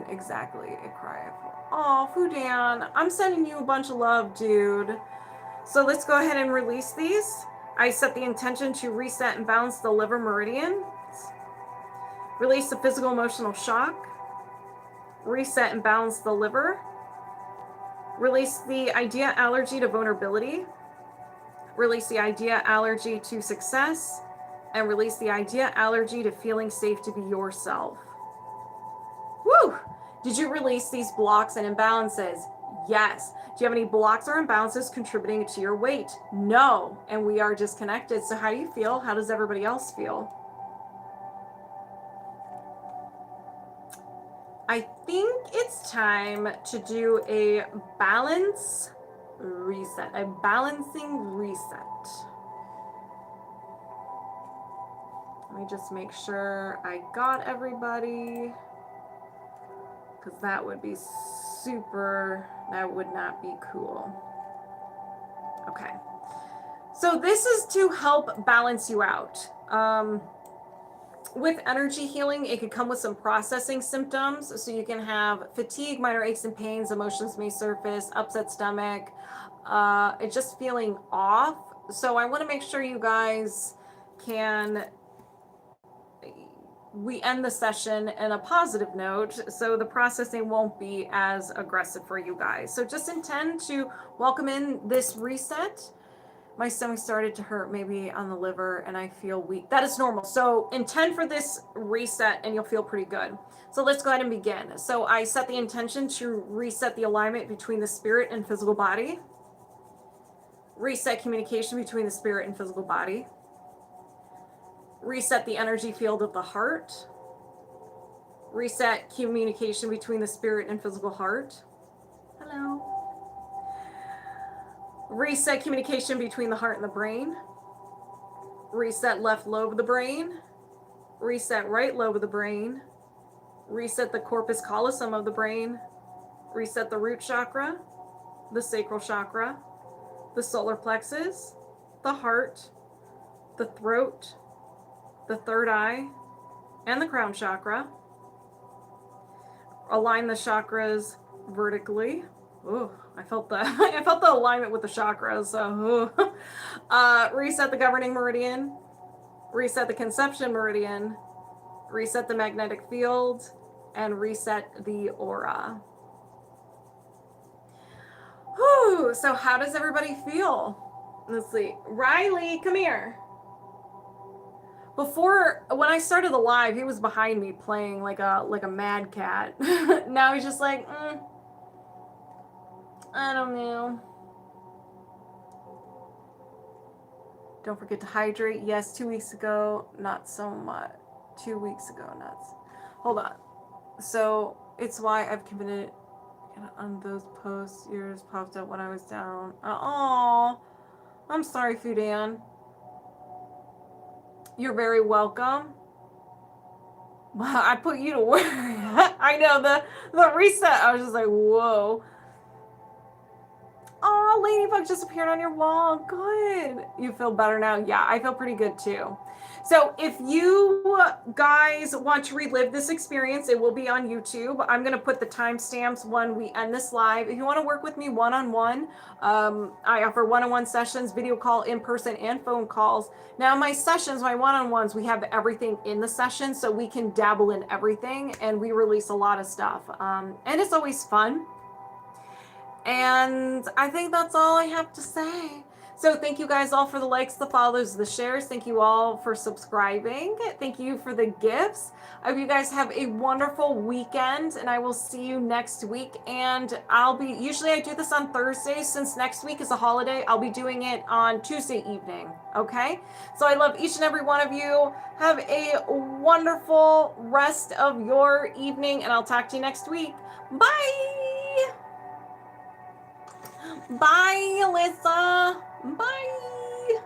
[SPEAKER 1] exactly a cry. Oh, Fudan, I'm sending you a bunch of love, dude. So let's go ahead and release these. I set the intention to reset and balance the liver meridian. Release the physical emotional shock. Reset and balance the liver. Release the idea allergy to vulnerability. Release the idea allergy to success, and release the idea allergy to feeling safe to be yourself. Woo! Did you release these blocks and imbalances? Yes. Do you have any blocks or imbalances contributing to your weight? No. And we are disconnected. So how do you feel? How does everybody else feel? I think it's time to do a balance reset, a balancing reset. Let me just make sure I got everybody, because that would be that would not be cool. Okay, So this is to help balance you out. With energy healing, it could come with some processing symptoms. So you can have fatigue, minor aches and pains, emotions may surface, upset stomach, it's just feeling off. So I want to make sure you guys we end the session in a positive note, so the processing won't be as aggressive for you guys. So just intend to welcome in this reset. My stomach started to hurt, maybe on the liver, and I feel weak. That is normal. So intend for this reset and you'll feel pretty good. So let's go ahead and begin. So I set the intention to reset the alignment between the spirit and physical body. Reset communication between the spirit and physical body. Reset the energy field of the heart. Reset communication between the spirit and physical heart. Hello. Reset communication between the heart and the brain. Reset left lobe of the brain. Reset right lobe of the brain. Reset the corpus callosum of the brain. Reset the root chakra, the sacral chakra, the solar plexus, the heart, the throat, the third eye, and the crown chakra. Align the chakras vertically. Ooh, I felt the alignment with the chakras. So, reset the governing meridian, reset the conception meridian, reset the magnetic field, and reset the aura. Whew, so how does everybody feel? Let's see. Riley, come here. Before, when I started the live, he was behind me playing like a mad cat. Now he's just like, I don't know. Don't forget to hydrate. Yes, 2 weeks ago, not so much. 2 weeks ago, nuts. Hold on. So it's why I've committed on those posts. Yours popped up when I was down. Oh, I'm sorry, Fudan. You're very welcome. Wow, I put you to work. I know the reset. I was just like, whoa. Oh, Ladybug just appeared on your wall. Good. You feel better now? Yeah, I feel pretty good too. So if you guys want to relive this experience, it will be on YouTube. I'm going to put the timestamps when we end this live. If you want to work with me one-on-one, I offer one-on-one sessions, video call, in-person, and phone calls. Now, my sessions, my one-on-ones, we have everything in the session, so we can dabble in everything, and we release a lot of stuff. And it's always fun. And I think that's all I have to say. So thank you guys all for the likes, the follows, the shares. Thank you all for subscribing. Thank you for the gifts. I hope you guys have a wonderful weekend, and I will see you next week. And usually I do this on Thursdays. Since next week is a holiday, I'll be doing it on Tuesday evening. Okay? So I love each and every one of you. Have a wonderful rest of your evening, and I'll talk to you next week. Bye! Bye, Alyssa. Bye.